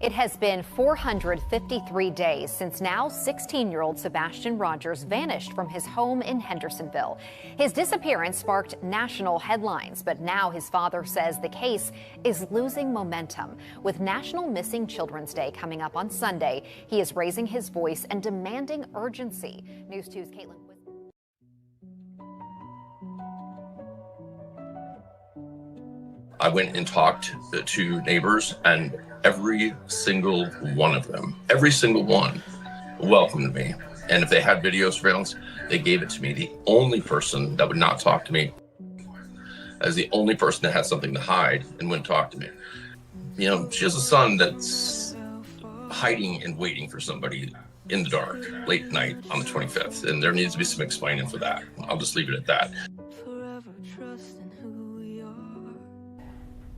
It has been 453 days since now 16-year-old Sebastian Rogers vanished from his home in Hendersonville. His disappearance sparked national headlines, but now his father says the case is losing momentum. With National Missing Children's Day coming up on Sunday, he is raising his voice and demanding urgency. News 2's Caitlin. I went and talked to neighbors, and every single one of them, every single one, welcomed me. And if they had video surveillance, they gave it to me. The only person that would not talk to me, as the only person that had something to hide and wouldn't talk to me. You know, she has a son that's hiding and waiting for somebody in the dark, late at night on the 25th. And there needs to be some explaining for that. I'll just leave it at that.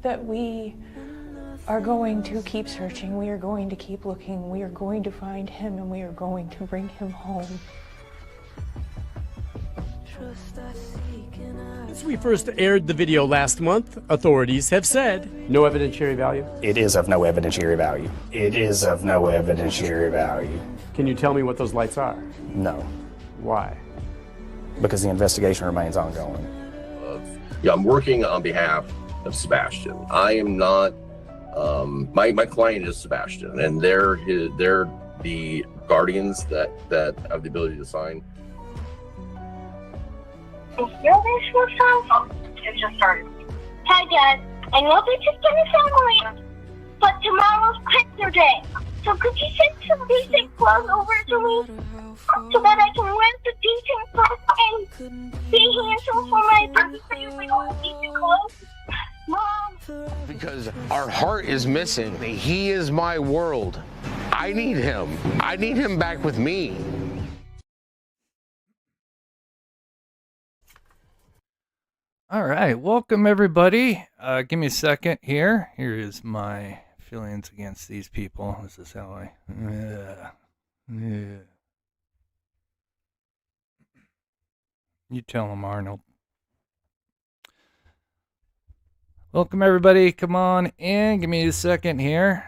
That we are going to keep searching, we are going to keep looking, we are going to find him, and we are going to bring him home. Since we first aired the video last month, authorities have said no evidentiary value? It is of no evidentiary value. It is of no evidentiary value. Can you tell me what those lights are? No. Why? Because the investigation remains ongoing. Yeah, I'm working on behalf of Sebastian. I am not, my client is Sebastian, and they're the guardians that have the ability to sign. It just started. Hi, Dad. I know this has been a family, but tomorrow's picture day. So could you send some decent clothes over to me so that I can wear the decent clothes and be handsome for my birthday with all decent clothes? Mom. Because our heart is missing. He is my world. I need him. I need him back with me. All right, welcome everybody. Give me a second here. Here is my feelings against these people. This is how I... You tell them, Arnold. Welcome everybody. Come on in. Give me a second here.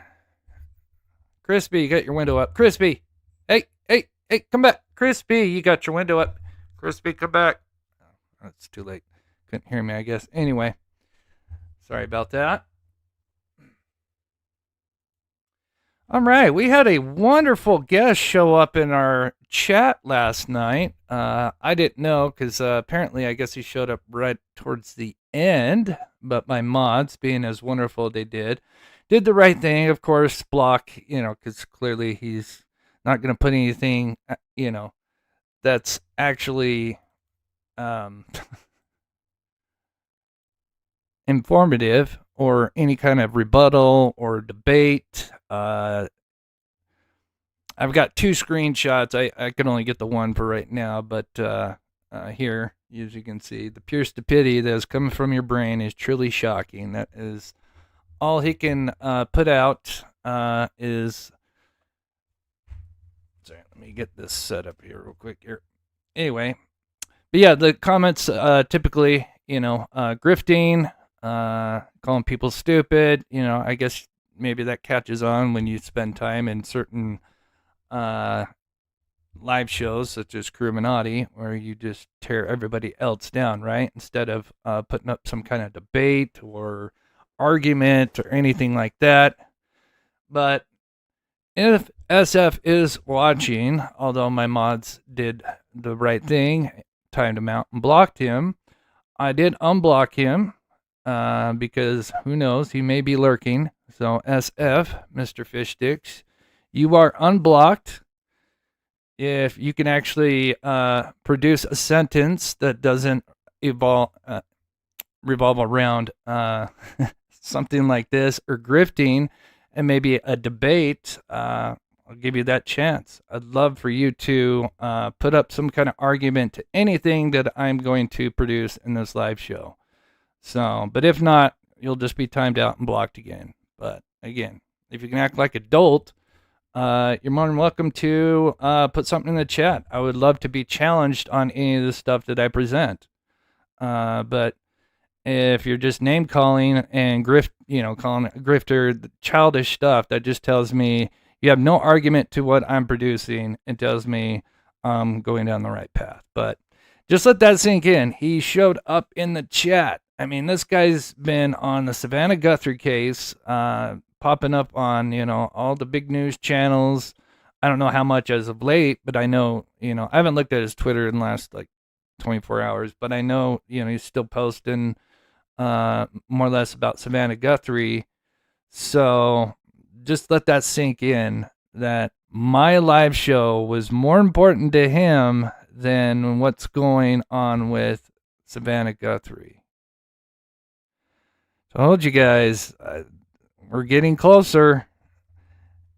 Crispy, you got your window up. Crispy! Hey, come back. Crispy, you got your window up. Crispy, come back. Oh, it's too late. Couldn't hear me, I guess. Anyway, sorry about that. All right, we had a wonderful guest show up in our chat last night. I didn't know because apparently I guess he showed up right towards the end, but my mods, being as wonderful they did the right thing, of course, block, because clearly he's not going to put anything, that's actually informative or any kind of rebuttal or debate. I've got two screenshots. I can only get the one for right now, but here, as you can see, the pure stupidity that is coming from your brain is truly shocking. That is all he can put out is... Sorry, let me get this set up here real quick here. Anyway, but yeah, the comments typically, grifting, calling people stupid, I guess maybe that catches on when you spend time in certain live shows such as Crewminati, where you just tear everybody else down, right? Instead of putting up some kind of debate or argument or anything like that. But if SF is watching, although my mods did the right thing, timed him out and blocked him, I did unblock him because who knows, he may be lurking. So SF, Mr. Fish Sticks, you are unblocked. If you can actually produce a sentence that doesn't revolve around something like this or grifting and maybe a debate, I'll give you that chance. I'd love for you to put up some kind of argument to anything that I'm going to produce in this live show. So, but if not, you'll just be timed out and blocked again. But again, if you can act like adult, you're more than welcome to put something in the chat. I would love to be challenged on any of the stuff that I present. But if you're just name calling and calling it a grifter, childish stuff, that just tells me you have no argument to what I'm producing. It tells me I'm going down the right path. But just let that sink in. He showed up in the chat. I mean, this guy's been on the Savannah Guthrie case, popping up on, all the big news channels. I don't know how much as of late, but I know, I haven't looked at his Twitter in the last 24 hours, but I know, he's still posting more or less about Savannah Guthrie. So just let that sink in, that my live show was more important to him than what's going on with Savannah Guthrie. So I told you guys, we're getting closer,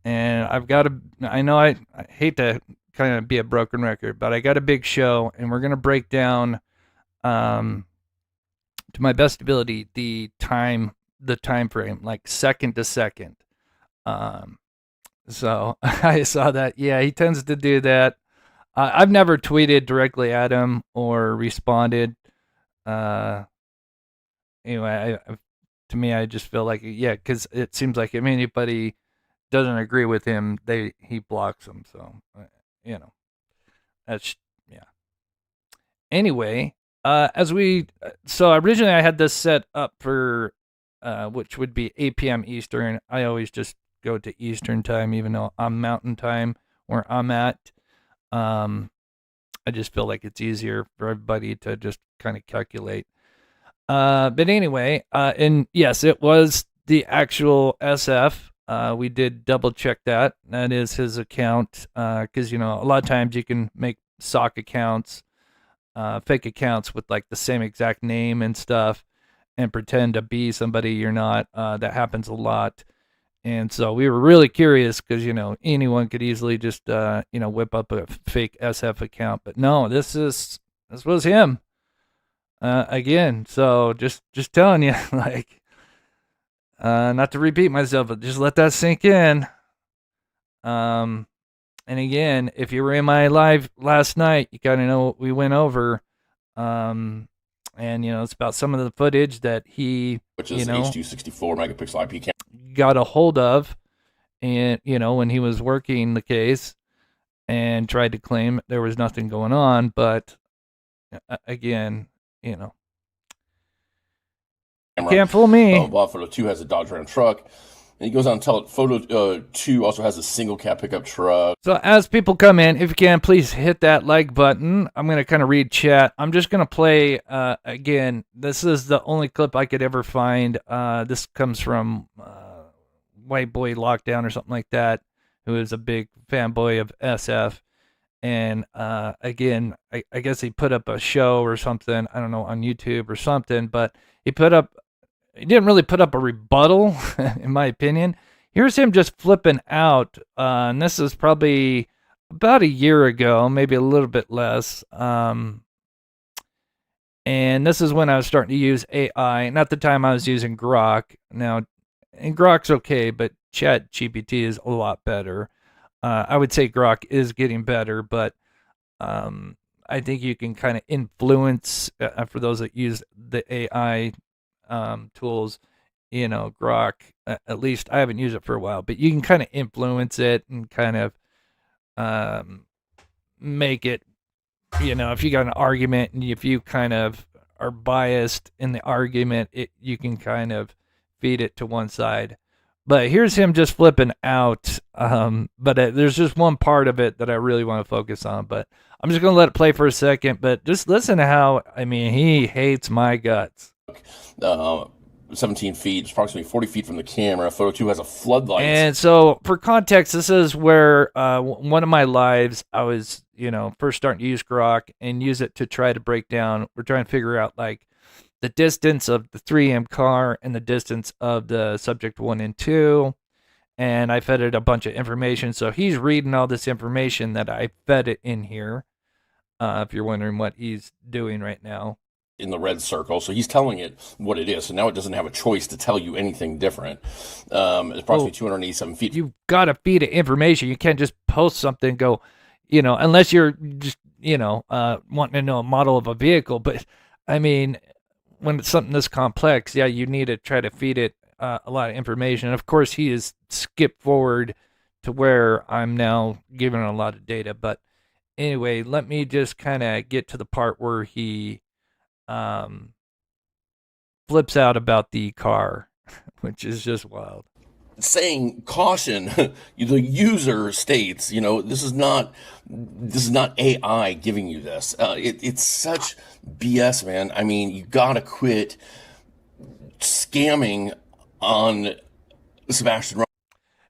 and I hate to kind of be a broken record, but I got a big show, and we're going to break down, to my best ability, the time frame, like second to second. So I saw that. Yeah, he tends to do that. I've never tweeted directly at him or responded. Anyway, to me, I just feel like, because it seems like if anybody doesn't agree with him, he blocks them. So, that's, yeah. Anyway, so originally I had this set up for, which would be 8 p.m. Eastern. I always just go to Eastern time, even though I'm Mountain time where I'm at. I just feel like it's easier for everybody to just kind of calculate. But anyway, and yes, it was the actual SF. We did double check that. That is his account. Cause a lot of times you can make sock accounts, fake accounts with like the same exact name and stuff and pretend to be somebody you're not. That happens a lot. And so we were really curious because, anyone could easily just, whip up a fake SF account, but no, this was him. Again, so just telling you, not to repeat myself, but just let that sink in. And again, if you were in my live last night, you gotta know what we went over. And it's about some of the footage that he, which is H2 64 megapixel IP camera, got a hold of, and when he was working the case, and tried to claim there was nothing going on, but again. Can't fool me. While photo 2 has a Dodge Ram truck. And he goes on to tell it photo 2 also has a single cab pickup truck. So as people come in, if you can, please hit that like button. I'm going to kind of read chat. I'm just going to play, again, this is the only clip I could ever find. This comes from White Boy Lockdown or something like that, who is a big fanboy of SF. And again, I guess he put up a show or something, I don't know, on YouTube or something, but he didn't really put up a rebuttal, in my opinion. Here's him just flipping out, and this is probably about a year ago, maybe a little bit less. And this is when I was starting to use AI, not the time I was using Grok. Now, and Grok's okay, but ChatGPT is a lot better. I would say Grok is getting better, but I think you can kind of influence, for those that use the AI tools, Grok, at least I haven't used it for a while, but you can kind of influence it and kind of make it, if you got an argument and if you kind of are biased in the argument, you can kind of feed it to one side. But here's him just flipping out. But there's just one part of it that I really want to focus on. But I'm just going to let it play for a second. But just listen to how, he hates my guts. 17 feet, it's approximately 40 feet from the camera. Photo 2 has a floodlight. And so for context, this is where one of my lives, I was, first starting to use Grok and use it to try to break down. We're trying to figure out the distance of the 3M car and the distance of the subject 1 and 2. And I fed it a bunch of information. So he's reading all this information that I fed it in here. If you're wondering what he's doing right now. In the red circle. So he's telling it what it is. So now it doesn't have a choice to tell you anything different. It's approximately 287 feet. You've got to feed it information. You can't just post something and go, unless you're just, wanting to know a model of a vehicle. But when it's something this complex, yeah, you need to try to feed it a lot of information. Of course, he has skipped forward to where I'm now giving a lot of data. But anyway, let me just kind of get to the part where he flips out about the car, which is just wild. Saying caution, the user states, this is not AI giving you this. It's such BS, man. I mean, you gotta quit scamming on Sebastian Rogers.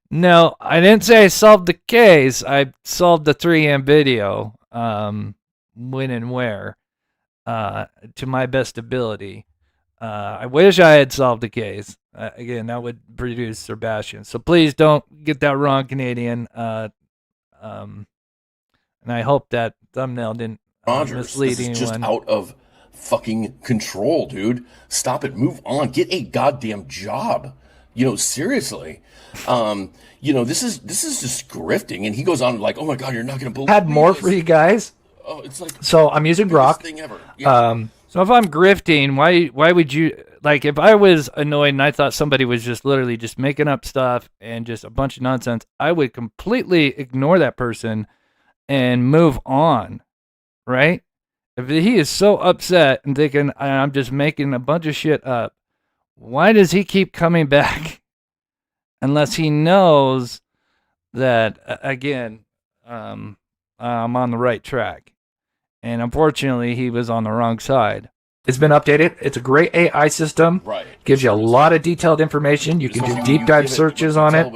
No, I didn't say I solved the case. I solved the 3M video, when and where, to my best ability. I wish I had solved the case. Again, that would produce Sebastian. So please don't get that wrong, Canadian. And I hope that thumbnail didn't mislead this is anyone. just out of fucking control, dude. Stop it. Move on. Get a goddamn job. Seriously. This is just grifting. And he goes on like, oh my God, you're not going to believe Had more this. for you guys. Oh, it's like so I'm using Grok. Thing ever. Yeah. So if I'm grifting, why would you, like, if I was annoyed and I thought somebody was just literally just making up stuff and just a bunch of nonsense, I would completely ignore that person and move on, right? If he is so upset and thinking I'm just making a bunch of shit up, why does he keep coming back? Unless he knows that, again, I'm on the right track. And unfortunately, he was on the wrong side. It's been updated. It's a great AI system. Right. Gives you a lot of detailed information. You can do deep dive searches on it.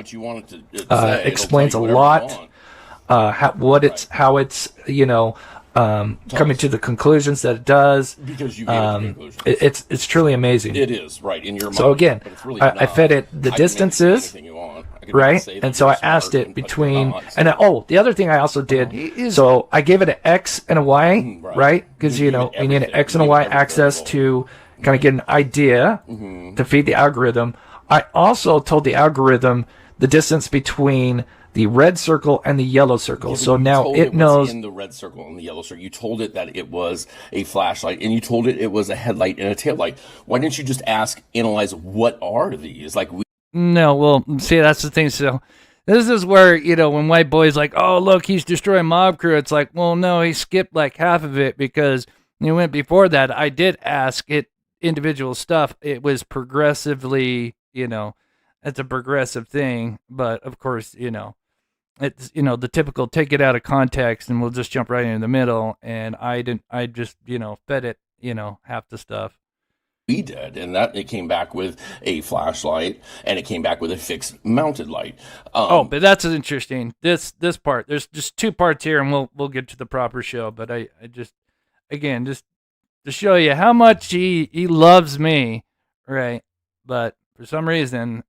Explains a lot. How it's coming to the conclusions that it does. Because you gave it the conclusion. It's truly amazing. It is, right, in your mind. So again, really I fed it the distances, right? And so I asked it between, and the other thing I also did, so I gave it an X and a Y, right? Because, we need an X and a Y access to kind of get an idea to feed the algorithm. I also told the algorithm the distance between the red circle and the yellow circle. So now it knows in the red circle and the yellow circle. You told it that it was a flashlight, and you told it was a headlight and a taillight. Why didn't you just analyze what are these? No, well, see, that's the thing. So this is where, when white boys like, oh, look, he's destroying mob crew. It's like, well, no, he skipped like half of it because went before that. I did ask it individual stuff. It was progressively, it's a progressive thing. But of course, it's, the typical take it out of context and we'll just jump right into the middle. And I just, fed it, half the stuff. We did, and that it came back with a flashlight and it came back with a fixed mounted light. But that's interesting. This part, there's just two parts here, and we'll get to the proper show. But I just, again, just to show you how much he loves me, right? But for some reason,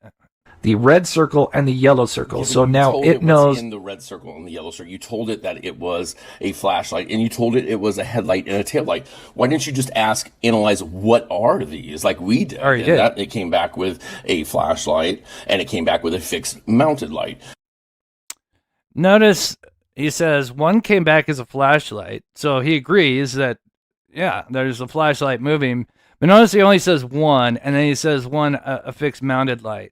the red circle and the yellow circle. So now it knows in the red circle and the yellow circle. You told it that it was a flashlight, and you told it was a headlight and a taillight. Why didn't you just analyze what are these, like we did? Already did. That it came back with a flashlight and it came back with a fixed mounted light. Notice he says one came back as a flashlight, so he agrees that there's a flashlight moving. But notice he only says one, and then he says one a fixed mounted light.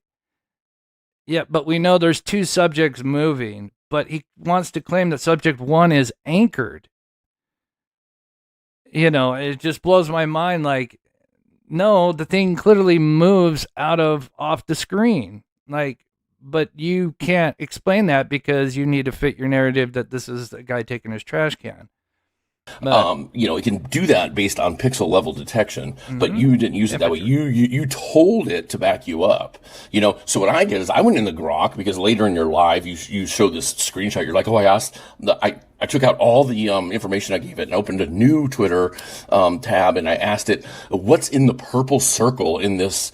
Yeah, but we know there's two subjects moving, but he wants to claim that subject one is anchored. It just blows my mind. Like, no, the thing clearly moves off the screen. Like, but you can't explain that because you need to fit your narrative that this is a guy taking his trash can. But, it can do that based on pixel level detection, but you didn't use it that way. You told it to back you up. So what I did is I went in the Grok, because later in your live you showed this screenshot. You're like, oh, I took out all the information I gave it and opened a new Twitter tab, and I asked it, what's in the purple circle in this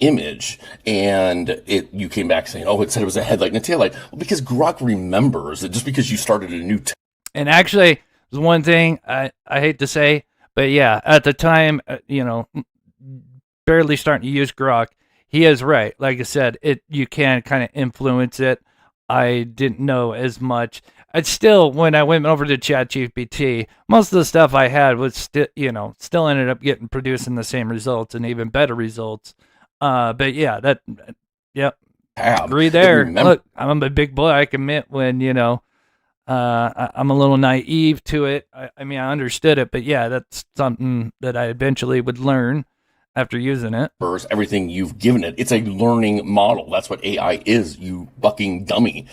image? And you came back saying, oh, it said it was a headlight and a taillight. Well, because Grok remembers that just because you started a new and actually, there's one thing I hate to say, but yeah, at the time, barely starting to use Grok, he is right. Like I said, you can kind of influence it. I didn't know as much. I'd still, when I went over to ChatGPT, most of the stuff I had was still ended up producing the same results and even better results. But yeah, yep. Agree there. Look, I'm a big boy. I can admit when, I'm a little naive to it. I mean, I understood it, but yeah, that's something that I eventually would learn after using it. Everything you've given it. It's a learning model. That's what AI is, you fucking dummy.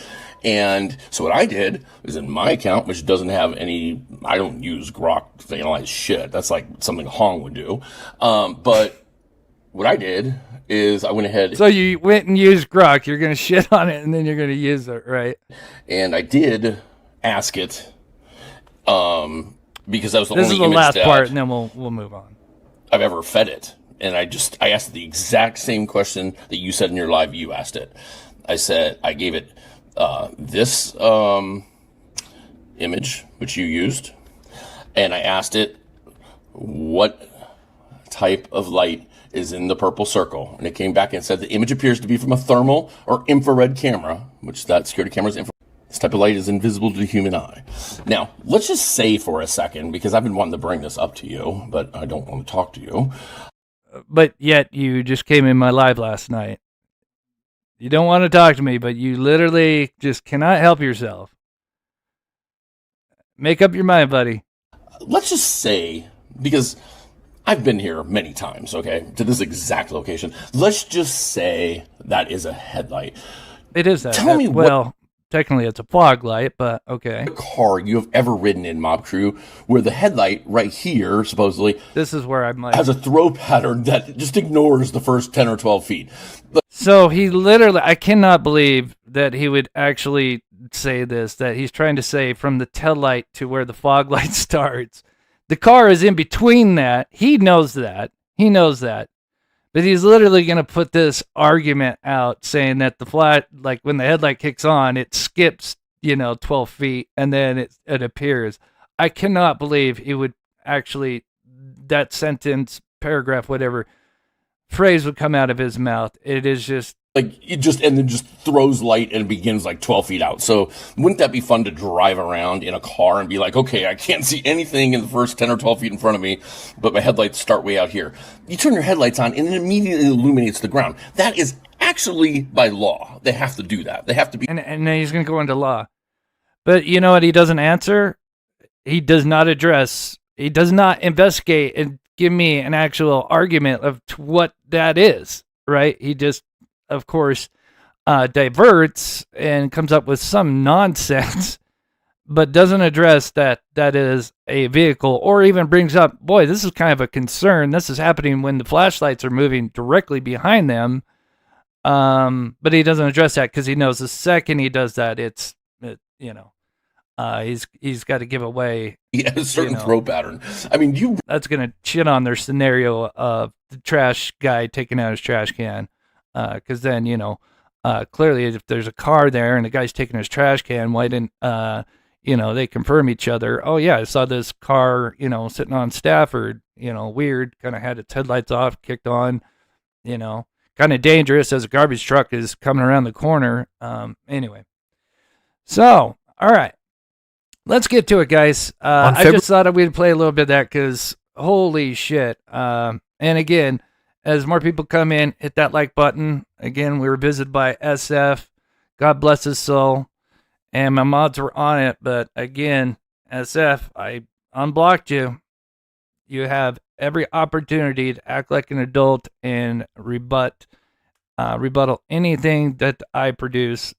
And so what I did is in my account, which doesn't have any, I don't use Grok to analyze shit. That's like something Hong would do. But what I did is I went ahead. So you went and used Grok. You're going to shit on it and then you're going to use it, right? And I did ask it, because that was the only image. This is the last part, and then we'll move on. I've ever fed it. And I asked the exact same question that you said in your live. You asked it. I gave it this image, which you used, and I asked it what type of light is in the purple circle, and it came back and said the image appears to be from a thermal or infrared camera, which that security camera is infrared. This type of light is invisible to the human eye. Now, let's just say for a second, because I've been wanting to bring this up to you, but I don't want to talk to you. But yet you just came in my live last night. You don't want to talk to me, but you literally just cannot help yourself. Make up your mind, buddy. Let's just say, because I've been here many times, okay, to this exact location. Let's just say that is a headlight. It is that. Tell me well, technically it's a fog light, but okay. Car you have ever ridden in Mob Crew where the headlight right here, supposedly, this is where I'm like, has a throw pattern that just ignores the first 10 or 12 feet. So he literally, I cannot believe that he would actually say this, that he's trying to say from the tail light to where the fog light starts. The car is in between that. He knows that. But he's literally going to put this argument out saying that the flat, like when the headlight kicks on, it skips, 12 feet and then it appears. I cannot believe he would actually, that sentence, paragraph, whatever, phrase would come out of his mouth. It is just. And then just throws light and begins like 12 feet out. So wouldn't that be fun to drive around in a car and be like, okay, I can't see anything in the first 10 or 12 feet in front of me, but my headlights start way out here. You turn your headlights on and it immediately illuminates the ground. That is actually by law. They have to do that. They have to be. And then he's going to go into law. But you know what he doesn't answer? He does not investigate and give me an actual argument of what that is, right? He just, of course, diverts and comes up with some nonsense, but doesn't address that is a vehicle, or even brings up, boy, this is kind of a concern. This is happening when the flashlights are moving directly behind them. But he doesn't address that because he knows the second he does that, he's got to give away a certain throw pattern. I mean, that's going to shit on their scenario of the trash guy taking out his trash can. Because then, clearly if there's a car there and the guy's taking his trash can, why didn't, they confirm each other? Oh, yeah, I saw this car, sitting on Stafford, weird, kind of had its headlights off, kicked on, kind of dangerous as a garbage truck is coming around the corner. Anyway. So, all right. Let's get to it, guys. I just thought we'd play a little bit of that because holy shit. And again, as more people come in, hit that like button. Again, we were visited by SF. God bless his soul. And my mods were on it. But again, SF, I unblocked you. You have every opportunity to act like an adult and rebuttal anything that I produce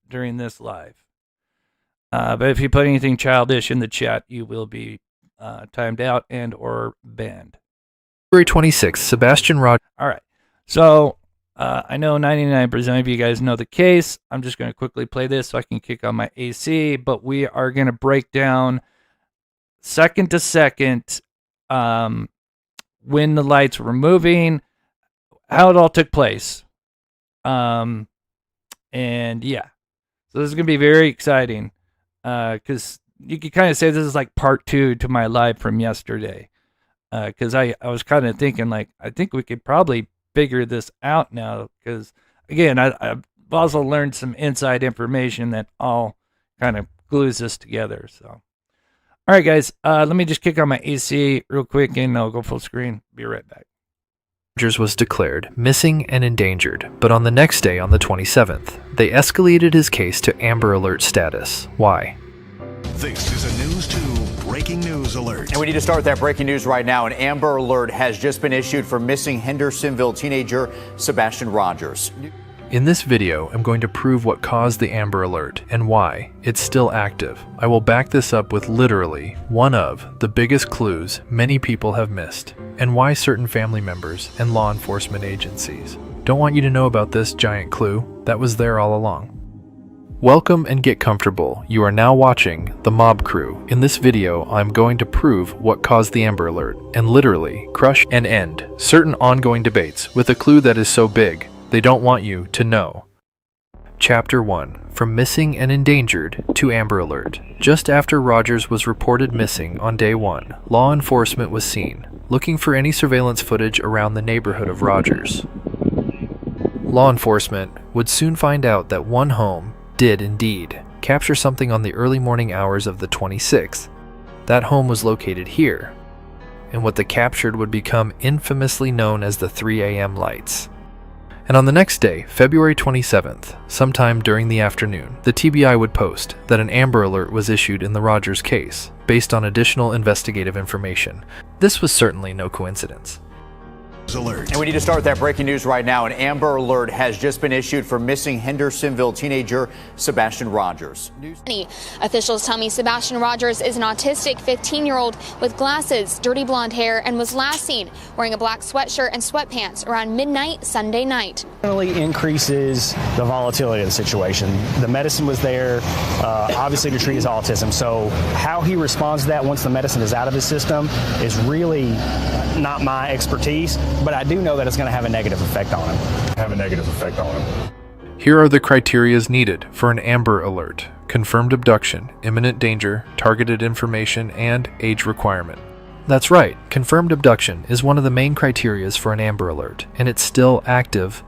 during this live. But if you put anything childish in the chat, you will be timed out and or banned. February 26th, Sebastian Rogers. All right. So I know 99% of you guys know the case. I'm just going to quickly play this so I can kick on my AC. But we are going to break down second to second when the lights were moving, how it all took place. And yeah. So this is going to be very exciting because you could kind of say this is like part 2 to my live from yesterday. Because I was kind of thinking, like, I think we could probably figure this out now. Because, again, I also learned some inside information that all kind of glues this together. So, all right, guys, let me just kick on my AC real quick and I'll go full screen. Be right back. Rogers was declared missing and endangered, but on the next day, on the 27th, they escalated his case to Amber Alert status. Why? This is a News 2 breaking news alert. And we need to start that breaking news right now. An Amber Alert has just been issued for missing Hendersonville teenager Sebastian Rogers. In this video, I'm going to prove what caused the Amber Alert and why it's still active. I will back this up with literally one of the biggest clues many people have missed, and why certain family members and law enforcement agencies don't want you to know about this giant clue that was there all along. Welcome and get comfortable. You are now watching The Mob Crew. In this video, I'm going to prove what caused the Amber Alert and literally crush and end certain ongoing debates with a clue that is so big they don't want you to know. Chapter 1. From missing and endangered to Amber Alert. Just after Rogers was reported missing on day 1, law enforcement was seen, looking for any surveillance footage around the neighborhood of Rogers. Law enforcement would soon find out that one home did indeed capture something on the early morning hours of the 26th. That home was located here, and what the captured would become infamously known as the 3 a.m. lights. And on the next day, February 27th, sometime during the afternoon, the TBI would post that an Amber Alert was issued in the Rogers case, based on additional investigative information. This was certainly no coincidence. Alert. And we need to start that breaking news right now. An Amber Alert has just been issued for missing Hendersonville teenager Sebastian Rogers. Officials tell me Sebastian Rogers is an autistic 15-year-old with glasses, dirty blonde hair, and was last seen wearing a black sweatshirt and sweatpants around midnight Sunday night. Definitely increases the volatility of the situation. The medicine was there, obviously to treat his autism. So how he responds to that once the medicine is out of his system is really not my expertise, but I do know that it's going to have a negative effect on him. Here are the criterias needed for an Amber Alert: confirmed abduction, imminent danger, targeted information, and age requirement. That's right, confirmed abduction is one of the main criterias for an Amber Alert, and it's still active.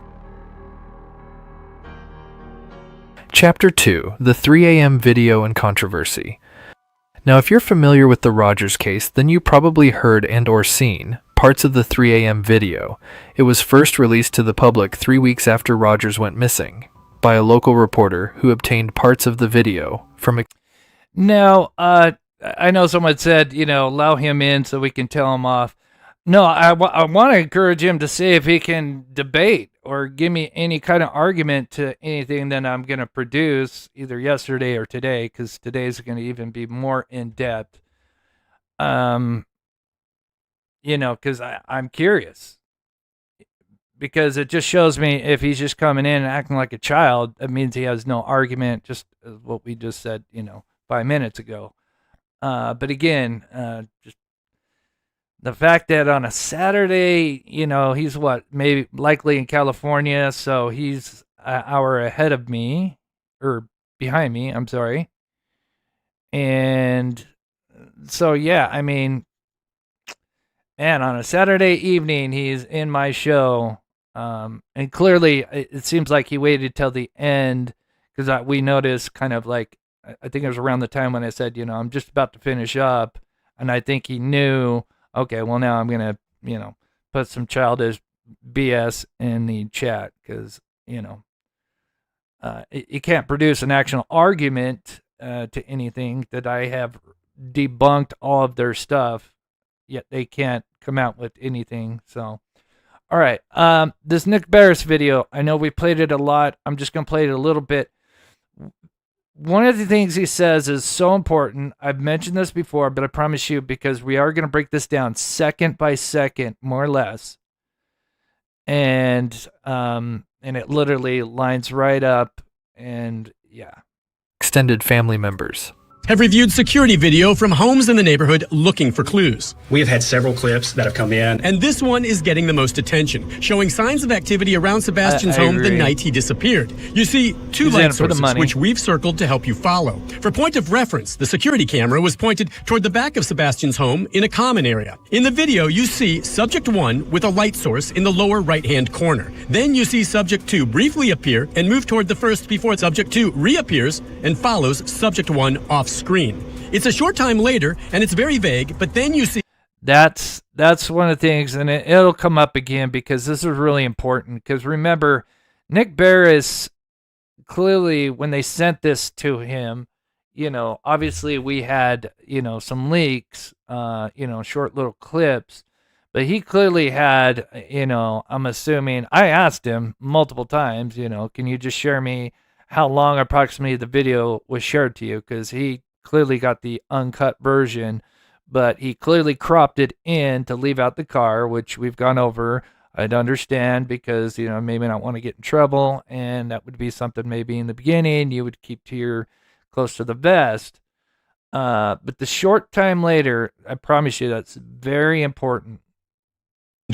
Chapter 2: The 3 a.m. Video and Controversy. Now, if you're familiar with the Rogers case, then you probably heard and or seen parts of the 3 a.m. video. It was first released to the public 3 weeks after Rogers went missing by a local reporter who obtained parts of the video from a... Now, I know someone said, allow him in so we can tell him off. No, I want to encourage him to see if he can debate or give me any kind of argument to anything that I'm going to produce either yesterday or today, because today's going to even be more in depth. Because I'm curious. Because it just shows me if he's just coming in and acting like a child, that means he has no argument, just what we just said, 5 minutes ago. But again, just the fact that on a Saturday, he's maybe likely in California, so he's an hour ahead of me, or behind me, I'm sorry. And so, yeah, I mean, man, on a Saturday evening, he's in my show. And clearly, it seems like he waited till the end, because we noticed kind of like, I think it was around the time when I said, I'm just about to finish up. And I think he knew, okay, well, now I'm going to, put some childish BS in the chat, because, you can't produce an actual argument to anything that I have debunked all of their stuff, yet they can't come out with anything. So, all right. This Nick Barris video, I know we played it a lot. I'm just going to play it a little bit. One of the things he says is so important. I've mentioned this before, but I promise you, because we are going to break this down second by second, more or less. And it literally lines right up. And yeah. Extended family members. have reviewed security video from homes in the neighborhood looking for clues. We have had several clips that have come in. And this one is getting the most attention, showing signs of activity around Sebastian's home the night he disappeared. You see two light sources, which we've circled to help you follow. For point of reference, the security camera was pointed toward the back of Sebastian's home in a common area. In the video, you see subject 1 with a light source in the lower right-hand corner. Then you see subject 2 briefly appear and move toward the first before subject 2 reappears and follows subject 1 off screen. It's a short time later, and it's very vague, but then you see... That's one of the things, and it'll come up again because this is really important. Because remember, Nick Barris, clearly, when they sent this to him, you know, obviously we had, you know, some leaks, you know, short little clips, but he clearly had, you know, I'm assuming, I asked him multiple times, you know, can you just share me how long approximately the video was shared to you? Because he clearly got the uncut version, but he clearly cropped it in to leave out the car, which we've gone over. I'd understand because, you know, maybe not want to get in trouble, and that would be something maybe in the beginning you would keep to your close to the vest. But the short time later, I promise you that's very important.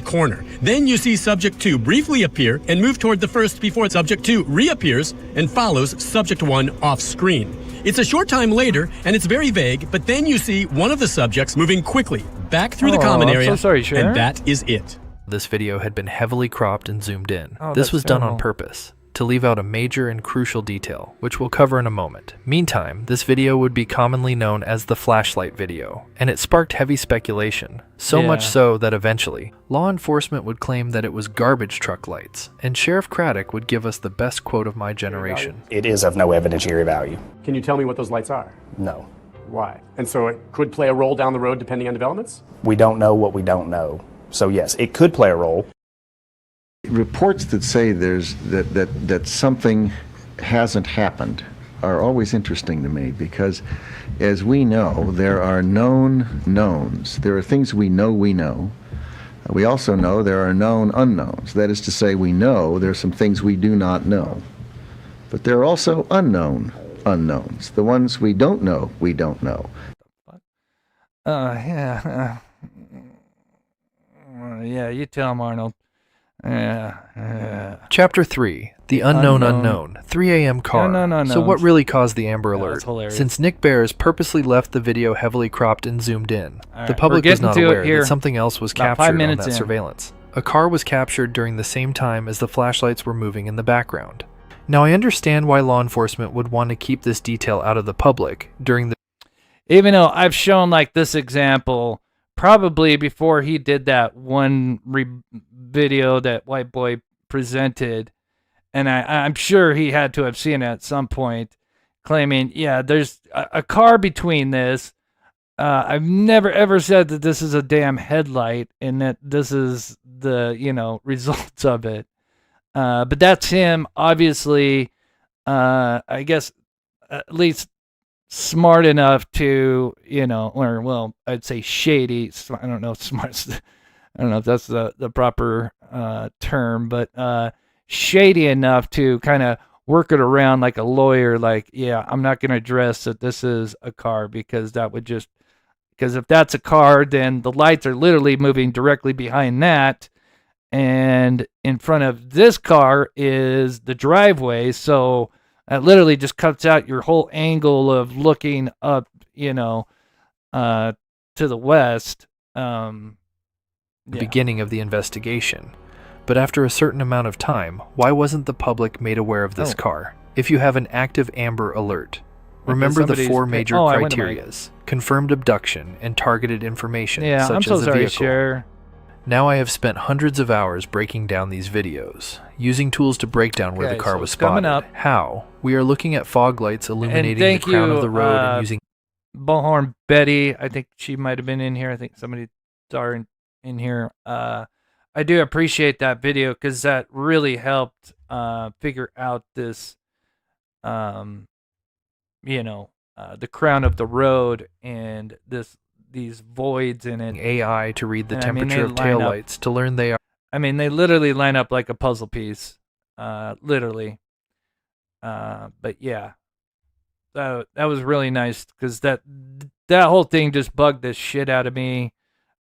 Corner. Then you see subject 2 briefly appear and move toward the first before subject 2 reappears and follows subject 1 off screen. It's a short time later, and it's very vague, but then you see one of the subjects moving quickly back through the common area, so sorry, Cher. and that is it. This video had been heavily cropped and zoomed in. Oh, this was done terrible. on purpose, to leave out a major and crucial detail, which we'll cover in a moment. Meantime, this video would be commonly known as the flashlight video, and it sparked heavy speculation, so much so that eventually, law enforcement would claim that it was garbage truck lights, and Sheriff Craddock would give us the best quote of my generation. It is of no evidentiary value. Can you tell me what those lights are? No. Why? And so it could play a role down the road depending on developments? We don't know what we don't know. So yes, it could play a role. Reports that say that something hasn't happened are always interesting to me because, as we know, there are known knowns. There are things we know we know. We also know there are known unknowns. That is to say, we know there are some things we do not know. But there are also unknown unknowns. The ones we don't know, we don't know. Yeah, you tell him, Arnold. Chapter 3, The Unknown Unknown, 3 a.m. car. No. So what really caused the Amber Alert? That's hilarious. Since Nick Barris purposely left the video heavily cropped and zoomed in, All the right, public we're was not getting to it aware here. that something else was About 5 captured on minutes that in. surveillance. A car was captured during the same time as the flashlights were moving in the background. Now I understand why law enforcement would want to keep this detail out of the public during the... Even though I've shown like this example probably before he did that one video that white boy presented, and I'm sure he had to have seen it at some point, claiming, yeah, there's a car between this. I've never ever said that this is a damn headlight and that this is the, you know, results of it. But that's him, obviously, I guess, at least smart enough to, you know, or, well, I'd say shady. I don't know if smart, I don't know if that's the proper term, but shady enough to kind of work it around like a lawyer, like, yeah, I'm not going to address that this is a car because that would just, because if that's a car, then the lights are literally moving directly behind that. And in front of this car is the driveway. So that literally just cuts out your whole angle of looking up, you know, to the west. The beginning of the investigation. But after a certain amount of time, why wasn't the public made aware of this car? If you have an active Amber Alert, remember the 4 major criterias: confirmed abduction and targeted information, such as a vehicle. Cher. Now I have spent hundreds of hours breaking down these videos, using tools to break down where the car was spotted. How? We are looking at fog lights illuminating the crown of the road and using... Bullhorn Betty, I think she might have been in here. I think somebody saw her in here. I do appreciate that video because that really helped figure out this, you know, the crown of the road and these voids in it. AI to read the temperature of taillights to learn they are... I mean, they literally line up like a puzzle piece, literally. But yeah. that was really nice because that whole thing just bugged the shit out of me.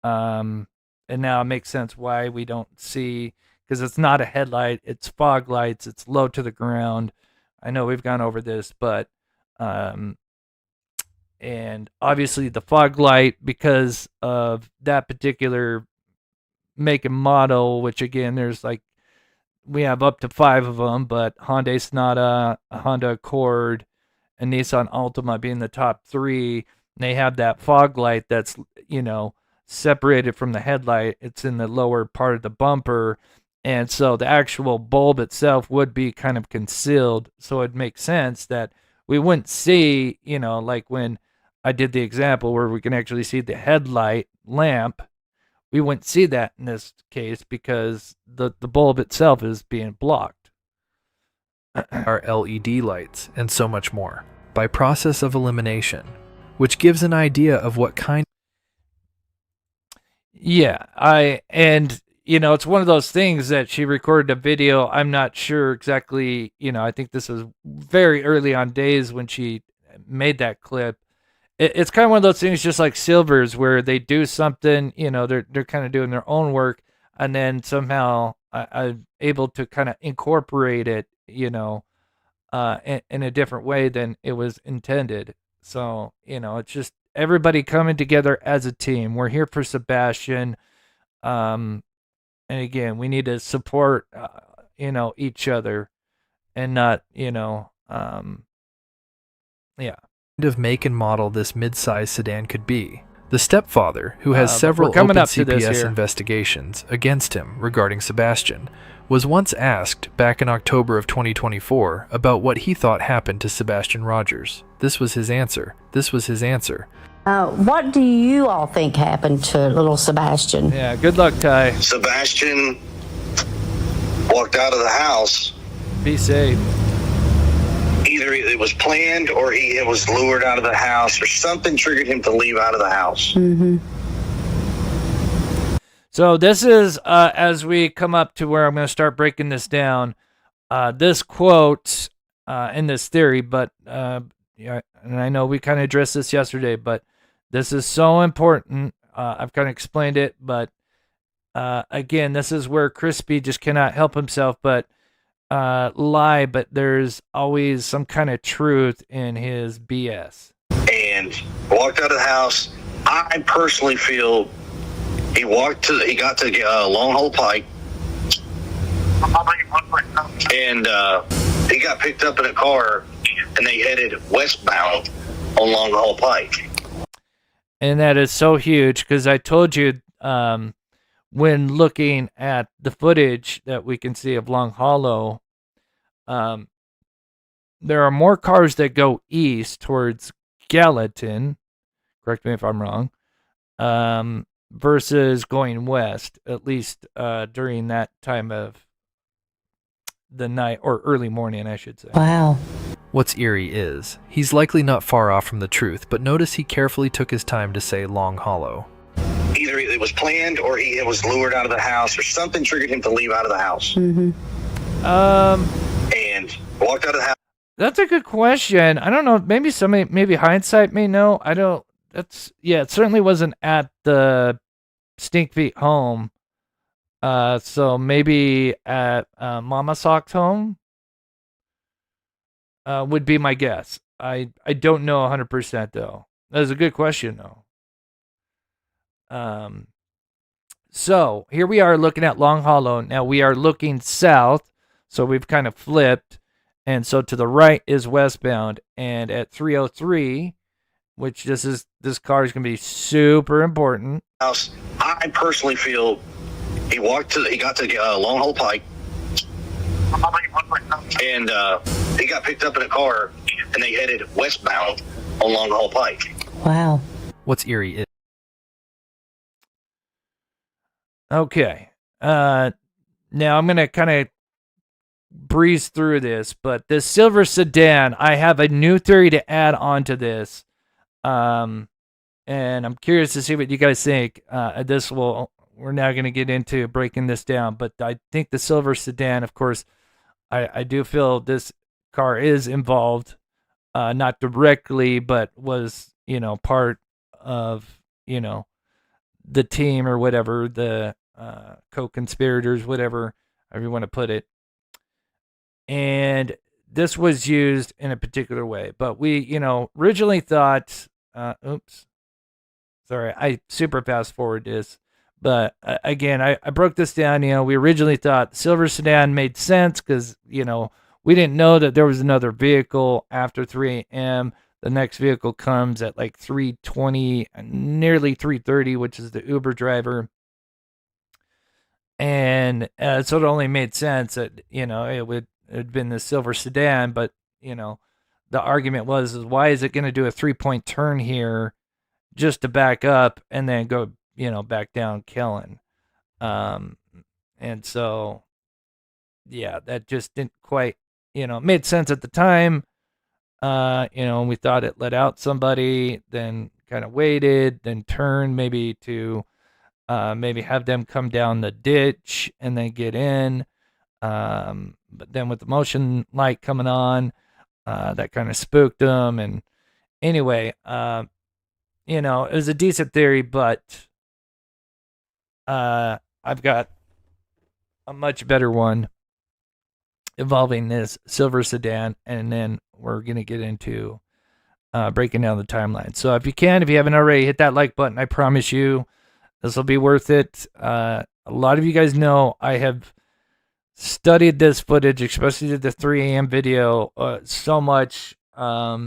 And now it makes sense why we don't see, because it's not a headlight, it's fog lights, it's low to the ground. I know we've gone over this, but and obviously the fog light, because of that particular make and model, which again, there's like, we have up to 5 of them, but Hyundai Sonata, Honda Accord, and Nissan Altima being the top 3. They have that fog light that's, separated from the headlight. It's in the lower part of the bumper. And so the actual bulb itself would be kind of concealed. So it makes sense that we wouldn't see, like when I did the example where we can actually see the headlight lamp, we wouldn't see that in this case because the bulb itself is being blocked. Our LED lights, and so much more, by process of elimination, which gives an idea of what kind. Yeah, it's one of those things that she recorded a video. I'm not sure exactly, I think this was very early on days when she made that clip. It's kind of one of those things, just like Silver's, where they do something, they're kind of doing their own work, and then somehow I'm able to kind of incorporate it, in a different way than it was intended. So, it's just everybody coming together as a team. We're here for Sebastian. And again, we need to support, each other and not, yeah. Of make and model this mid-size sedan could be. The stepfather, who has several we're coming open up to this CPS here. investigations against him regarding Sebastian, was once asked back in October of 2024 about what he thought happened to Sebastian Rogers. This was his answer. What do you all think happened to little Sebastian? Yeah, good luck, Ty. Sebastian walked out of the house. Be safe. Either it was planned or he was lured out of the house, or something triggered him to leave out of the house. Mm-hmm. So this is, as we come up to where I'm going to start breaking this down, this quote in this theory, but, and I know we kind of addressed this yesterday, but this is so important. I've kind of explained it, but again, this is where Crispy just cannot help himself but lie, but there's always some kind of truth in his BS. And walked out of the house. I personally feel he got to Long Hole Pike, and he got picked up in a car, and they headed westbound on Long Hole Pike. And that is so huge because I told you when looking at the footage that we can see of Long Hollow, there are more cars that go east towards Gallatin, correct me if I'm wrong, versus going west, at least during that time of the night, or early morning, I should say. Wow. What's eerie is, he's likely not far off from the truth, but notice he carefully took his time to say Long Hollow. Either it was planned or he was lured out of the house, or something triggered him to leave out of the house. Mm-hmm. And walked out of the house. That's a good question. I don't know. Maybe hindsight may know. I don't. It certainly wasn't at the Stink Feet home. So maybe at Mama Sock's home would be my guess. I don't know 100% though. That is a good question though. So here we are looking at Long Hollow. Now we are looking south, so we've kind of flipped. And so to the right is westbound, and at 303, which this car is going to be super important. I personally feel he got to Long Hole Pike, and he got picked up in a car, and they headed westbound on Long Hole Pike. Wow. What's eerie is... Okay. Now I'm going to kind of breeze through this, but this silver sedan, I have a new theory to add on to this. And I'm curious to see what you guys think. We're now going to get into breaking this down, but I think the silver sedan, of course, I do feel this car is involved. not directly, but was, part of, the team or whatever, the co-conspirators, whatever, however you want to put it. And this was used in a particular way. But we, originally thought, oops, sorry, I super fast forward this. But again, I broke this down. We originally thought the silver sedan made sense because, we didn't know that there was another vehicle after 3 a.m. The next vehicle comes at like 3:20, nearly 3:30, which is the Uber driver. And so it only made sense that, it had been the silver sedan. But, the argument was, why is it going to do a 3-point turn here just to back up and then go, back down Kellen? And so, yeah, that just didn't quite, it made sense at the time. We thought it let out somebody, then kind of waited, then turned maybe to maybe have them come down the ditch and then get in. But then with the motion light coming on, that kind of spooked them. And anyway, it was a decent theory, but I've got a much better one involving this silver sedan, and then we're going to get into breaking down the timeline. So if you haven't already, hit that like button. I promise you this will be worth it. A lot of you guys know I have studied this footage, especially the 3 a.m. video, so much that,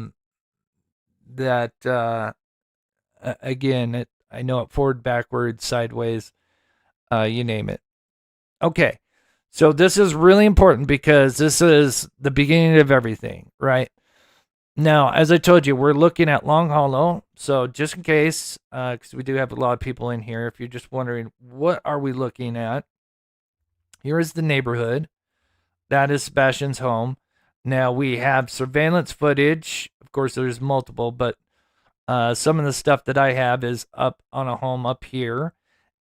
again, I know it forward, backwards, sideways, you name it. Okay. So this is really important because this is the beginning of everything, right? Now, as I told you, we're looking at Long Hollow. So just in case, because we do have a lot of people in here, if you're just wondering, what are we looking at? Here is the neighborhood. That is Sebastian's home. Now, we have surveillance footage. Of course, there's multiple, but some of the stuff that I have is up on a home up here.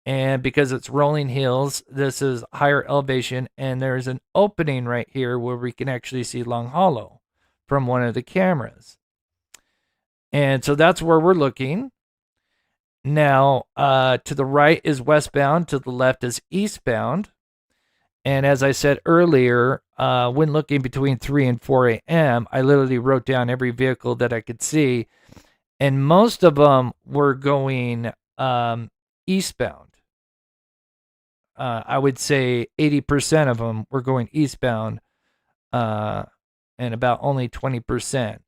And because it's rolling hills, this is higher elevation, and there's an opening right here where we can actually see Long Hollow from one of the cameras. And so that's where we're looking. Now, to the right is westbound, to the left is eastbound. And as I said earlier, when looking between 3 and 4 a.m., I literally wrote down every vehicle that I could see, and most of them were going eastbound. I would say 80% of them were going eastbound, and about only 20%.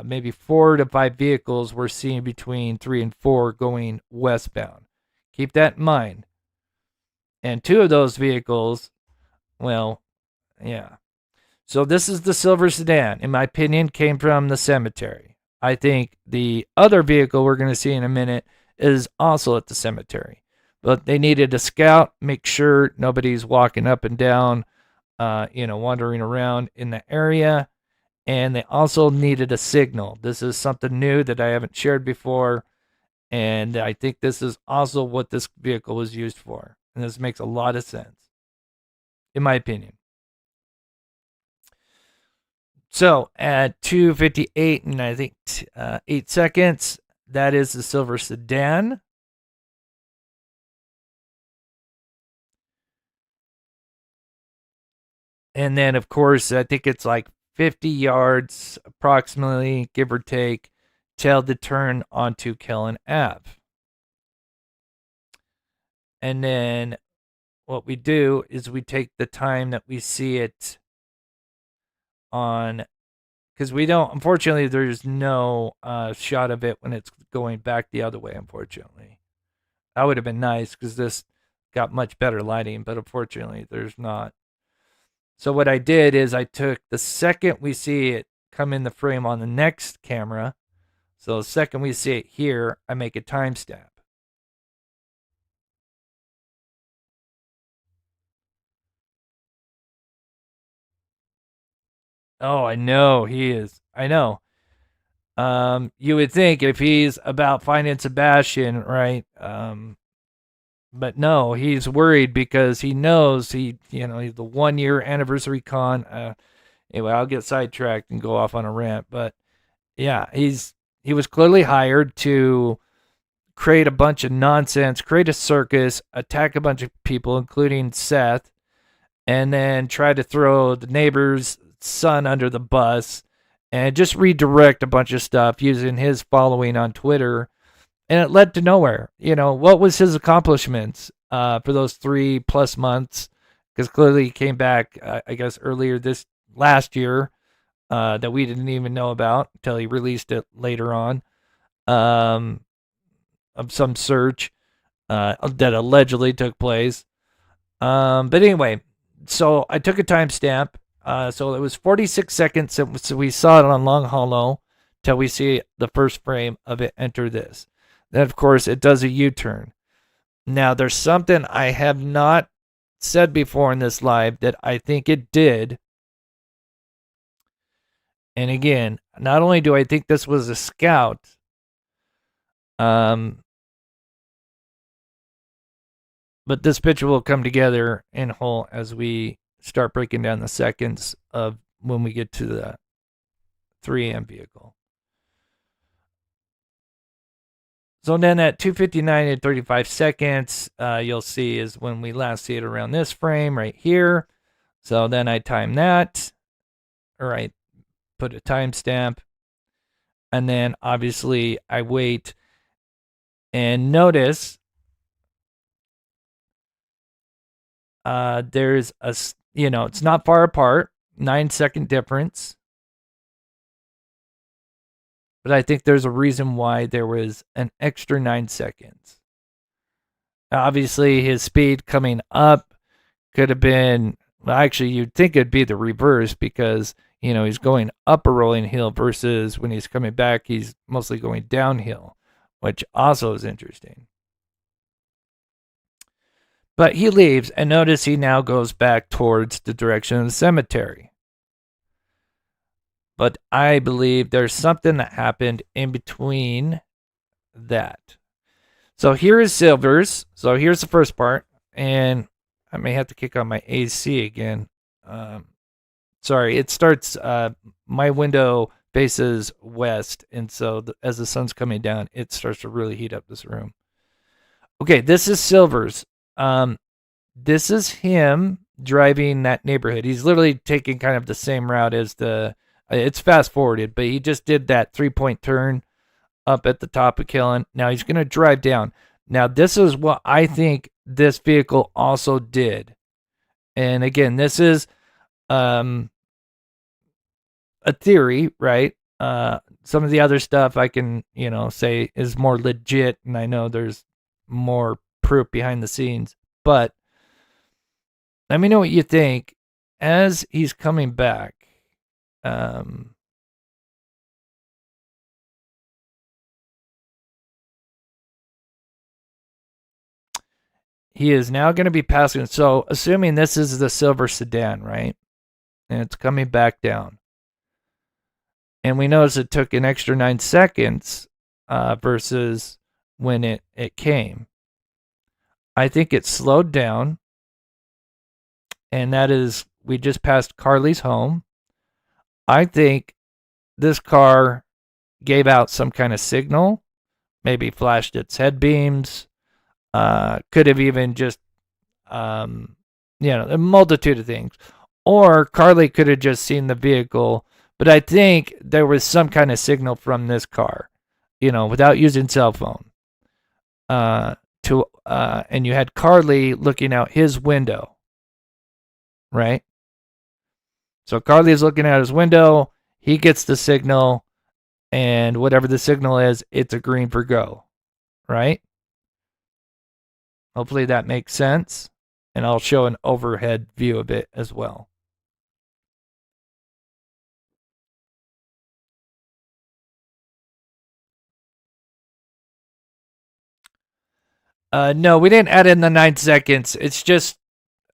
Maybe 4 to 5 vehicles were seen between 3 and 4 going westbound. Keep that in mind. And 2 of those vehicles, well, yeah. So this is the silver sedan, in my opinion, came from the cemetery. I think the other vehicle we're going to see in a minute is also at the cemetery. But they needed a scout, make sure nobody's walking up and down, wandering around in the area. And they also needed a signal. This is something new that I haven't shared before. And I think this is also what this vehicle was used for. And this makes a lot of sense, in my opinion. So at 2:58 and I think 8 seconds, that is the silver sedan. And then, of course, I think it's like 50 yards approximately, give or take, till the turn onto Kellen Ave. And then what we do is we take the time that we see it on, because we don't, unfortunately, there's no shot of it when it's going back the other way, unfortunately. That would have been nice because this got much better lighting, but unfortunately, there's not. So what I did is I took the second we see it come in the frame on the next camera. So the second we see it here, I make a timestamp. Oh, I know he is. I know. You would think if he's about finding Sebastian, right? But no, he's worried because he knows he's the 1 year anniversary con. Anyway, I'll get sidetracked and go off on a rant. But Yeah, he was clearly hired to create a bunch of nonsense, create a circus, attack a bunch of people, including Seth, and then try to throw the neighbor's son under the bus and just redirect a bunch of stuff using his following on Twitter. And it led to nowhere. What was his accomplishments for those 3+ months? Because clearly he came back, I guess, earlier this last year that we didn't even know about until he released it later on. Of some search that allegedly took place. But anyway, so I took a timestamp. So it was 46 seconds since we saw it on Long Hollow till we see the first frame of it enter this. Then, of course, it does a U-turn. Now, there's something I have not said before in this live that I think it did. And again, not only do I think this was a scout, but this picture will come together in whole as we start breaking down the seconds of when we get to the 3 a.m. vehicle. So then at 2:59 and 35 seconds, you'll see is when we last see it around this frame right here. So then I time that, or I put a timestamp, and then obviously I wait and notice there's a, it's not far apart, 9-second difference. But I think there's a reason why there was an extra 9 seconds. Obviously, his speed coming up could have been, well, actually, you'd think it'd be the reverse because, he's going up a rolling hill versus when he's coming back, he's mostly going downhill, which also is interesting. But he leaves, and notice he now goes back towards the direction of the cemetery. But I believe there's something that happened in between that. So here is Silver's. So here's the first part. And I may have to kick on my AC again. Sorry, it starts, my window faces west. And so as the sun's coming down, it starts to really heat up this room. Okay, this is Silver's. This is him driving that neighborhood. He's literally taking kind of the same route as it's fast forwarded, but he just did that 3-point turn up at the top of Killen. Now he's going to drive down. Now this is what I think this vehicle also did. And again, this is a theory, right? Some of the other stuff I can, say is more legit, and I know there's more proof behind the scenes. But let me know what you think as he's coming back. He is now going to be passing. So assuming this is the silver sedan, right? And it's coming back down. And we notice it took an extra 9 seconds versus when it came. I think it slowed down. And that is, we just passed Carly's home. I think this car gave out some kind of signal, maybe flashed its head beams, could have even just, a multitude of things. Or Carly could have just seen the vehicle, but I think there was some kind of signal from this car, without using cell phone. And you had Carly looking out his window, right? So Carly's looking out his window, he gets the signal, and whatever the signal is, it's a green for go, right? Hopefully that makes sense, and I'll show an overhead view of it as well. No, we didn't add in the 9 seconds. It's just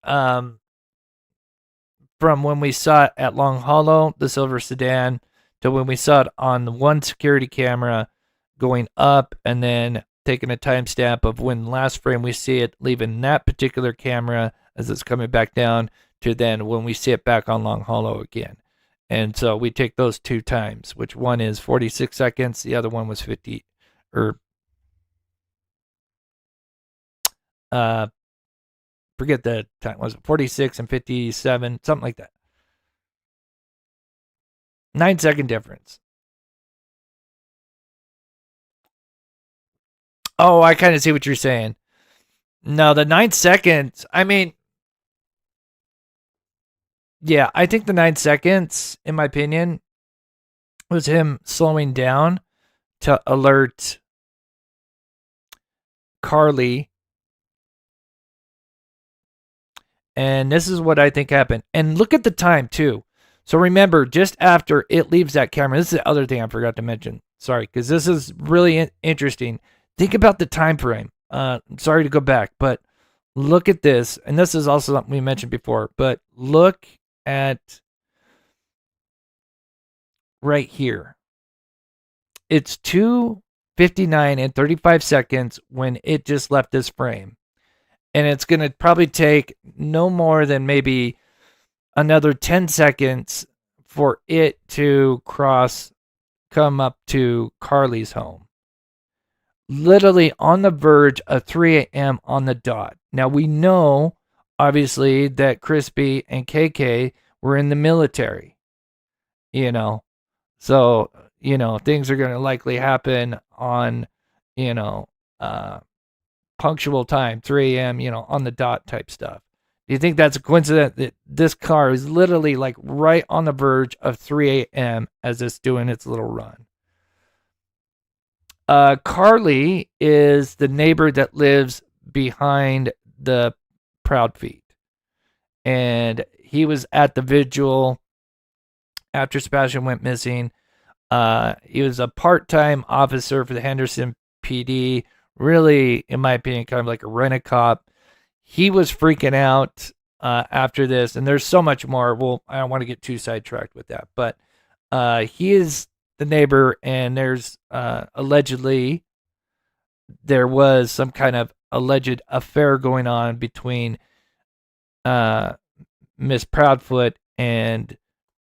from when we saw it at Long Hollow, the silver sedan, to when we saw it on the one security camera going up and then taking a timestamp of when last frame we see it leaving that particular camera as it's coming back down to then when we see it back on Long Hollow again. And so we take those 2 times, which one is 46 seconds, the other one was 50, or forget the time, was it 46 and 57, something like that. 9-second difference. Oh, I kind of see what you're saying. No, the 9 seconds, I mean, yeah, I think the 9 seconds, in my opinion, was him slowing down to alert Carly. And this is what I think happened. And look at the time, too. So remember, just after it leaves that camera, this is the other thing I forgot to mention. Sorry, because this is really interesting. Think about the time frame. Sorry to go back, but look at this. And this is also something we mentioned before. But look at right here. It's 2:59 and 35 seconds when it just left this frame. And it's going to probably take no more than maybe another 10 seconds for it to come up to Carly's home. Literally on the verge of 3 a.m. on the dot. Now we know, obviously, that Crispy and KK were in the military. So, things are going to likely happen on, punctual time, 3 a.m., on the dot type stuff. Do you think that's a coincidence that this car is literally like right on the verge of 3 a.m. as it's doing its little run? Carly is the neighbor that lives behind the Proud Feet. And he was at the vigil after Sebastian went missing. He was a part-time officer for the Henderson PD. Really, in my opinion, kind of like a rent-a-cop. He was freaking out after this, and there's so much more. Well, I don't want to get too sidetracked with that, but he is the neighbor, and there's allegedly there was some kind of alleged affair going on between Miss Proudfoot and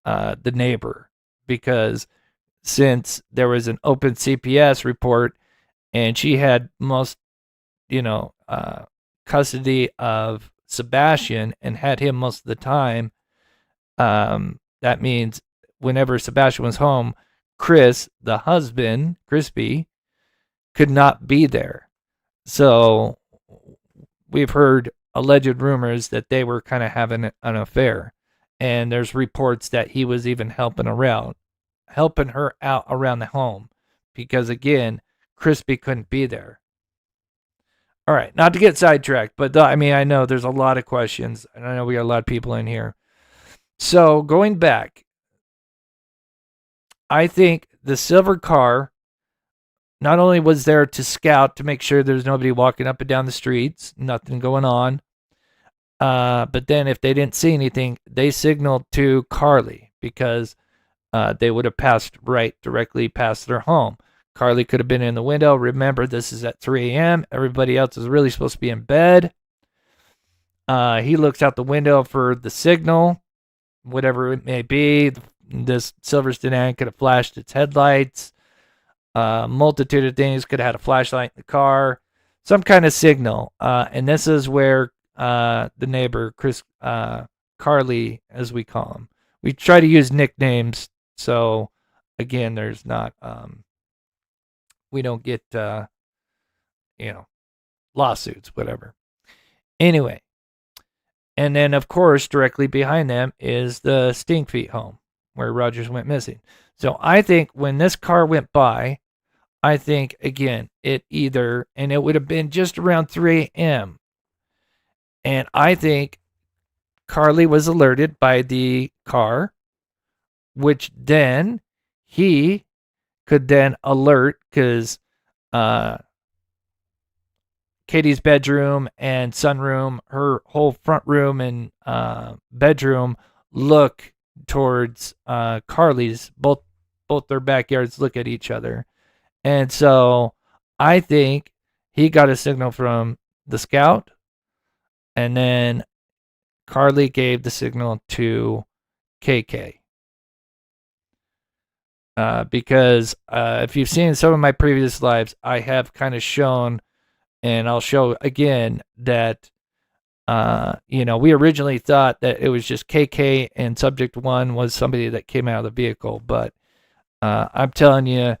the neighbor, because since there was an open CPS report and she had most, custody of Sebastian and had him most of the time, that means whenever Sebastian was home, Chris, the husband, Crispy, could not be there. So we've heard alleged rumors that they were kind of having an affair. And there's reports that he was even helping her out around the home. Because again, Crispy couldn't be there. All right, not to get sidetracked, but I know there's a lot of questions, and I know we got a lot of people in here. So going back, I think the silver car not only was there to scout to make sure there's nobody walking up and down the streets, nothing going on, but then if they didn't see anything, they signaled to Carly because they would have passed directly past their home. Carly could have been in the window. Remember, this is at 3 a.m. Everybody else is really supposed to be in bed. He looks out the window for the signal, whatever it may be. This silver sedan could have flashed its headlights. Multitude of things. Could have had a flashlight in the car. Some kind of signal. And this is where the neighbor, Carly, as we call him. We try to use nicknames. So, again, there's not... we don't get, lawsuits, whatever. Anyway. And then, of course, directly behind them is the Stinkfeet home where Rogers went missing. So I think when this car went by, I think, again, it would have been just around 3 a.m. And I think Carly was alerted by the car, which then he could then alert because Katie's bedroom and sunroom, her whole front room and bedroom look towards Carly's. Both their backyards look at each other. And so I think he got a signal from the scout, and then Carly gave the signal to KK. Because if you've seen some of my previous lives, I have kind of shown, and I'll show again, that we originally thought that it was just KK and subject 1 was somebody that came out of the vehicle, but I'm telling you,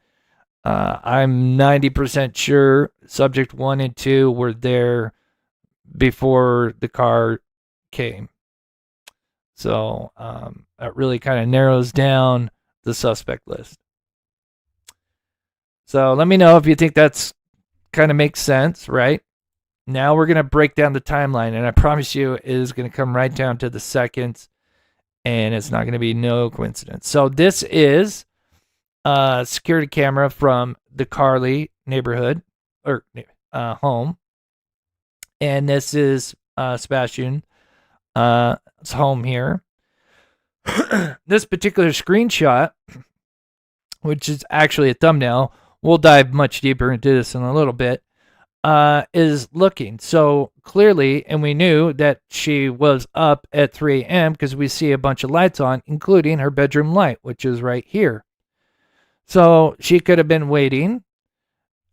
I'm 90% sure subject 1 and 2 were there before the car came. So that really kind of narrows down the suspect list. So let me know if you think that's kind of makes sense, right? Now we're going to break down the timeline, and I promise you it is going to come right down to the seconds, and it's not going to be no coincidence. So this is a security camera from the Carly neighborhood, or home. And this is Sebastian's home here. This particular screenshot, which is actually a thumbnail, we'll dive much deeper into this in a little bit, is looking. So clearly, and we knew that she was up at 3 a.m. because we see a bunch of lights on, including her bedroom light, which is right here. So she could have been waiting.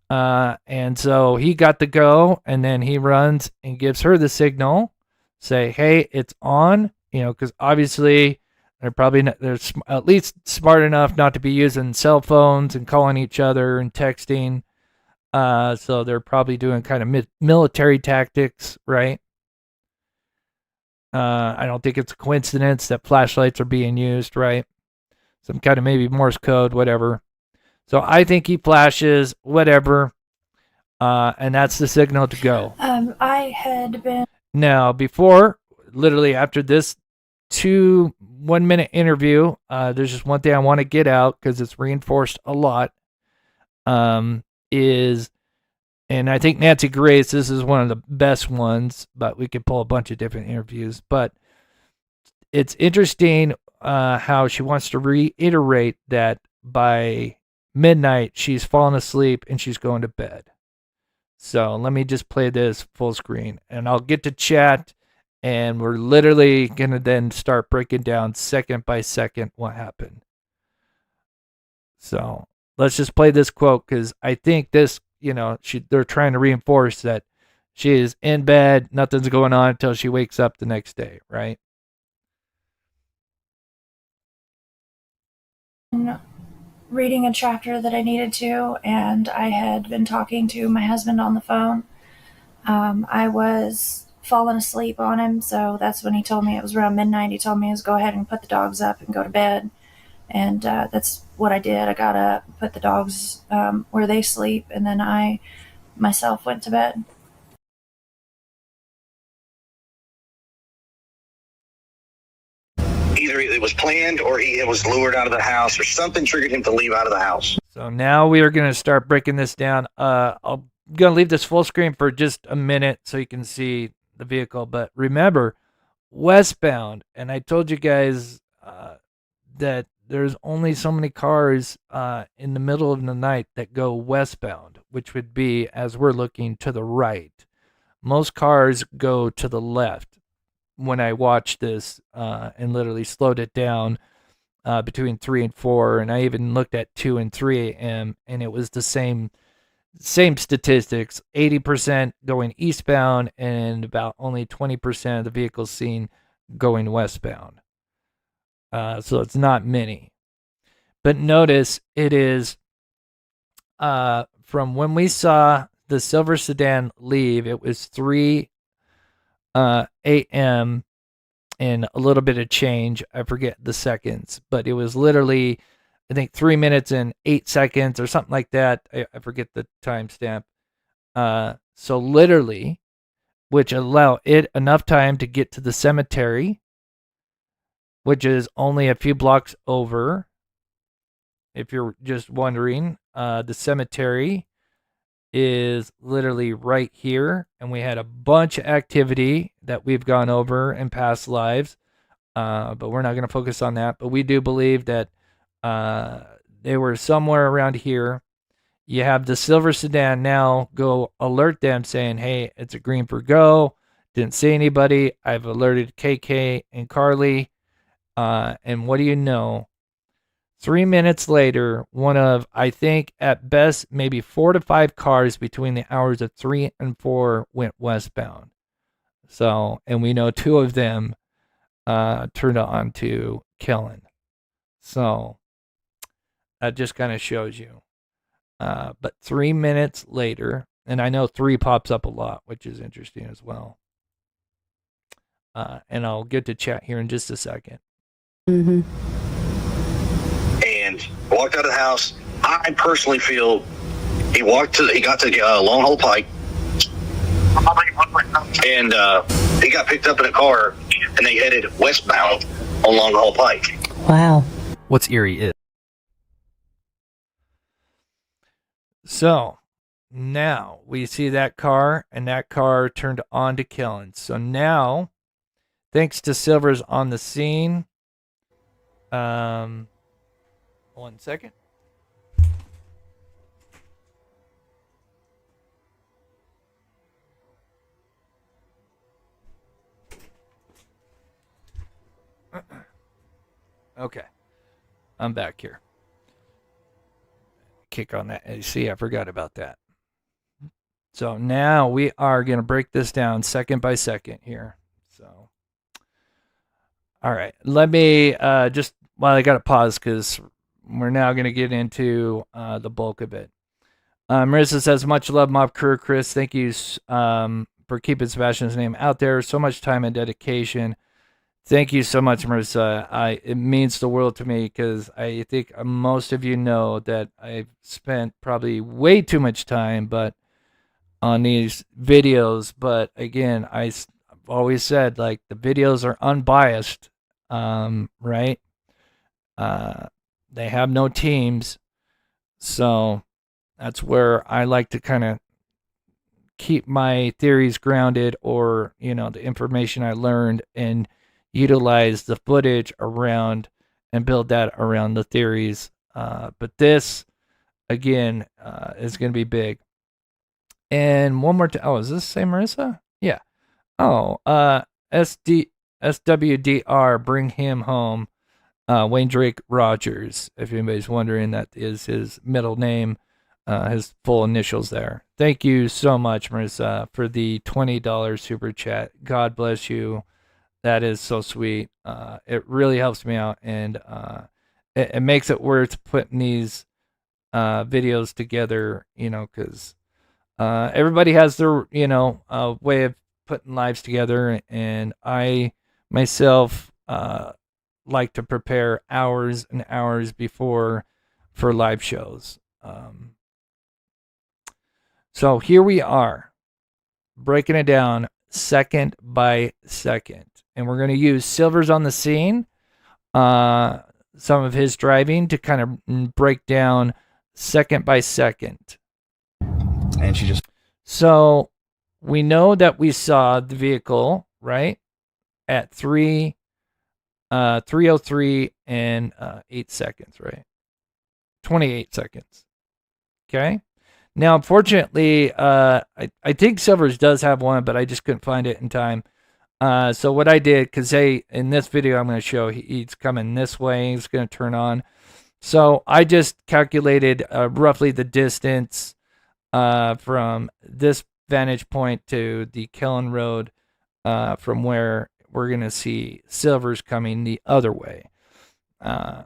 And so he got to go, and then he runs and gives her the signal, say, hey, it's on, because obviously they're probably not, they're at least smart enough not to be using cell phones and calling each other and texting. So they're probably doing kind of military tactics, right? I don't think it's a coincidence that flashlights are being used, right? Some kind of maybe Morse code, whatever. So I think he flashes, whatever, and that's the signal to go. I had been... Now, before, literally after this 1-minute interview, there's just one thing I want to get out because it's reinforced a lot, and I think Nancy Grace, this is one of the best ones, but we could pull a bunch of different interviews, but it's interesting how she wants to reiterate that by midnight she's fallen asleep and she's going to bed. So let me just play this full screen, and I'll get to chat, and we're literally going to then start breaking down second by second what happened. So let's just play this quote, because I think this, they're trying to reinforce that she is in bed, nothing's going on until she wakes up the next day, right? Reading a chapter that I needed to, and I had been talking to my husband on the phone. I was falling asleep on him, so that's when he told me it was around midnight. He told me to go ahead and put the dogs up and go to bed, and that's what I did. I got up, put the dogs where they sleep, and then I myself went to bed. Either it was planned or he was lured out of the house or something triggered him to leave out of the house. So now we are going to start breaking this down. I'm going to leave this full screen for just a minute so you can see the vehicle. But remember, westbound, and I told you guys that there's only so many cars in the middle of the night that go westbound, which would be as we're looking to the right. Most cars go to the left. When I watched this and literally slowed it down between 3 and 4, and I even looked at 2 and 3 a.m., and it was the same statistics, 80% going eastbound and about only 20% of the vehicles seen going westbound. So it's not many. But notice it is from when we saw the silver sedan leave, it was 3 a.m. and a little bit of change. I forget the seconds, but it was literally, I think, 3 minutes and 8 seconds or something like that. I forget the timestamp. So literally, which allow it enough time to get to the cemetery, which is only a few blocks over. If you're just wondering, the cemetery is literally right here, and we had a bunch of activity that we've gone over in past lives, but we're not going to focus on that. But we do believe that they were somewhere around here. You have the silver sedan now. Go alert them saying, hey, it's a green for go. Didn't see anybody. I've alerted KK and Carly, and what do you know? 3 minutes later, one of, I think, at best, maybe 4 to 5 cars between the hours of 3 and 4 went westbound. So, and we know 2 of them turned on to Kellen. So, that just kind of shows you. But 3 minutes later, and I know 3 pops up a lot, which is interesting as well. And I'll get to chat here in just a second. Mm-hmm. And walked out of the house. I personally feel he got to Long Hole Pike, and he got picked up in a car, and they headed westbound on Long Hole Pike. Wow. What's eerie is. So now we see that car, and that car turned on to Kellen. So now, thanks to Silver's on the scene. 1 second. Okay. I'm back here. Kick on that. See, I forgot about that. So now we are going to break this down second by second here. So, all right. Let me just, while I got to pause because we're now going to get into the bulk of it. Marissa says, much love, Mob Crew. Chris, thank you for keeping Sebastian's name out there. So much time and dedication. Thank you so much, Marissa. It means the world to me because I think most of you know that I've spent probably way too much time on these videos. But again, I've always said, like, the videos are unbiased, right? They have no teams. So that's where I like to kind of keep my theories grounded, or, the information I learned, and utilize the footage around and build that around the theories. But this, again, is going to be big. And one more time. Oh, is this the same Marissa? Yeah. Oh, SWDR, bring him home. Wayne Drake Rogers, if anybody's wondering, that is his middle name, his full initials there. Thank you so much, Marissa, for the $20 super chat. God bless you. That is so sweet. It really helps me out, and it makes it worth putting these videos together, because everybody has their, way of putting lives together, and I myself like to prepare hours and hours before for live shows. So here we are, breaking it down second by second. And we're going to use Silver's on the scene, some of his driving, to kind of break down second by second. And she just... So we know that we saw the vehicle, right, at 3:03 and 8 seconds, right? 28 seconds. Okay. Now, unfortunately, I think Silver's does have one, but I just couldn't find it in time. So what I did, because in this video I'm going to show he's coming this way, he's going to turn on. So I just calculated roughly the distance from this vantage point to the Kellen Road, from where we're going to see Silver's coming the other way. So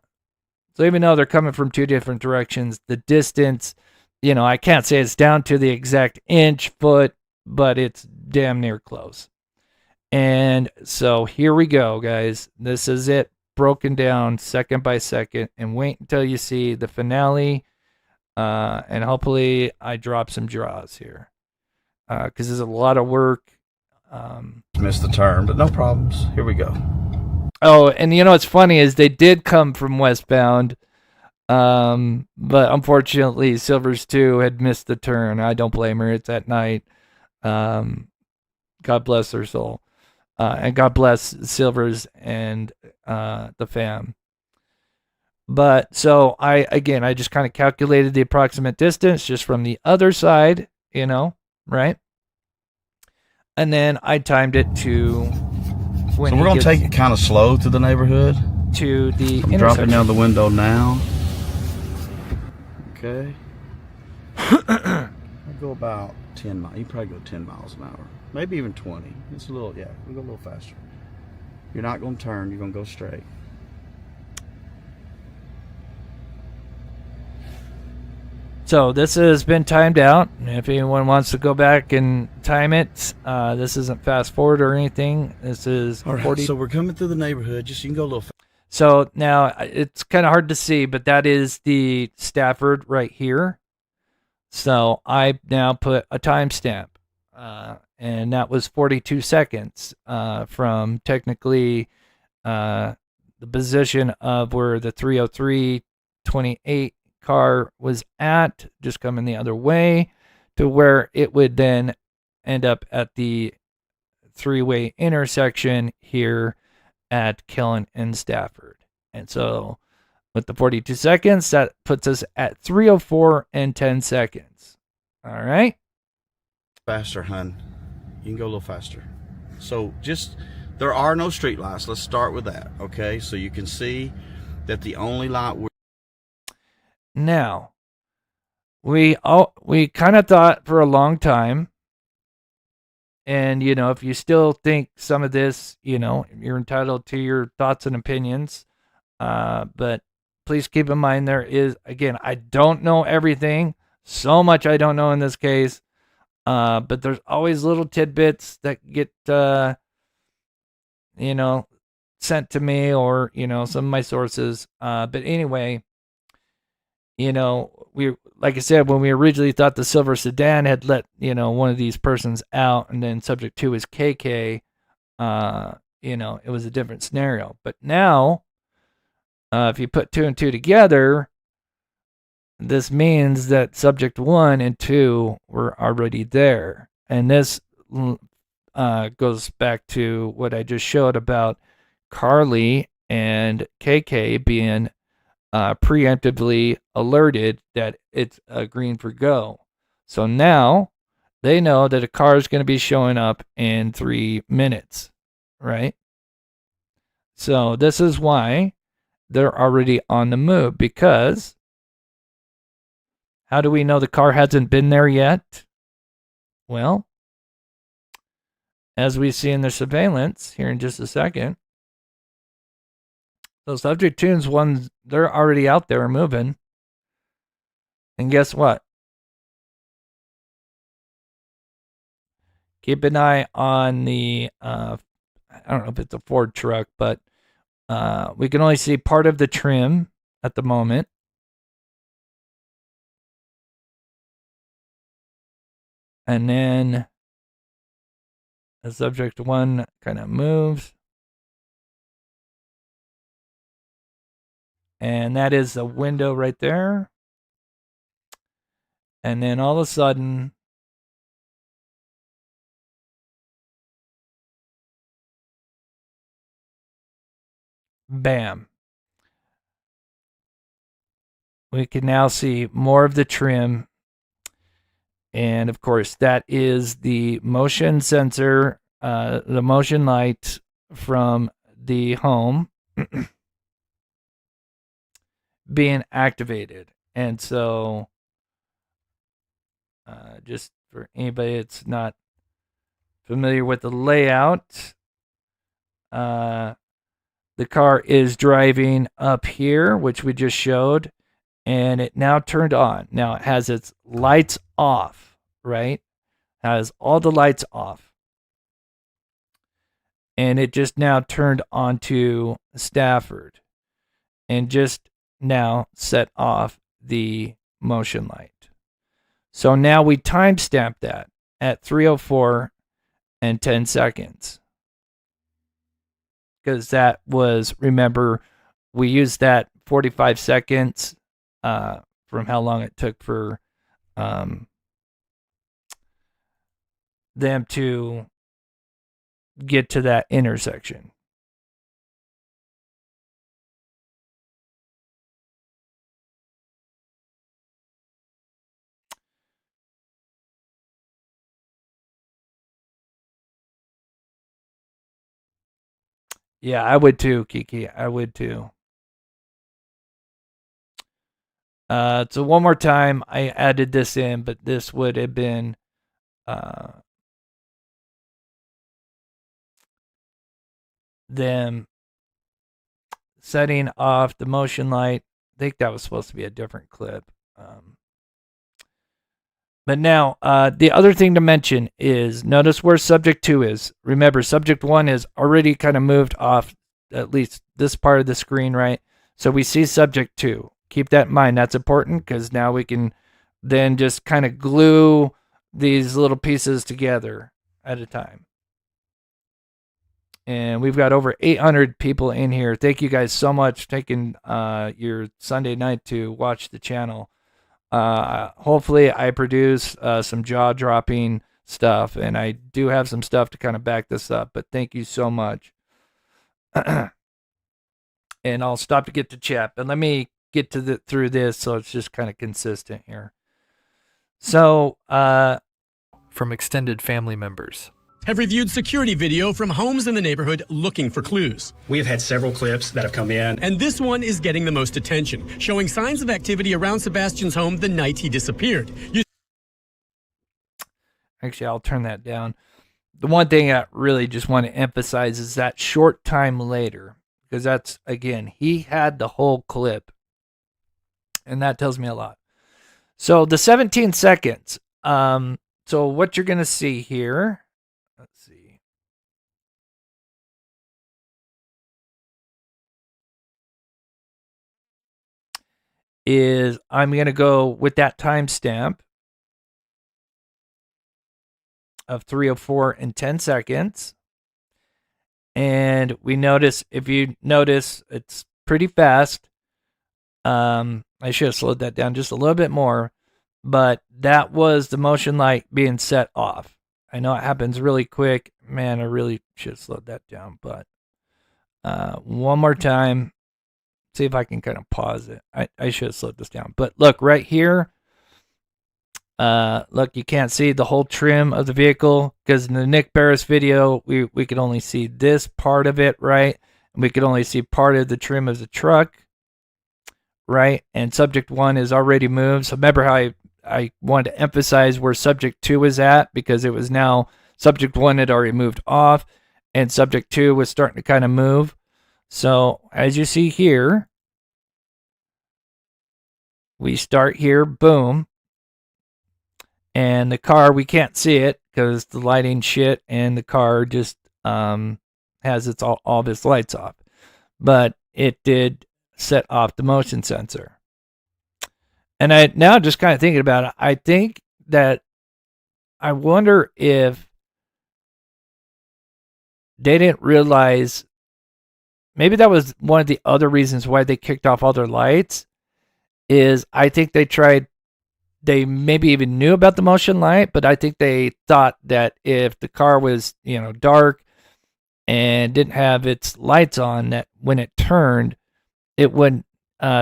even though they're coming from 2 different directions, the distance, I can't say it's down to the exact inch, foot, but it's damn near close. And so here we go, guys. This is it, broken down second by second, and wait until you see the finale. And hopefully I drop some draws here, because there's a lot of work. Missed the turn, but no problems. Here we go. Oh, and what's funny is they did come from westbound, but unfortunately Silver's 2 had missed the turn. I don't blame her. It's at night. God bless her soul. And God bless Silver's and the fam. But so I just kind of calculated the approximate distance just from the other side, right? And then I timed it to when. So we're going to take it kind of slow to the neighborhood. to the intersection. Dropping down the window now. Okay. I'll go about 10 miles. You probably go 10 miles an hour. Maybe even 20. It's a little, we'll go a little faster. You're not going to turn. You're going to go straight. So this has been timed out. If anyone wants to go back and time it, this isn't fast forward or anything. This is all right. 40. So we're coming through the neighborhood. Just you can go a little faster. So now it's kind of hard to see, but that is the Stafford right here. So I now put a timestamp, and that was 42 seconds from technically the position of where the 303-28 car was at, just coming the other way, to where it would then end up at the three-way intersection here at Killen and Stafford. And so with the 42 seconds, that puts us at 3:04 and 10 seconds. All right. Faster, hun. You can go a little faster. So just, there are no street lights. Let's start with that. Okay. So you can see that the only light now, we kind of thought for a long time, and if you still think some of this, you're entitled to your thoughts and opinions, but please keep in mind there is, again, I don't know everything, so much I don't know in this case, but there's always little tidbits that get sent to me, or some of my sources, but anyway, we, like I said, when we originally thought the silver sedan had let, one of these persons out, and then subject 2 is KK, it was a different scenario. But now, if you put 2 and 2 together, this means that subject 1 and 2 were already there. And this goes back to what I just showed about Carly and KK being preemptively alerted that it's green for go. So now they know that a car is going to be showing up in 3 minutes, right? So this is why they're already on the move, because how do we know the car hasn't been there yet? Well, as we see in the surveillance here in just a second, so subject 2's ones, they're already out there moving. And guess what? Keep an eye on the, I don't know if it's a Ford truck, but we can only see part of the trim at the moment. And then the subject 1 kind of moves. And that is a window right there. And then all of a sudden, bam. We can now see more of the trim. And of course, that is the motion sensor, the motion light from the home being activated. And so, just for anybody that's not familiar with the layout, the car is driving up here, which we just showed, and it now turned on. Now it has its lights off, right? Has all the lights off. And it just now turned on to Stafford and just now set off the motion light. So now we timestamp that at 3:04 and 10 seconds. Because that was, remember, we used that 45 seconds from how long it took for them to get to that intersection. Yeah, I would too, Kiki. I would too. So one more time, I added this in, but this would have been them setting off the motion light. I think that was supposed to be a different clip. But now, the other thing to mention is notice where subject 2 is. Remember, subject 1 is already kind of moved off at least this part of the screen, right? So we see subject 2. Keep that in mind. That's important because now we can then just kind of glue these little pieces together at a time. And we've got over 800 people in here. Thank you guys so much for taking your Sunday night to watch the channel. Hopefully I produce some jaw-dropping stuff, and I do have some stuff to kind of back this up, but thank you so much. And I'll stop to get to chat, but let me get to through this so it's just kind of consistent here. So, from extended family members. Have reviewed security video from homes in the neighborhood looking for clues. We have had several clips that have come in. And this one is getting the most attention, showing signs of activity around Sebastian's home the night he disappeared. Actually, I'll turn that down. The one thing I really just want to emphasize is that short time later, because that's, again, he had the whole clip. And that tells me a lot. So the 17 seconds. So what you're going to see here. Let's see. Is I'm going to go with that timestamp of 3:04 and 10 seconds. And we notice, if you notice, it's pretty fast. I should have slowed that down just a little bit more, but that was the motion light being set off. I know it happens really quick. Man, I really should have slowed that down, but one more time. See if I can kind of pause it. I should have slowed this down. But look, right here. Look, you can't see the whole trim of the vehicle because in the Nick Barris video, we could only see this part of it, right? And we could only see part of the trim of the truck, right? And subject 1 is already moved. So remember how I wanted to emphasize where subject 2 is at because it was now subject 1 had already moved off and subject 2 was starting to kind of move. So as you see here, we start here, boom. And the car, we can't see it because the lighting shit and the car just has all of its lights off. But it did set off the motion sensor. And I now just kind of thinking about it, I think that I wonder if they didn't realize, maybe that was one of the other reasons why they kicked off all their lights, is I think they maybe even knew about the motion light, but I think they thought that if the car was, dark and didn't have its lights on, that when it turned, it wouldn't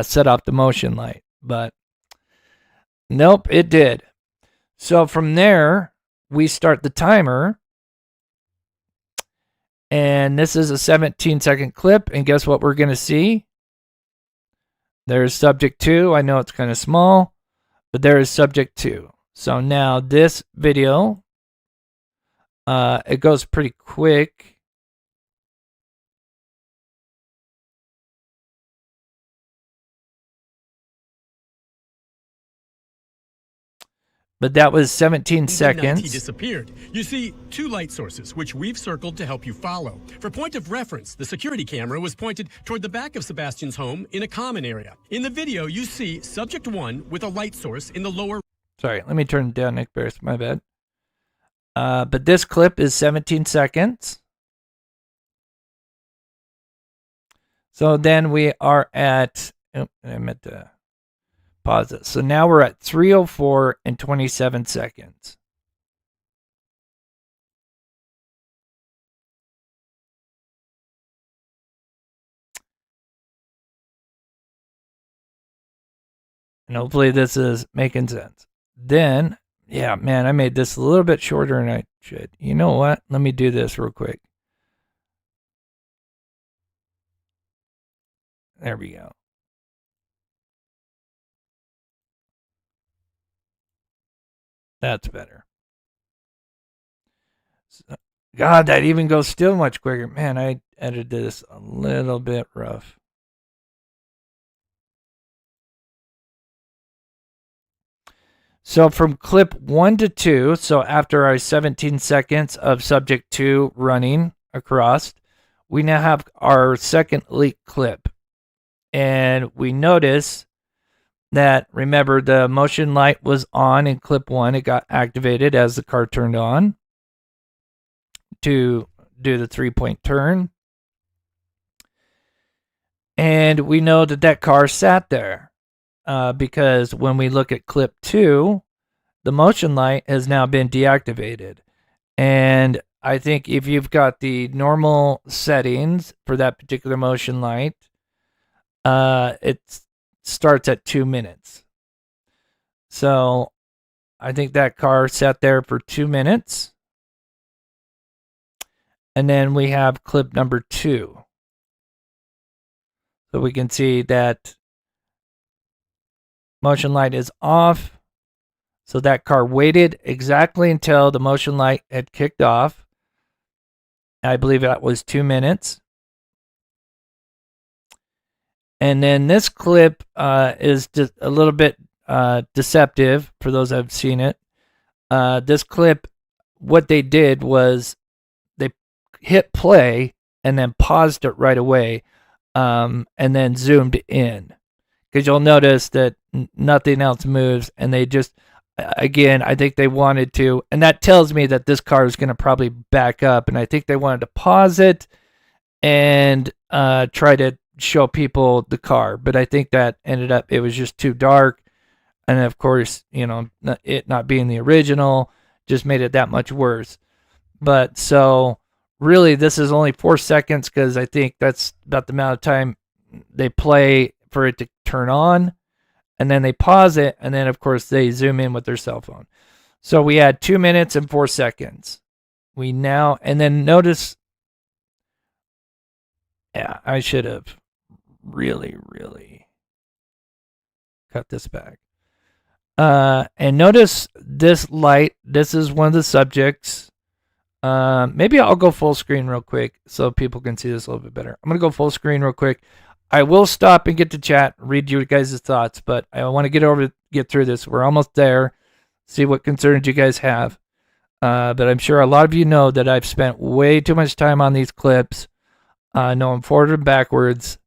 set off the motion light. But nope, it did. So from there, we start the timer. And this is a 17-second clip. And guess what we're going to see? There's subject 2. I know it's kind of small, but there is subject 2. So now this video, it goes pretty quick. But that was 17 seconds. He disappeared. You see 2 light sources, which we've circled to help you follow. For point of reference, the security camera was pointed toward the back of Sebastian's home in a common area. In the video, you see subject 1 with a light source in the lower... Sorry, let me turn it down, Nick Barris. My bad. But this clip is 17 seconds. So then we are at... Oh, I meant to... pause it. So now we're at 3:04 and 27 seconds. And hopefully this is making sense. Then, yeah, man, I made this a little bit shorter than I should. You know what? Let me do this real quick. There we go. That's better. So, God, that even goes still much quicker. Man, I edited this a little bit rough. So from clip 1 to 2, so after our 17 seconds of subject 2 running across, we now have our second leak clip. And we notice that, remember, the motion light was on in clip 1. It got activated as the car turned on to do the 3-point turn. And we know that that car sat there because when we look at clip 2, the motion light has now been deactivated. And I think if you've got the normal settings for that particular motion light, it starts at 2 minutes. So I think that car sat there for 2 minutes. And then we have clip number 2. So we can see that motion light is off. So that car waited exactly until the motion light had kicked off. I believe that was 2 minutes. And then this clip is just a little bit deceptive for those that have seen it. This clip, what they did was they hit play and then paused it right away and then zoomed in. Because you'll notice that nothing else moves, and they just, again, I think they wanted to, and that tells me that this car is going to probably back up, and I think they wanted to pause it and try to show people the car, but I think that ended up, it was just too dark, and of course, you know, it not being the original just made it that much worse. But so really this is only 4 seconds, because I think that's about the amount of time they play for it to turn on, and then they pause it, and then of course they zoom in with their cell phone. So we had 2 minutes and 4 seconds. We now, and then notice, yeah, I should have really cut this back. And notice this light, this is one of the subjects. Maybe I'll go full screen real quick so people can see this a little bit better. I'm going to go full screen real quick. I will stop and get to chat, read you guys' thoughts, but I want to get through this. We're almost there. See what concerns you guys have. But I'm sure a lot of you know that I've spent way too much time on these clips, knowing forward and backwards.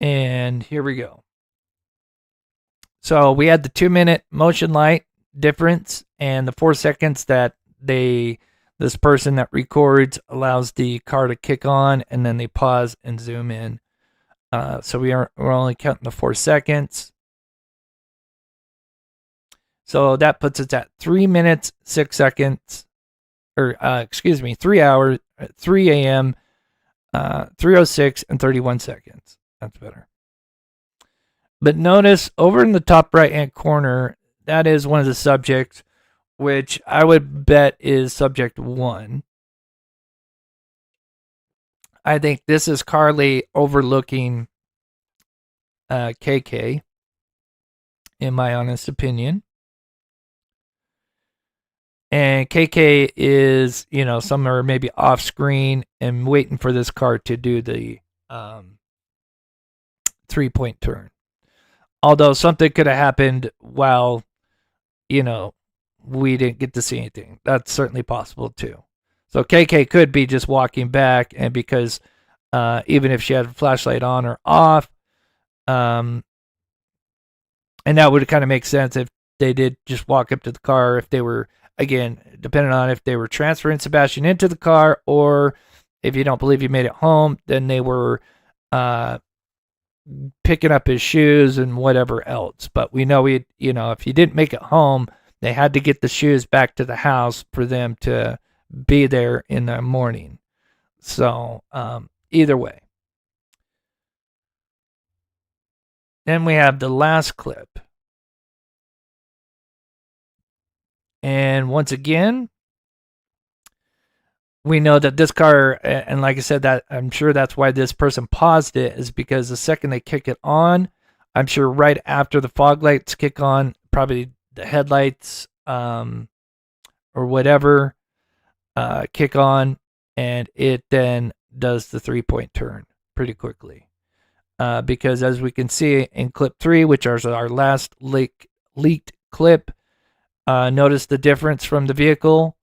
And here we go. So we had the 2 minute motion light difference and the 4 seconds that this person that records allows the car to kick on, and then they pause and zoom in. So we're only counting the 4 seconds. So that puts us at 3 minutes, 6 seconds, or 3 hours, 3 a.m., 3:06 and 31 seconds. That's better. But notice over in the top right-hand corner, that is one of the subjects, which I would bet is subject 1. I think this is Carly overlooking KK, in my honest opinion. And KK is, you know, somewhere maybe off screen and waiting for this car to do the 3-point turn. Although something could have happened while, you know, we didn't get to see anything. That's certainly possible too. So KK could be just walking back, and because even if she had a flashlight on or off, and that would kind of make sense if they did just walk up to the car, if they were, again, depending on if they were transferring Sebastian into the car, or if you don't believe he made it home, then they were picking up his shoes and whatever else. But we know if he didn't make it home, they had to get the shoes back to the house for them to be there in the morning. So either way. Then we have the last clip. And once again, we know that this car, and like I said, that I'm sure that's why this person paused it, is because the second they kick it on, I'm sure right after the fog lights kick on, probably the headlights or whatever kick on, and it then does the 3-point turn pretty quickly. Because as we can see in clip 3, which is our last leaked clip, notice the difference from the vehicle.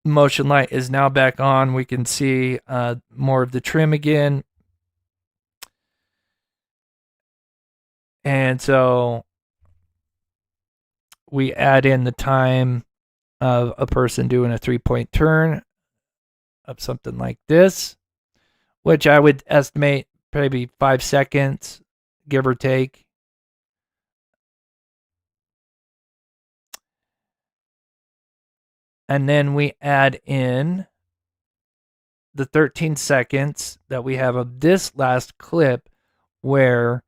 Motion light is now back on. We can see more of the trim again. And so we add in the time of a person doing a 3-point turn of something like this, which I would estimate maybe 5 seconds, give or take. And then we add in the 13 seconds that we have of this last clip where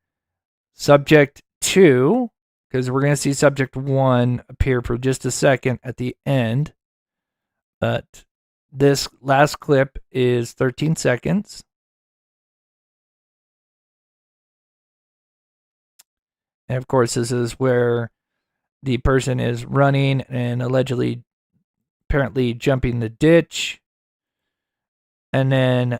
subject 2, because we're going to see subject 1 appear for just a second at the end, but this last clip is 13 seconds. And of course, this is where the person is running and apparently jumping the ditch. And then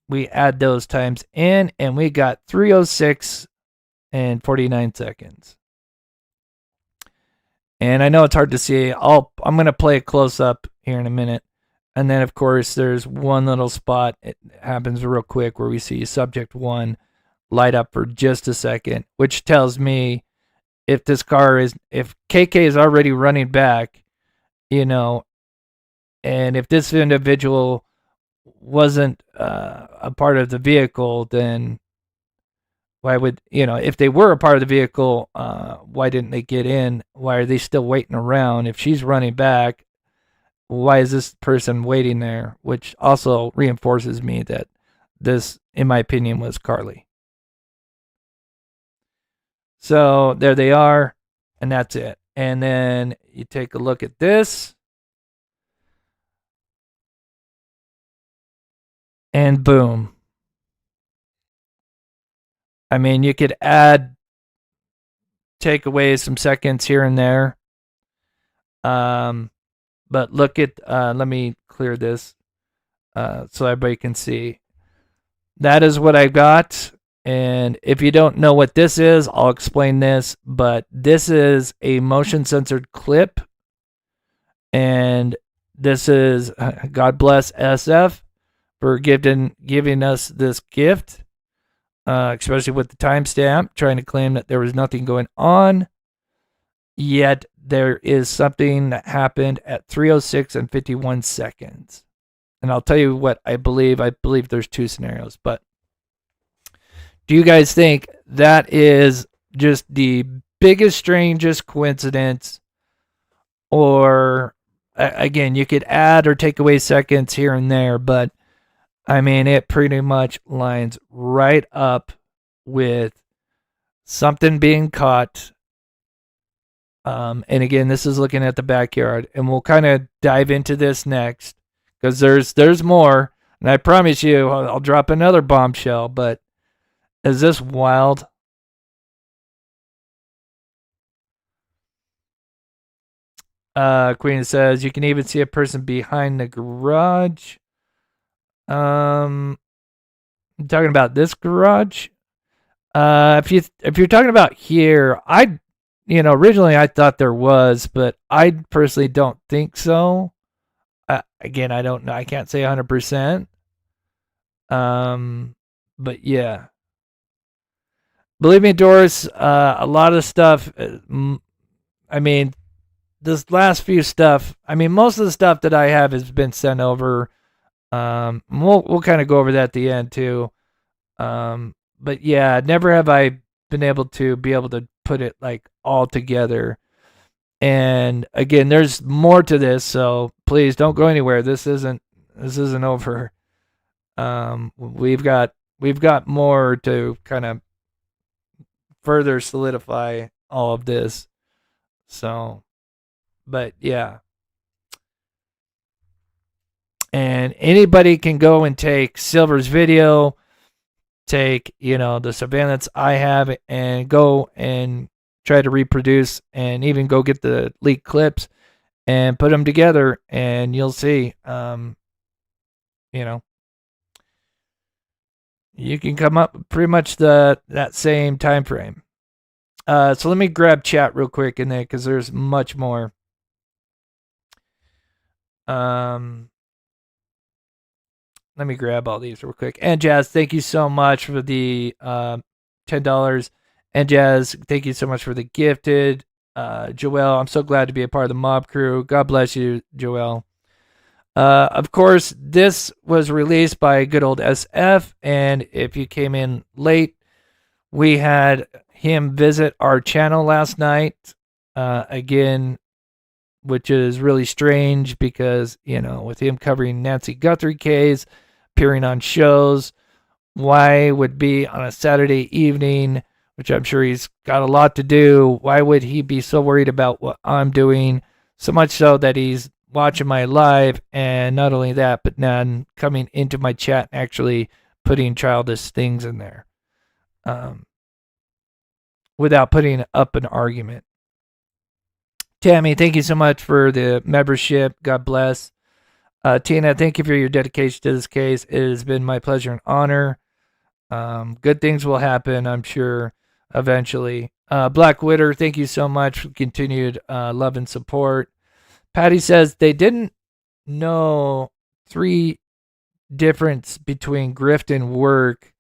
we add those times in, and we got 3:06 and 49 seconds. And I know it's hard to see. I'm going to play a close up here in a minute. And then, of course, there's one little spot. It happens real quick where we see subject 1 light up for just a second, which tells me if KK is already running back, and if this individual wasn't a part of the vehicle, then why would, if they were a part of the vehicle, why didn't they get in? Why are they still waiting around? If she's running back, why is this person waiting there? Which also reinforces me that this, in my opinion, was Carly. So there they are, and that's it. And then you take a look at this. And boom. I mean, you could take away some seconds here and there. But look at, let me clear this so everybody can see. That is what I got. And if you don't know what this is, I'll explain this. But this is a motion censored clip. And this is, God bless SF for giving us this gift, especially with the timestamp, trying to claim that there was nothing going on. Yet there is something that happened at 3:06 and 51 seconds. And I'll tell you what I believe. I believe there's 2 scenarios, but do you guys think that is just the biggest, strangest coincidence? Or, again, you could add or take away seconds here and there, but I mean, it pretty much lines right up with something being caught. And again, this is looking at the backyard, and we'll kind of dive into this next because there's more. And I promise you, I'll drop another bombshell, but is this wild? Queen says you can even see a person behind the garage. I'm talking about this garage. If you're talking about here, originally I thought there was, but I personally don't think so. Again, I don't know. I can't say 100%. But yeah. Believe me, Doris, a lot of stuff, I mean, this last few stuff, I mean, most of the stuff that I have has been sent over. We'll kind of go over that at the end too. But yeah, never have I been able to put it like all together. And again, there's more to this, so please don't go anywhere. This isn't over. We've got more to kind of further solidify all of this. So, But yeah. And anybody can go and take Silver's video, take, the surveillance I have, and go and try to reproduce and even go get the leaked clips and put them together, and you'll see, you can come up pretty much that same time frame. So let me grab chat real quick in there because there's much more. Let me grab all these real quick. And Jazz, thank you so much for the $10. And Jazz, thank you so much for the gifted. Joelle, I'm so glad to be a part of the mob crew. God bless you, Joelle. Of course, this was released by good old SF, and if you came in late, we had him visit our channel last night, again, which is really strange because, with him covering Nancy Guthrie case, appearing on shows, why would be on a Saturday evening, which I'm sure he's got a lot to do, why would he be so worried about what I'm doing, so much so that he's watching my live, and not only that, but then coming into my chat and actually putting childish things in there, without putting up an argument. Tammy, thank you so much for the membership. God bless. Tina, thank you for your dedication to this case. It has been my pleasure and honor. Good things will happen, I'm sure, eventually. Black Witter, thank you so much for continued love and support. Patty says they didn't know three difference between grift and work.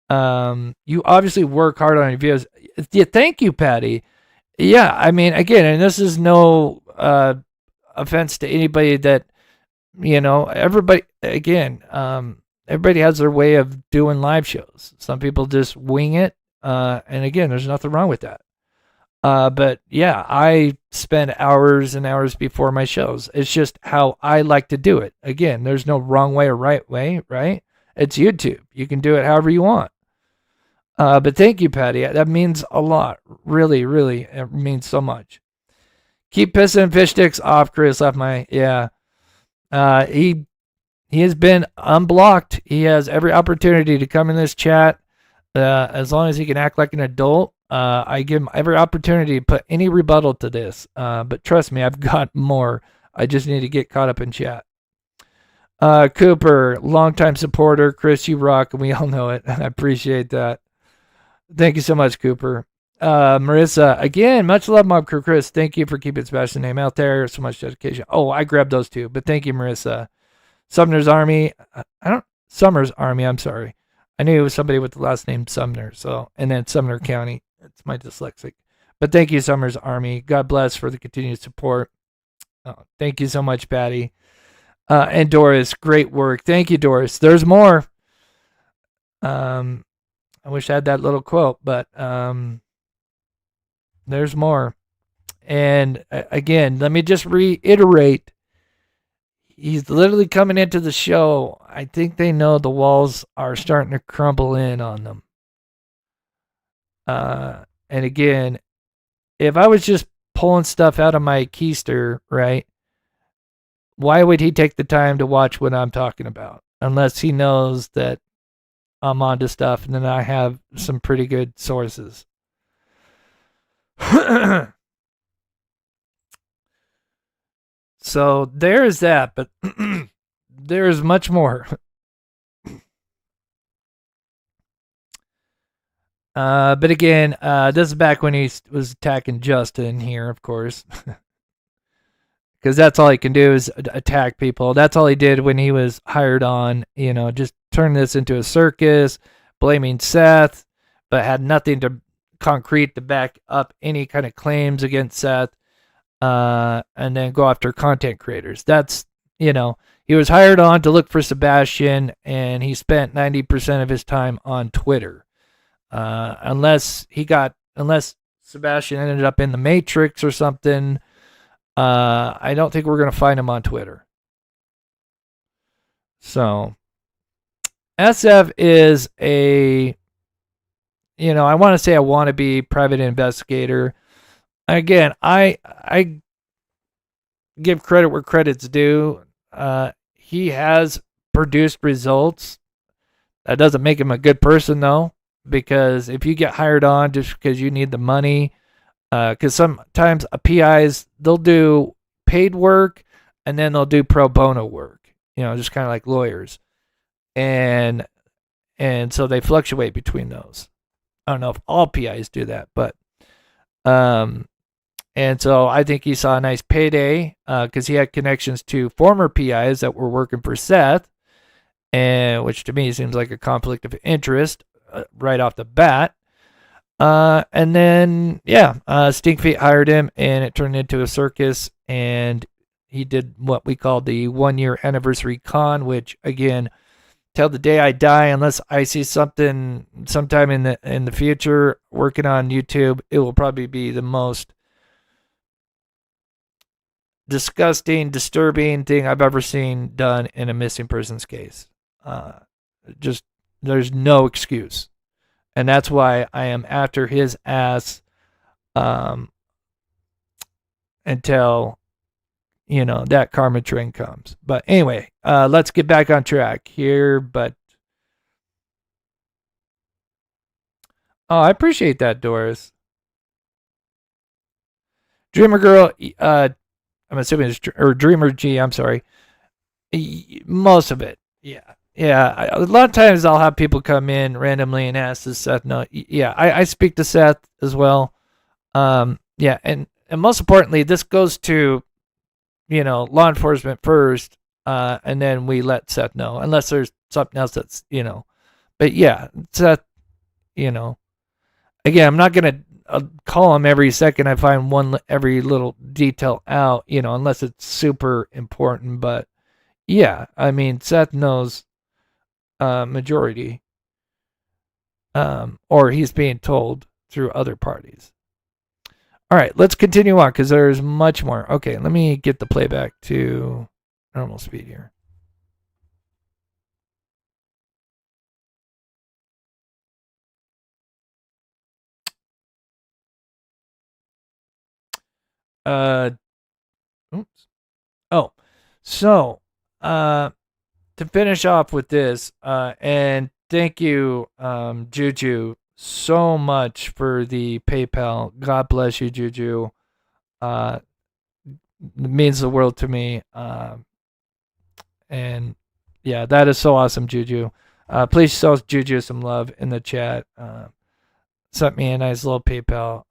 You obviously work hard on your videos. Yeah, thank you, Patty. Yeah, I mean, again, and this is no offense to anybody that, everybody, again, everybody has their way of doing live shows. Some people just wing it. And again, there's nothing wrong with that. But yeah, I spend hours and hours before my shows. It's just how I like to do it. Again, there's no wrong way or right way, right? It's YouTube. You can do it however you want. But thank you, Patty. That means a lot. Really, really, it means so much. Keep pissing fish sticks off, Chris. Left my, yeah. He has been unblocked. He has every opportunity to come in this chat. As long as he can act like an adult. I give him every opportunity to put any rebuttal to this. But trust me, I've got more. I just need to get caught up in chat. Cooper, longtime supporter. Chris, you rock, and we all know it. I appreciate that. Thank you so much, Cooper. Marissa, again, much love, Mob Crew. Chris, thank you for keeping Sebastian's name out there. So much dedication. Oh, I grabbed those two, but thank you, Marissa. Sumner's Army. Summers Army, I'm sorry. I knew it was somebody with the last name Sumner, and then Sumner County. It's my dyslexic. But thank you, Summers Army. God bless for the continued support. Oh, thank you so much, Patty. And Doris, great work. Thank you, Doris. There's more. I wish I had that little quote, but there's more. And again, let me just reiterate. He's literally coming into the show. I think they know the walls are starting to crumble in on them. And again, if I was just pulling stuff out of my keister, right, why would he take the time to watch what I'm talking about? Unless he knows that I'm onto stuff and then I have some pretty good sources. So there is that, but there is much more. But again, this is back when he was attacking Justin here, of course. Because that's all he can do is attack people. That's all he did when he was hired on, just turn this into a circus, blaming Seth, but had nothing to concrete to back up any kind of claims against Seth. And then go after content creators. That's, he was hired on to look for Sebastian, and he spent 90% of his time on Twitter. Unless Sebastian ended up in the Matrix or something, I don't think we're going to find him on Twitter. So, SF is I want to say I want to be private investigator. Again, I give credit where credit's due. He has produced results. That doesn't make him a good person, though, because if you get hired on just because you need the money, because sometimes PIs, they'll do paid work and then they'll do pro bono work, just kind of like lawyers. And so they fluctuate between those. I don't know if all PIs do that, but and so I think he saw a nice payday because he had connections to former PIs that were working for Seth, and which to me seems like a conflict of interest right off the bat. And then Stinkfeet hired him, and it turned into a circus, and he did what we call the 1-year anniversary con, which again, till the day I die, unless I see something sometime in the future working on YouTube, it will probably be the most disgusting, disturbing thing I've ever seen done in a missing persons case. Just there's no excuse, and that's why I am after his ass until that karma train comes. But anyway, let's get back on track here. But I appreciate that, Doris. Dreamer Girl, I'm assuming it's Dreamer G. I'm sorry. Most of it, yeah. A lot of times I'll have people come in randomly and ask, "Does Seth know?" Yeah, I speak to Seth as well. Yeah, and most importantly, this goes to law enforcement first, and then we let Seth know, unless there's something else that's But yeah, Seth, again, I'm not gonna call him every second I find every little detail out, unless it's super important. But yeah, I mean, Seth knows majority, or he's being told through other parties. All right, let's continue on because there's much more. Okay, let me get the playback to normal speed here. Oops. Oh, so to finish off with this, and thank you, Juju, so much for the PayPal. God bless you, Juju. It means the world to me. And yeah, that is so awesome, Juju. Please show Juju some love in the chat. Sent me a nice little PayPal.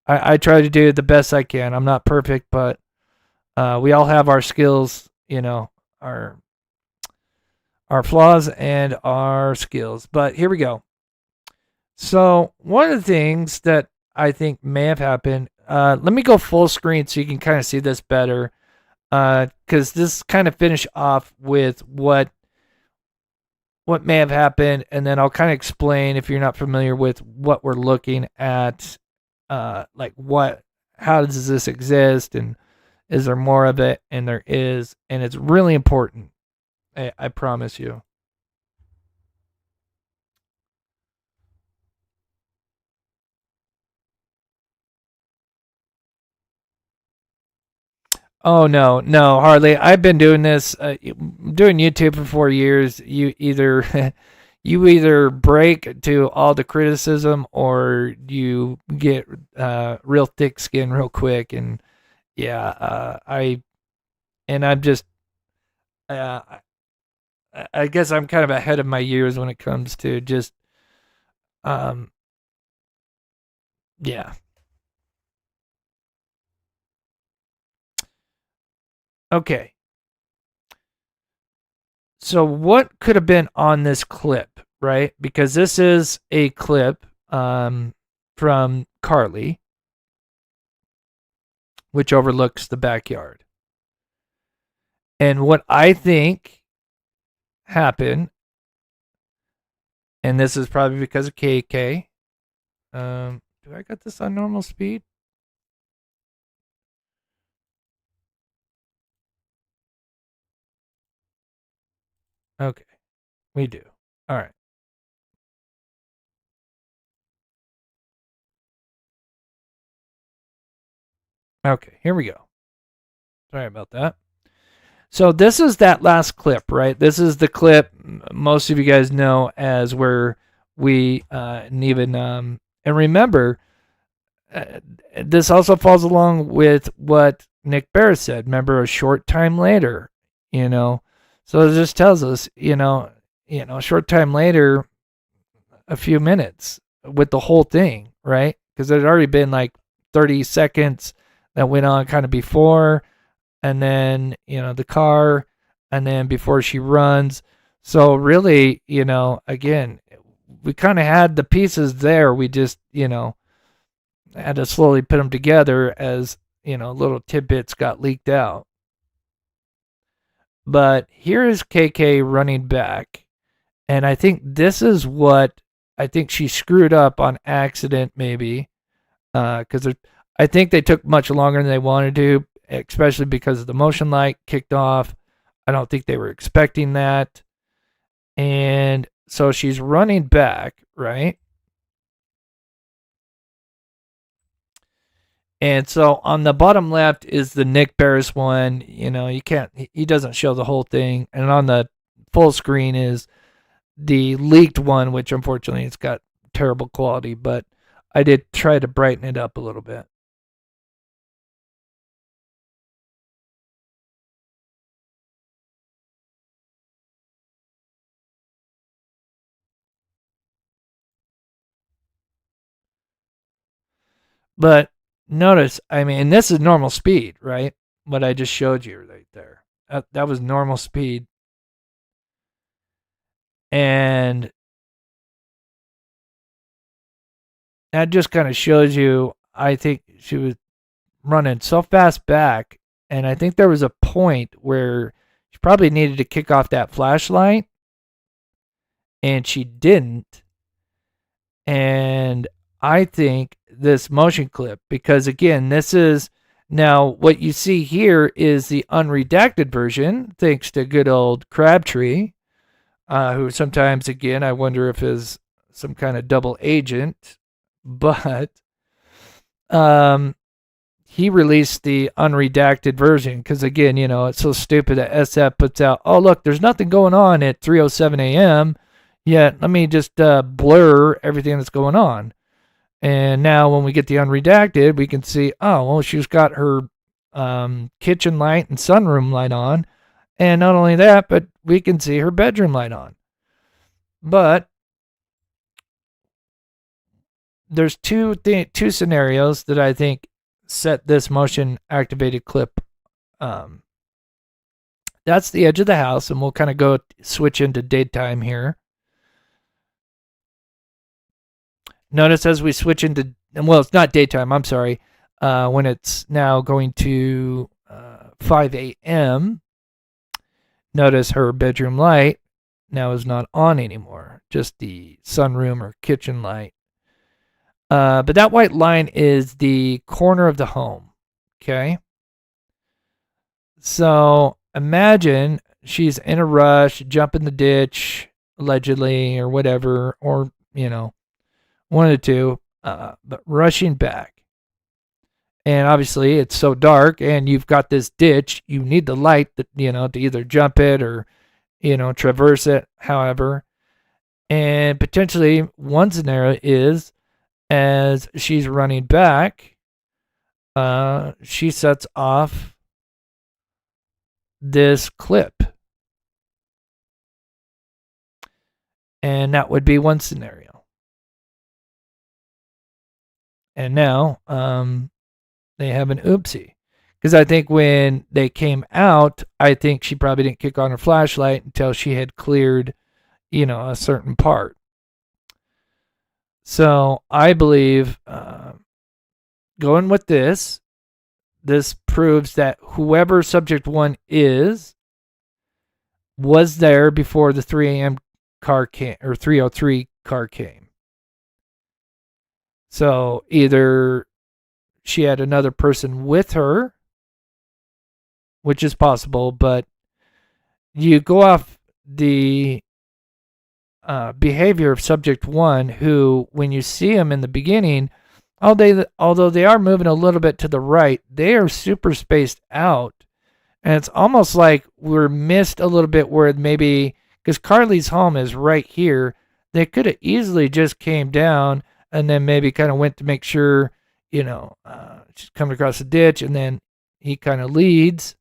I try to do the best I can. I'm not perfect, but we all have our skills, our flaws and our skills. But here we go. So one of the things that I think may have happened, let me go full screen so you can kind of see this better, because this kind of finish off with what may have happened, and then I'll kind of explain, if you're not familiar with what we're looking at, like how does this exist, and is there more of it? And there is, and it's really important. I promise you. Oh no, hardly. I've been doing this, doing YouTube for 4 years. You either break to all the criticism, or you get real thick skin real quick. And yeah, I'm just, I guess I'm kind of ahead of my years when it comes to just, yeah. Okay. So what could have been on this clip, right? Because this is a clip from Carly, which overlooks the backyard. And what I think happened, and this is probably because of KK. Do I got this on normal speed? Okay, we do. All right. Okay, here we go. Sorry about that. So this is that last clip, right? This is the clip most of you guys know as where we and remember, this also falls along with what Nick Barris said. Remember, a short time later, so it just tells us, a short time later, a few minutes with the whole thing, right? Because it had already been like 30 seconds that went on kind of before, and then, the car, and then before she runs. So really, again, we kind of had the pieces there. We just, had to slowly put them together as, little tidbits got leaked out. But here is KK running back. And I think this is what I think she screwed up on accident, maybe. Because I think they took much longer than they wanted to, especially because the motion light kicked off. I don't think they were expecting that. And so she's running back, right? And so on the bottom left is the Nick Barris one. He doesn't show the whole thing. And on the full screen is the leaked one, which unfortunately it's got terrible quality, but I did try to brighten it up a little bit. But notice, and this is normal speed, right? What I just showed you right there. That was normal speed. And that just kind of shows you, I think she was running so fast back. And I think there was a point where she probably needed to kick off that flashlight. And she didn't. And I think this motion clip, because again, this is now what you see here is the unredacted version, thanks to good old Crabtree, who sometimes, again, I wonder if is some kind of double agent, but he released the unredacted version because, again, it's so stupid that SF puts out, oh, look, there's nothing going on at 3:07 a.m., yet let me just blur everything that's going on. And now when we get the unredacted, we can see, oh, well, she's got her kitchen light and sunroom light on. And not only that, but we can see her bedroom light on. But there's two scenarios that I think set this motion activated clip. That's the edge of the house, and we'll kind of go switch into daytime here. Notice as we switch into, well, it's not daytime, I'm sorry, when it's now going to 5 a.m., notice her bedroom light now is not on anymore, just the sunroom or kitchen light. But that white line is the corner of the home, okay? So imagine she's in a rush, jump in the ditch, allegedly, or whatever, or, one of the two, but rushing back. And obviously it's so dark and you've got this ditch, you need the light that, to either jump it or, traverse it, however. And potentially one scenario is as she's running back, she sets off this clip. And that would be one scenario. And now they have an oopsie. Because I think when they came out, I think she probably didn't kick on her flashlight until she had cleared, a certain part. So I believe going with this proves that whoever subject one was there before the 3 a.m. car came, or 3:03 car came. So either she had another person with her, which is possible, but you go off the behavior of subject one, who, when you see them in the beginning, although they are moving a little bit to the right, they are super spaced out. And it's almost like we're missed a little bit where maybe, because Carly's home is right here, they could have easily just came down and then maybe kind of went to make sure, she's coming across the ditch, and then he kind of leads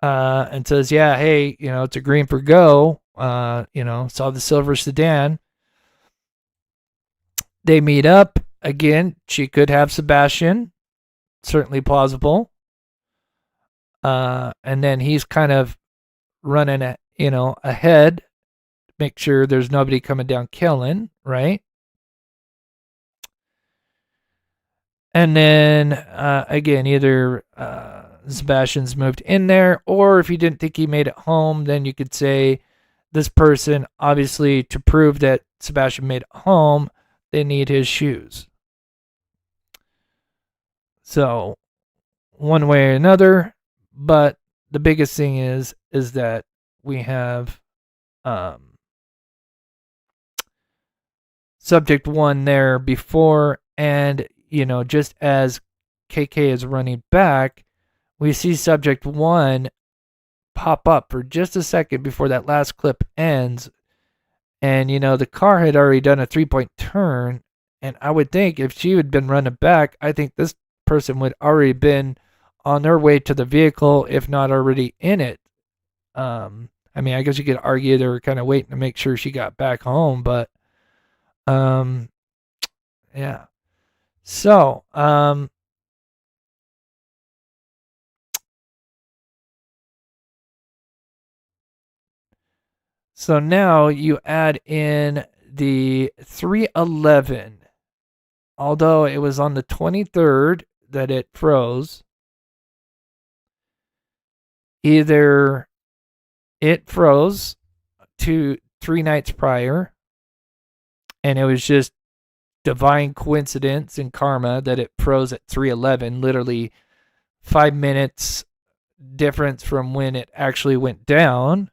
and says, yeah, hey, it's a green for go, saw the silver sedan. They meet up. Again, she could have Sebastian, certainly plausible. And then he's kind of running, ahead, make sure there's nobody coming down killing, right? And then, again, either Sebastian's moved in there, or if you didn't think he made it home, then you could say this person, obviously, to prove that Sebastian made it home, they need his shoes. So, one way or another, but the biggest thing is that we have subject 1 there before, and just as KK is running back, we see subject 1 pop up for just a second before that last clip ends, and the car had already done a 3-point turn, and I would think if she had been running back, I think this person would already been on their way to the vehicle, if not already in it. I guess you could argue they were kind of waiting to make sure she got back home, but yeah. So, so now you add in the 311. Although it was on the 23rd that it froze, either it froze 3 nights prior, and it was just divine coincidence and karma that it froze at 311, literally 5 minutes difference from when it actually went down,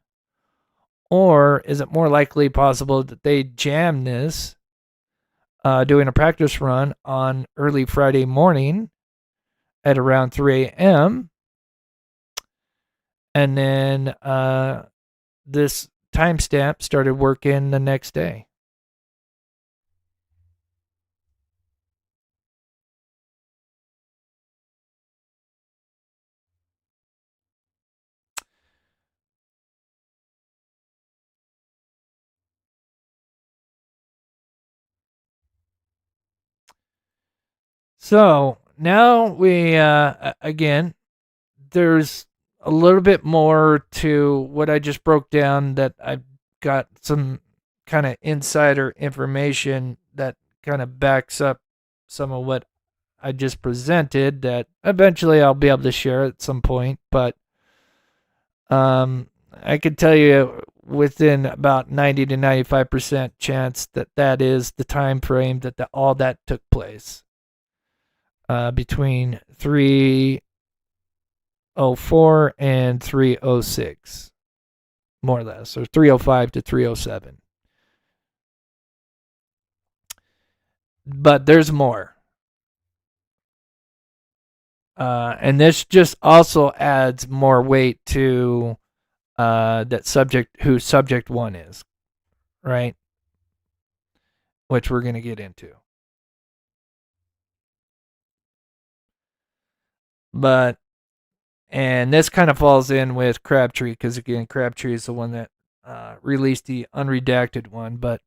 or is it more likely possible that they jammed this doing a practice run on early Friday morning at around 3 a.m., and then this timestamp started working the next day? So now we, again, there's a little bit more to what I just broke down, that I've got some kind of insider information that kind of backs up some of what I just presented, that eventually I'll be able to share at some point. But I could tell you within about 90 to 95% chance that that is the time frame that all that took place. Between 3:04 and 3:06, more or less, or 3:05 to 3:07. But there's more. And this just also adds more weight to that subject, who subject 1 is, right? Which we're going to get into. And this kind of falls in with Crabtree, because again, Crabtree is the one that released the unredacted one. But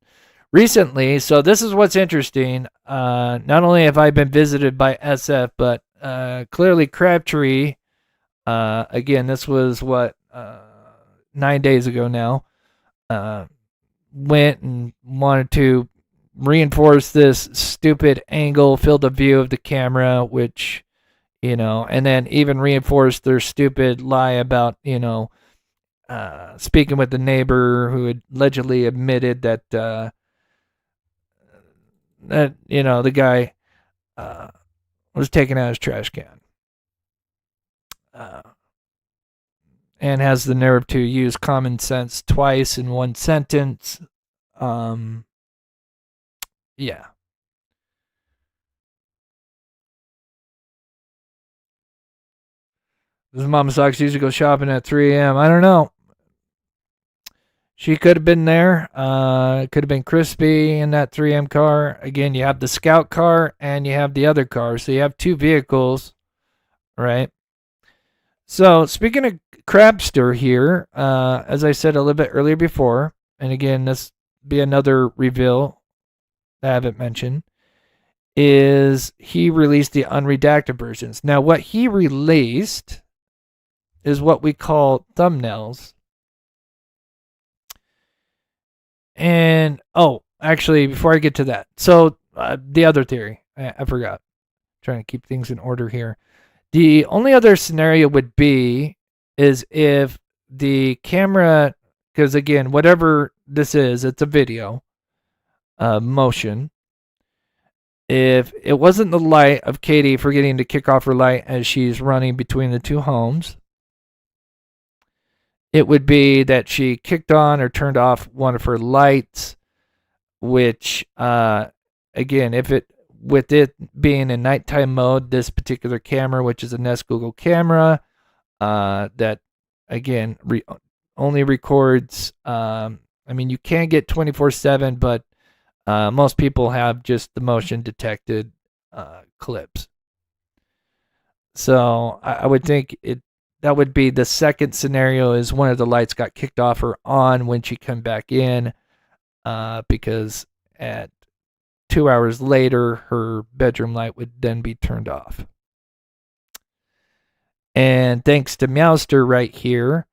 recently, so this is what's interesting. Not only have I been visited by SF, but clearly Crabtree, again, this was 9 days ago now, went and wanted to reinforce this stupid angle, field of view of the camera, which, and then even reinforced their stupid lie about, speaking with the neighbor who had allegedly admitted that, the guy was taking out his trash can. And has the nerve to use common sense twice in one sentence. Yeah. His mom sucks. He used to go shopping at 3 a.m. I don't know. She could have been there. Could have been Crispy in that 3 a.m. car. Again, you have the scout car and you have the other car. So you have two vehicles, right? So speaking of Crabster here, as I said a little bit earlier before, and again, this be another reveal that I haven't mentioned, is he released the unredacted versions. Now, what he released is what we call thumbnails. And, actually, before I get to that, so the other theory, I forgot. Trying to keep things in order here. The only other scenario would be is if the camera, because again, whatever this is, it's a video, motion. If it wasn't the light of Katie forgetting to kick off her light as she's running between the two homes, it would be that she kicked on or turned off one of her lights, which, again, with it being in nighttime mode, this particular camera, which is a Nest Google camera, that, again, only records, you can get 24/7, but most people have just the motion detected clips. So I would think that would be the second scenario, is one of the lights got kicked off or on when she come back in, because at 2 hours later, her bedroom light would then be turned off. And thanks to Meowster right here,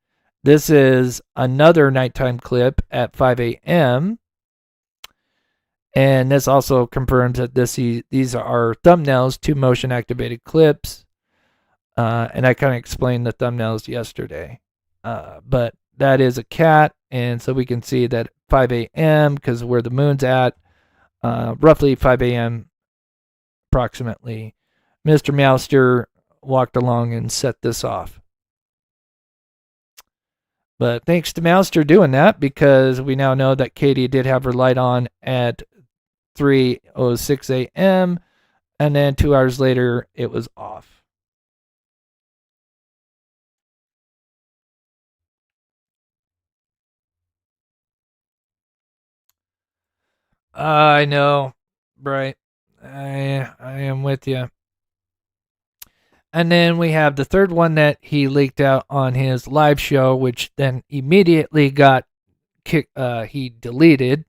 this is another nighttime clip at 5 a.m. And this also confirms that these are thumbnails, 2 motion activated clips. And I kind of explained the thumbnails yesterday. But that is a cat, and so we can see that 5 a.m., because where the moon's at, roughly 5 a.m. approximately, Mr. Meowster walked along and set this off. But thanks to Meowster doing that, because we now know that Katie did have her light on at 3:06 a.m., and then 2 hours later, it was off. I know, right? I am with you. And then we have the third one that he leaked out on his live show, which then immediately got he deleted.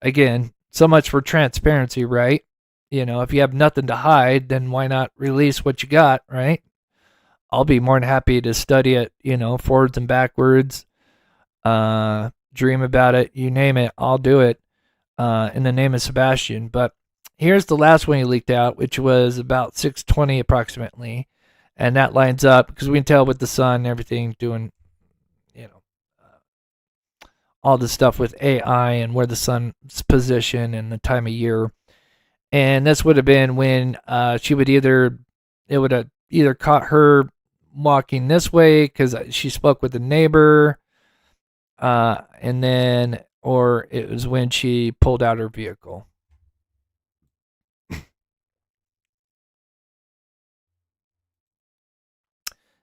Again, so much for transparency, right? If you have nothing to hide, then why not release what you got, right? I'll be more than happy to study it, forwards and backwards, dream about it, you name it, I'll do it. In the name of Sebastian. But here's the last one he leaked out, which was about 6:20 approximately, and that lines up because we can tell with the sun and everything doing, all the stuff with AI and where the sun's position and the time of year. And this would have been when it would have either caught her walking this way because she spoke with the neighbor, and then, or it was when she pulled out her vehicle.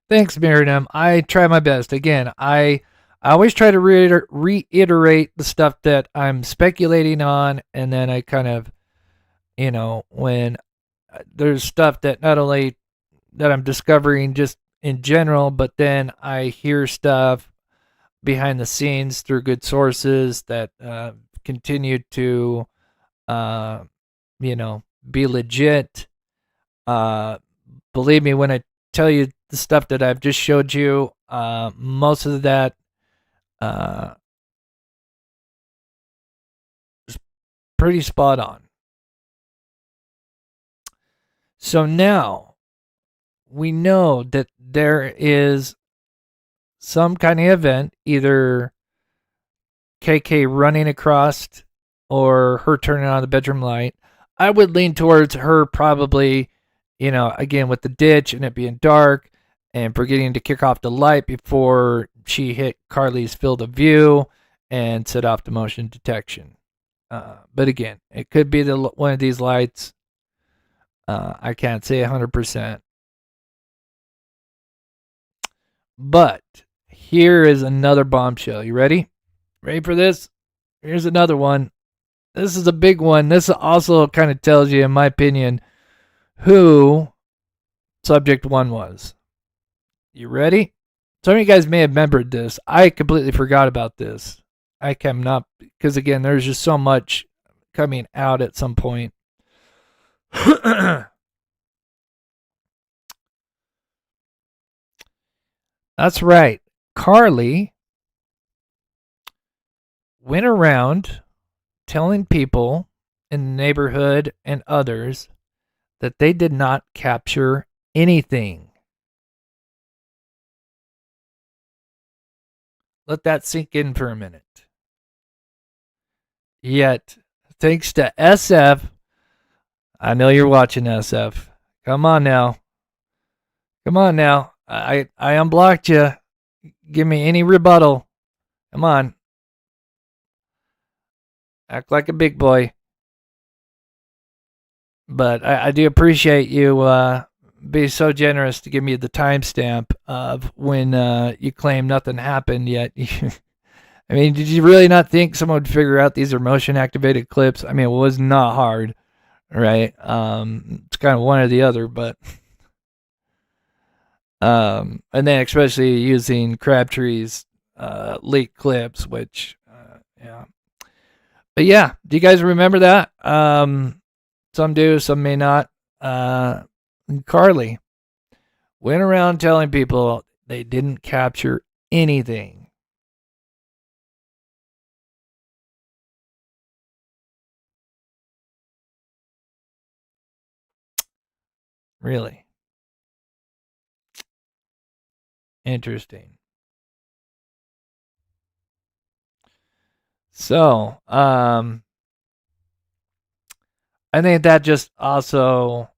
Thanks, Miriam. I try my best. Again, I always try to reiterate the stuff that I'm speculating on, and then I kind of, when there's stuff that not only that I'm discovering just in general, but then I hear stuff behind the scenes through good sources that continue to, be legit. Believe me when I tell you the stuff that I've just showed you, most of that is pretty spot on. So now we know that there is some kind of event, either KK running across or her turning on the bedroom light. I would lean towards her probably, again with the ditch and it being dark and forgetting to kick off the light before she hit Carly's field of view and set off the motion detection. But again, it could be one of these lights. I can't say 100%. But here is another bombshell. You ready? Ready for this? Here's another one. This is a big one. This also kind of tells you, in my opinion, who subject one was. You ready? Some of you guys may have remembered this. I completely forgot about this. I cannot, because again, there's just so much coming out at some point. That's right. Carly went around telling people in the neighborhood and others that they did not capture anything. Let that sink in for a minute. Yet, thanks to SF, I know you're watching SF. Come on now. Come on now. I unblocked you. Give me any rebuttal. Come on. Act like a big boy. But I do appreciate you being so generous to give me the timestamp of when you claim nothing happened yet. I mean, did you really not think someone would figure out these are motion activated clips? I mean, it was not hard, right? It's kind of one or the other, but and then especially using Crabtree's leaked clips, which yeah. But yeah, do you guys remember that? Some do, some may not. Carly went around telling people they didn't capture anything. Really? Interesting. So, I think that just also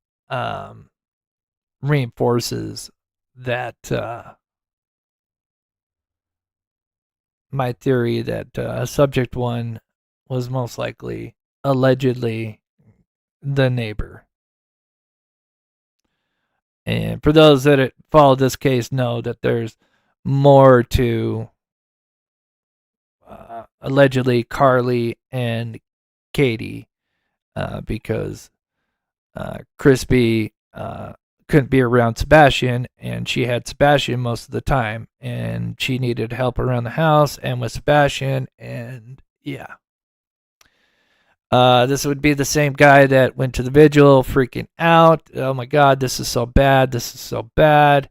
reinforces that my theory that subject one was most likely, allegedly, the neighbor. And for those that follow this case know that there's more to allegedly Carly and Katie because Crispy couldn't be around Sebastian, and she had Sebastian most of the time, and she needed help around the house and with Sebastian, and yeah. This would be the same guy that went to the vigil freaking out. Oh my God, this is so bad. This is so bad.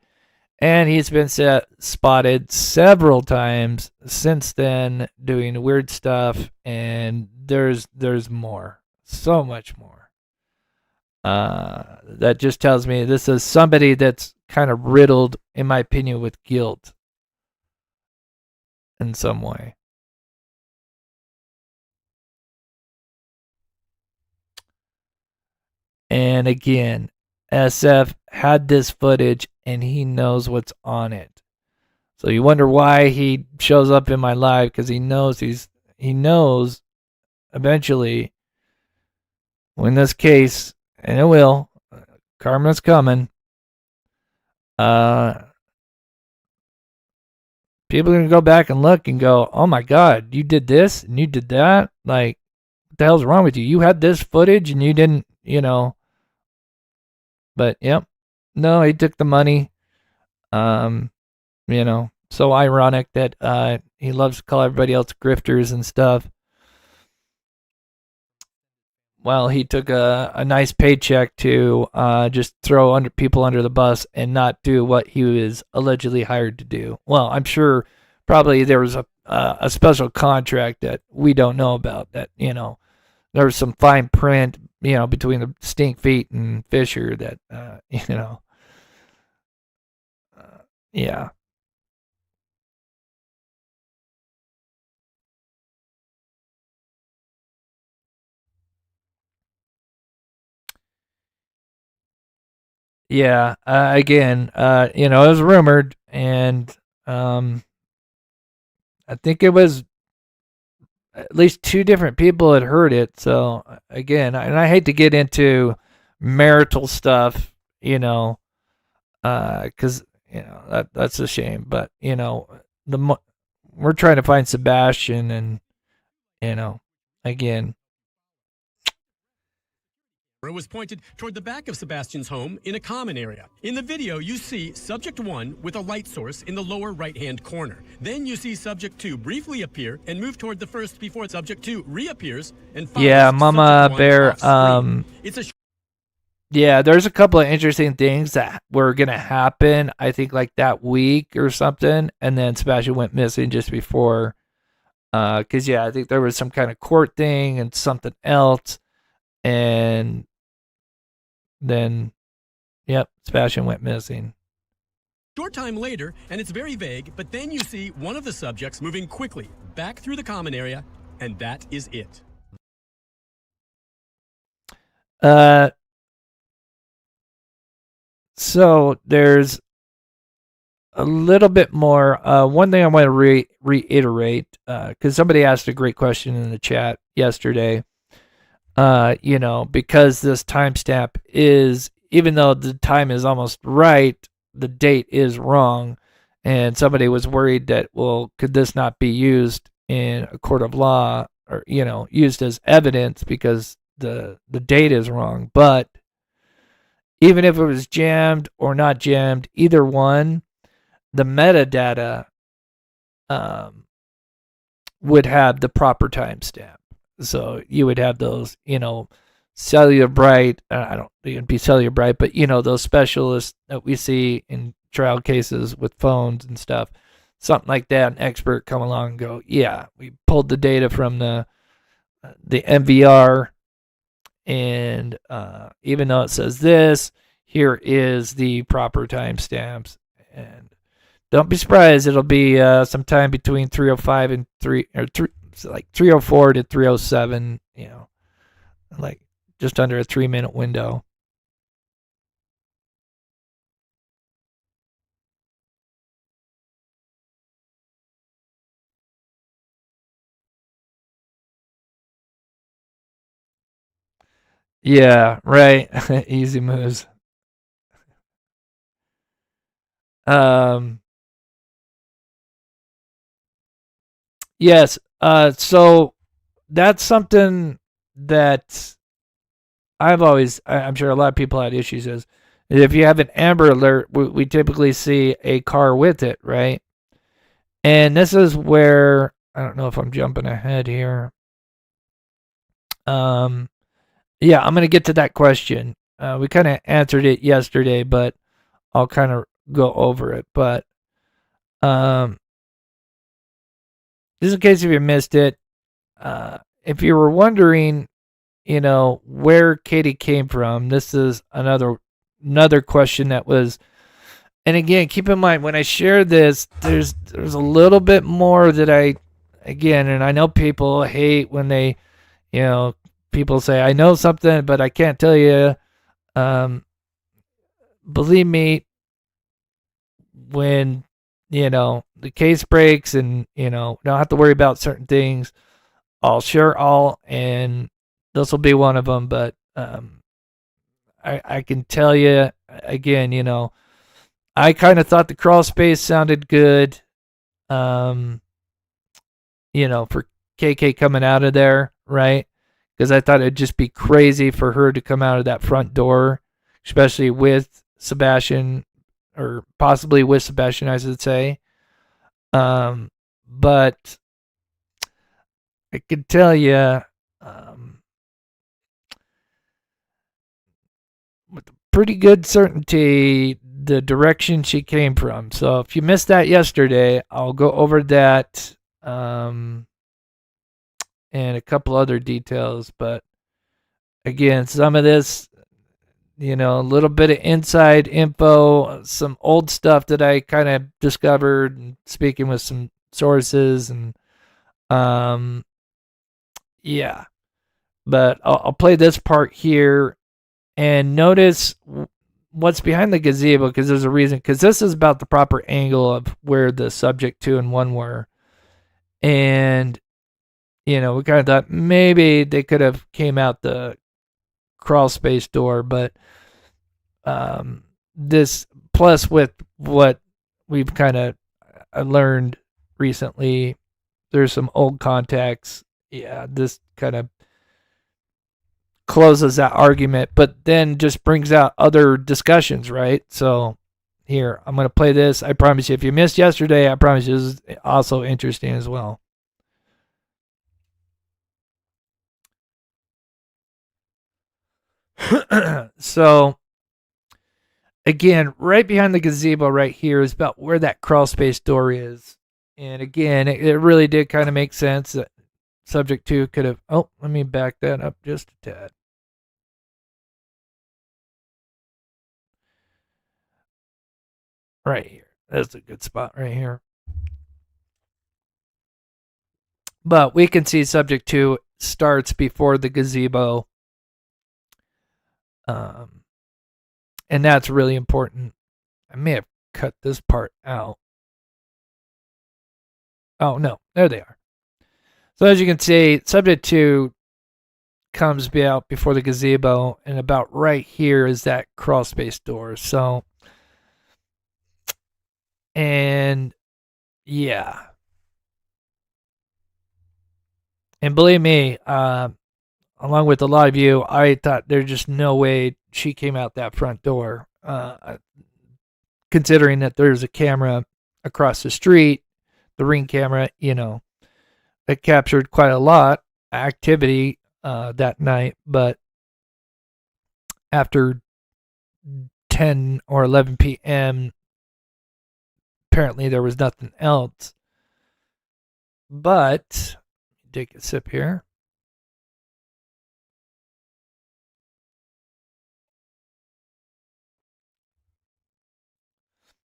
And he's been spotted several times since then doing weird stuff. And there's more. So much more. That just tells me this is somebody that's kind of riddled, in my opinion, with guilt in some way. And again, SF had this footage and he knows what's on it. So you wonder why he shows up in my live, because he knows eventually when this case, and it will, karma's coming, people are going to go back and look and go, oh my God, you did this and you did that. Like, what the hell's wrong with you? You had this footage and you didn't, But yep, no, he took the money. So ironic that he loves to call everybody else grifters and stuff. Well, he took a nice paycheck to just throw people under the bus and not do what he was allegedly hired to do. Well, I'm sure probably there was a special contract that we don't know about, that, there was some fine print, between the Stink Feet and Fisher that, yeah. Yeah, again, it was rumored, and I think it was at least two different people had heard it. So again, and I hate to get into marital stuff, because that's a shame. But we're trying to find Sebastian, and again. It was pointed toward the back of Sebastian's home in a common area. In the video, you see subject 1 with a light source in the lower right-hand corner. Then you see subject 2 briefly appear and move toward the first before subject 2 reappears and follows Mama Bear. It's there's a couple of interesting things that were gonna happen. I think like that week or something, and then Sebastian went missing just before. Because I think there was some kind of court thing and something else, and then, Sebastian went missing. Short time later, and it's very vague, but then you see one of the subjects moving quickly back through the common area, and that is it. So there's a little bit more. One thing I want to reiterate, because somebody asked a great question in the chat yesterday. Because this timestamp is, even though the time is almost right, the date is wrong. And somebody was worried that, well, could this not be used in a court of law or, used as evidence because the date is wrong. But even if it was jammed or not jammed, either one, the metadata would have the proper timestamp. So you would have those, cellular bright. I don't think it'd be cellular bright, but those specialists that we see in trial cases with phones and stuff, something like that. An expert come along and go, we pulled the data from the MVR, and even though it says this, here is the proper timestamps. And don't be surprised, it'll be sometime between 305 and 304 to 307, like just under a 3-minute window. Yeah, right. Easy moves. Yes. So that's something that I'm sure a lot of people had issues is if you have an Amber Alert, we typically see a car with it, right? And this is where, I don't know if I'm jumping ahead here. I'm going to get to that question. We kind of answered it yesterday, but I'll kind of go over it. But just in case if you missed it, if you were wondering, where Katie came from, this is another question that was. And again, keep in mind when I share this, there's a little bit more that and I know people hate when they, people say I know something but I can't tell you. Believe me, when the case breaks and don't have to worry about certain things, I'll share all, and this will be one of them. But I can tell you again, I kind of thought the crawl space sounded good, for KK coming out of there, right? Because I thought it'd just be crazy for her to come out of that front door, especially with Sebastian, or possibly with Sebastian, I should say. But I can tell you, with pretty good certainty, the direction she came from. So if you missed that yesterday, I'll go over that and a couple other details. But again, some of this, a little bit of inside info, some old stuff that I kind of discovered and speaking with some sources, and but I'll play this part here and notice what's behind the gazebo, because there's a reason, because this is about the proper angle of where the subject 2 and 1 were. And we kind of thought maybe they could have came out the crawl space door, but this plus with what we've kind of learned recently, there's some old contacts. Yeah, this kind of closes that argument, but then just brings out other discussions, right? So here, I'm going to play this. I promise you, if you missed yesterday, I promise you this is also interesting as well. So, again, right behind the gazebo right here is about where that crawl space door is. And again, it really did kind of make sense that subject 2 could have... Oh, let me back that up just a tad. Right here. That's a good spot right here. But we can see subject 2 starts before the gazebo. And that's really important. I may have cut this part out. Oh, no. There they are. So as you can see, subject 2 comes out before the gazebo, and about right here is that crawl space door. So, and yeah. And believe me, along with a lot of you, I thought there's just no way she came out that front door. Considering that there's a camera across the street, the Ring camera, it captured quite a lot of activity that night. But after 10 or 11 p.m., apparently there was nothing else. But, take a sip here.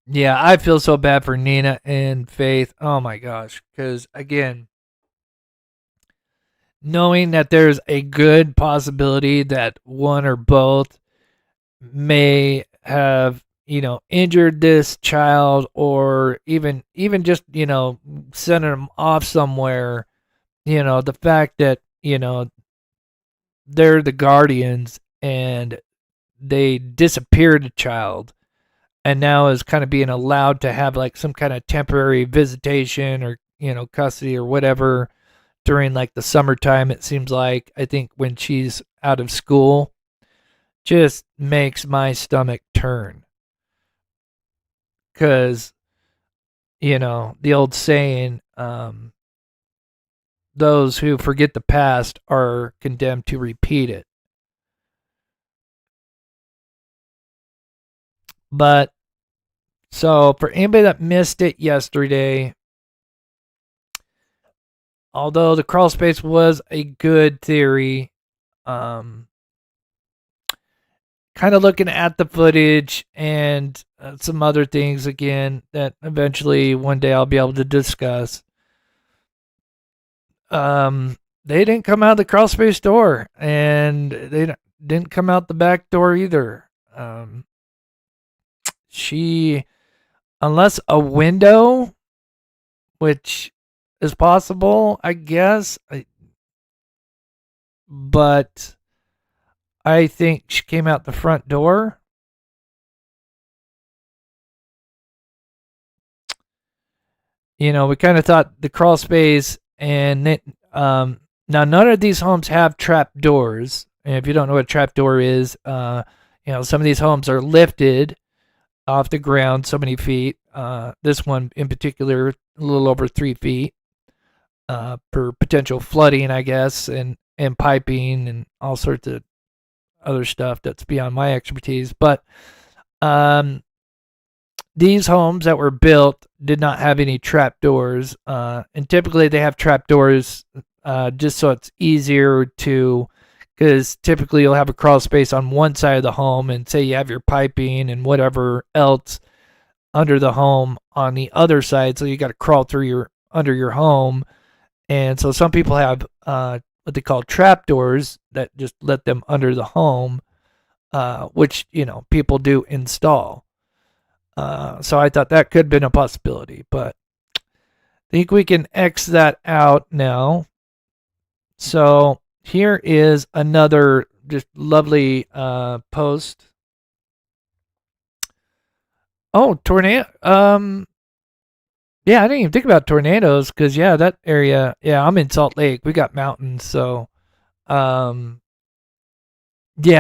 Yeah, I feel so bad for Nina and Faith. Oh my gosh. Because, again, knowing that there's a good possibility that one or both may have, injured this child, or even just, sending them off somewhere, the fact that, they're the guardians and they disappeared a child, and now is kind of being allowed to have like some kind of temporary visitation or, custody or whatever during like the summertime, it seems like, I think when she's out of school, just makes my stomach turn. Because, the old saying, those who forget the past are condemned to repeat it. But, so for anybody that missed it yesterday, although the crawl space was a good theory, kind of looking at the footage and some other things again that eventually one day I'll be able to discuss. They didn't come out the crawl space door, and they didn't come out the back door either. She, unless a window, which is possible, I guess, but I think she came out the front door. We kind of thought the crawl space, and now none of these homes have trap doors. And if you don't know what a trap door is, some of these homes are lifted off the ground so many feet. This one in particular, a little over 3 feet, for potential flooding, I guess, and piping and all sorts of other stuff that's beyond my expertise. But these homes that were built did not have any trap doors, and typically they have trap doors just so it's easier to, because typically you'll have a crawl space on one side of the home, and say you have your piping and whatever else under the home on the other side, so you got to crawl through under your home. And so some people have what they call trap doors that just let them under the home, which people do install. So I thought that could have been a possibility, but I think we can X that out now. So here is another just lovely post Oh, tornado. Yeah, I didn't even think about tornadoes because that area. Yeah, I'm in Salt Lake. We got mountains, so yeah,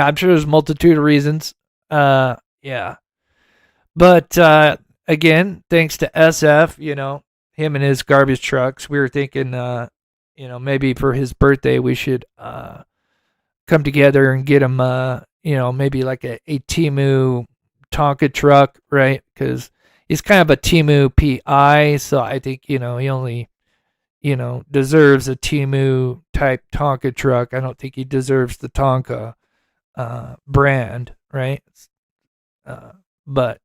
I'm sure there's a multitude of reasons. Yeah, but again, thanks to SF, him and his garbage trucks, we were thinking, maybe for his birthday we should come together and get him, maybe like a Temu Tonka truck, right? Because he's kind of a Temu PI, so I think he only deserves a Temu type Tonka truck. I don't think he deserves the Tonka brand, right? But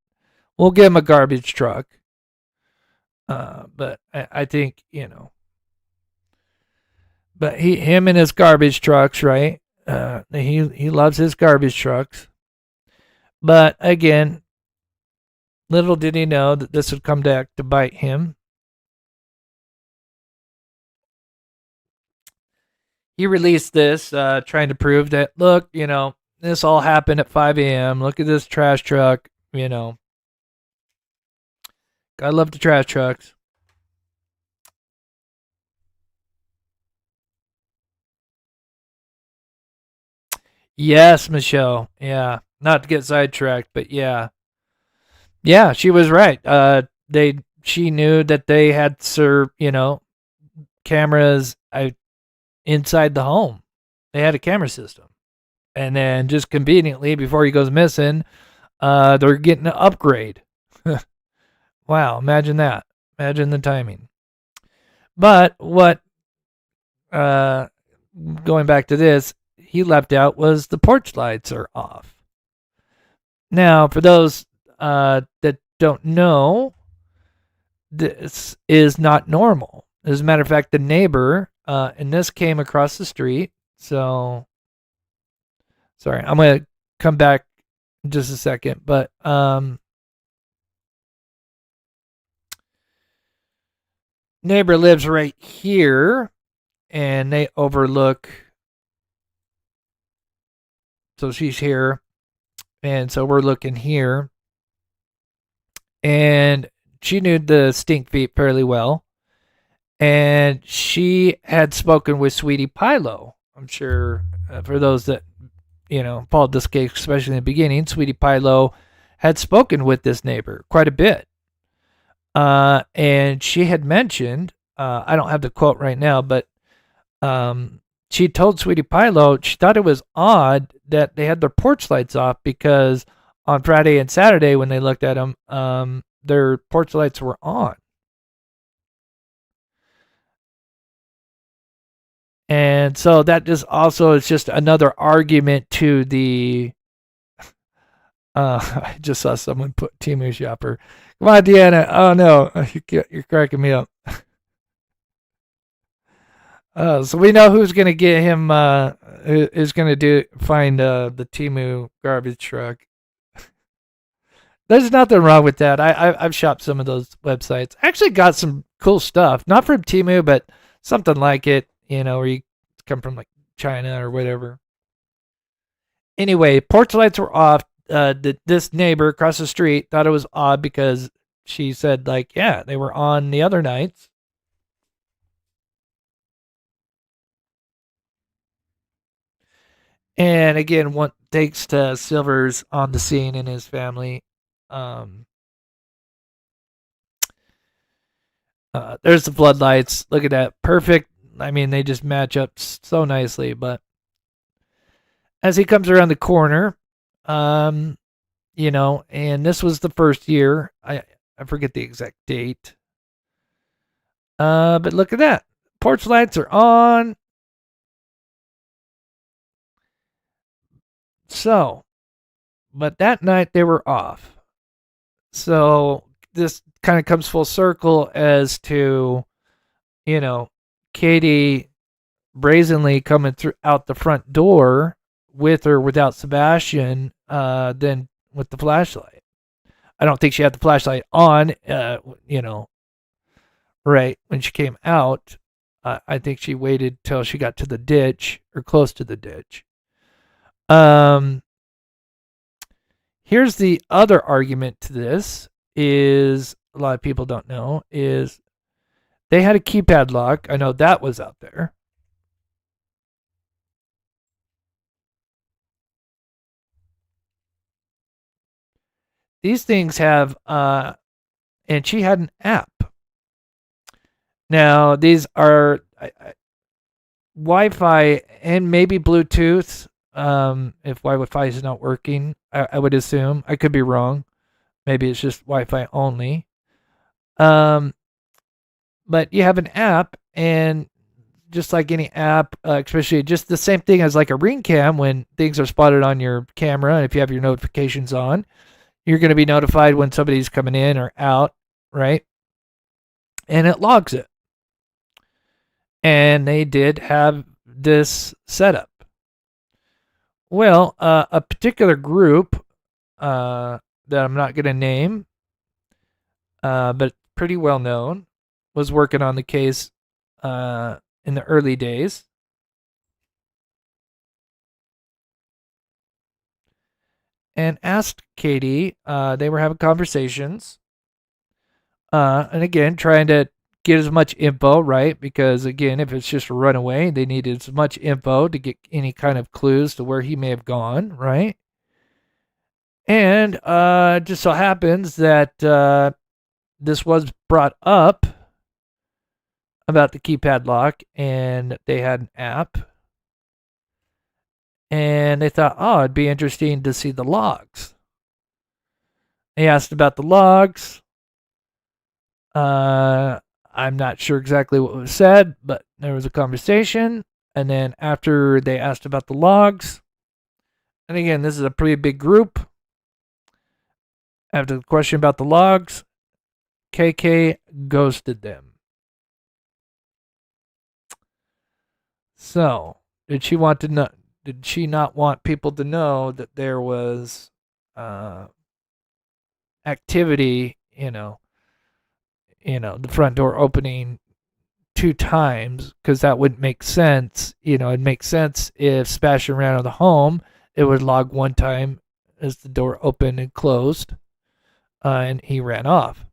we'll give him a garbage truck. But I think but him and his garbage trucks, right? He loves his garbage trucks. But again, little did he know that this would come back to bite him. He released this, trying to prove that, look, this all happened at 5 a.m. Look at this trash truck, Gotta love the trash trucks. Yes, Michelle. Yeah. Not to get sidetracked, but yeah. Yeah, she was right. She knew that they had cameras inside the home. They had a camera system. And then just conveniently before he goes missing, they're getting an upgrade. Wow, imagine that. Imagine the timing. But what going back to this, he left out was the porch lights are off. Now, for those that don't know, this is not normal. As a matter of fact, the neighbor, and this came across the street. So, sorry, I'm going to come back in just a second. But neighbor lives right here, and they overlook. So she's here, and so we're looking here. And she knew the stink feet fairly well. And she had spoken with Sweetie Pilo. I'm sure for those that, followed this case, especially in the beginning, Sweetie Pilo had spoken with this neighbor quite a bit. And she had mentioned, I don't have the quote right now, but she told Sweetie Pilo she thought it was odd that they had their porch lights off because on Friday and Saturday when they looked at them, their porch lights were on. And so that just also is just another argument to the. I just saw someone put Temu Shopper. Come on, Deanna. Oh no, you're cracking me up. So we know who's gonna get him. Who's gonna find the Temu garbage truck. There's nothing wrong with that. I've shopped some of those websites. Actually got some cool stuff. Not from Temu, but something like it. Where you come from like China or whatever. Anyway, porch lights were off. This neighbor across the street thought it was odd because she said, they were on the other nights. And again, thanks to Silver's on the scene and his family. There's the floodlights. Look at that. Perfect. I mean, they just match up so nicely. But as he comes around the corner, and this was the first year. I forget the exact date. But look at that. Porch lights are on. So, but that night they were off. So this kind of comes full circle as to, Katie brazenly coming out the front door with or without Sebastian, then with the flashlight. I don't think she had the flashlight on, right when she came out. I think she waited till she got to the ditch or close to the ditch. Here's the other argument to this. is, a lot of people don't know, is they had a keypad lock. I know that was out there. These things have, and she had an app. Now, these are Wi-Fi and maybe Bluetooth. If Wi-Fi is not working, I would assume. I could be wrong. Maybe it's just Wi-Fi only. But you have an app, and just like any app, especially just the same thing as like a Ring Cam, when things are spotted on your camera, and if you have your notifications on, you're going to be notified when somebody's coming in or out, right? And it logs it. And they did have this setup. Well, a particular group that I'm not going to name, but pretty well known, was working on the case in the early days. And asked Katie, they were having conversations. And again, trying to get as much info, right? Because again, if it's just a runaway, they needed as much info to get any kind of clues to where he may have gone, right? And just so happens that this was brought up about the keypad lock, and they had an app. And they thought, oh, it'd be interesting to see the logs. They asked about the logs. I'm not sure exactly what was said, but there was a conversation. And then after they asked about the logs, and again, this is a pretty big group. After the question about the logs, KK ghosted them. So, did she want to know? Did she not want people to know that there was activity, the front door opening 2 times, because that wouldn't make sense. It'd make sense if Sebastian ran out of the home, it would log 1 time as the door opened and closed, and he ran off.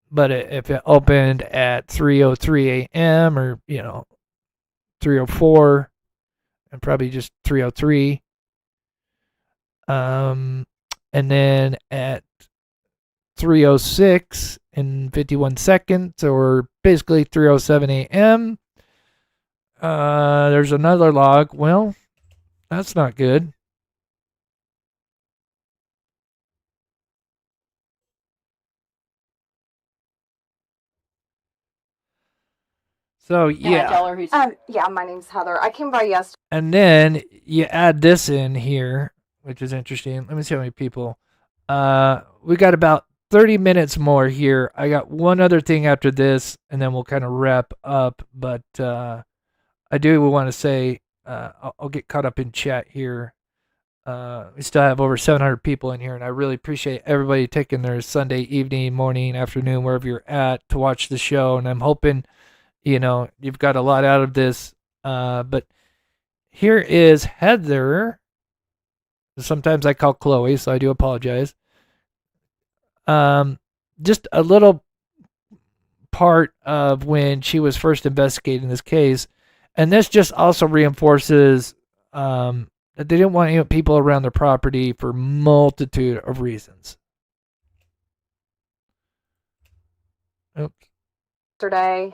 But if it opened at 3:03 a.m. or 3:04, and probably just 3:03, and then at 3:06 and 51 seconds, or basically 3:07 a.m., there's another log. Well, that's not good. So, yeah. Can I tell her who's... yeah, my name's Heather. I came by yesterday. And then you add this in here, which is interesting. Let me see how many people. We got about 30 minutes more here. I got one other thing after this, and then we'll kind of wrap up. But I do want to say, I'll get caught up in chat here. We still have over 700 people in here, and I really appreciate everybody taking their Sunday evening, morning, afternoon, wherever you're at, to watch the show. And I'm hoping, you've got a lot out of this. But here is Heather. Sometimes I call Chloe, so I do apologize. Just a little part of when she was first investigating this case. And this just also reinforces that they didn't want people around their property for multitude of reasons. Oops. Yesterday.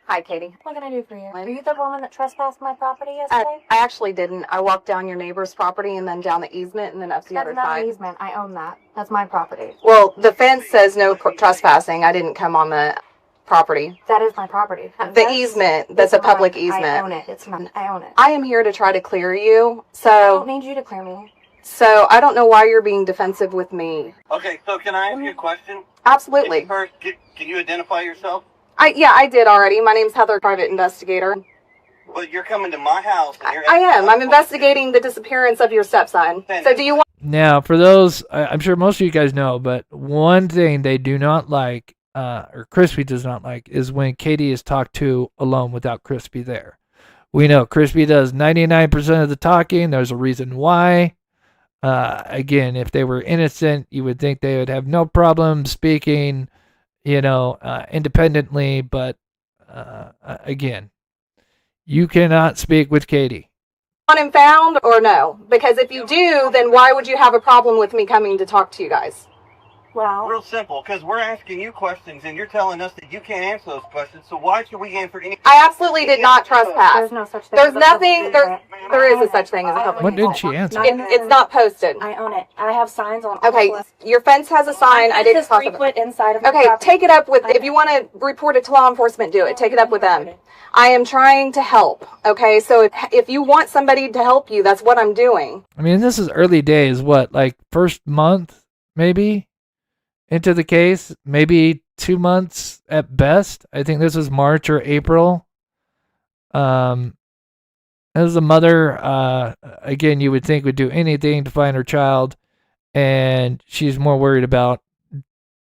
Hi, Katie. What can I do for you? Are you the woman that trespassed my property yesterday? I actually didn't. I walked down your neighbor's property and then down the easement and then up the other side. That's not an easement. I own that. That's my property. Well, the fence says no trespassing. I didn't come on the property. That is my property. The easement, that's a public easement. I own it. It's mine. I own it. I am here to try to clear you, so... I don't need you to clear me. So, I don't know why you're being defensive with me. Okay, so can I ask you a question? Absolutely. First, can you identify yourself? I did already. My name's Heather, private investigator. Well, you're coming to my house. And you're I am. I'm investigating the disappearance of your stepson. So do you want... Now, for those, I'm sure most of you guys know, but one thing they do not like, or Crispy does not like, is when Katie is talked to alone without Crispy there. We know Crispy does 99% of the talking. There's a reason why. Again, if they were innocent, you would think they would have no problem speaking, independently. But again, you cannot speak with Katie. Want him found or no? Because if you do, then why would you have a problem with me coming to talk to you guys? Well, real simple, because we're asking you questions and you're telling us that you can't answer those questions. So why should we answer any? I absolutely did not trespass. There's no such thing. There's nothing. There is a such thing as a public. What did she answer? It's not posted. I own it. I have signs on. Okay, your fence has a sign. I didn't talk about. 3 foot inside of the Okay, property. take it up with. If you want to report it to law enforcement, do it. Take it up with them. I am trying to help. Okay, so if you want somebody to help you, that's what I'm doing. I mean, this is early days. What, like first month, maybe, into the case? Maybe 2 months at best. I think this was March or April. As a mother, again, you would think would do anything to find her child, and she's more worried about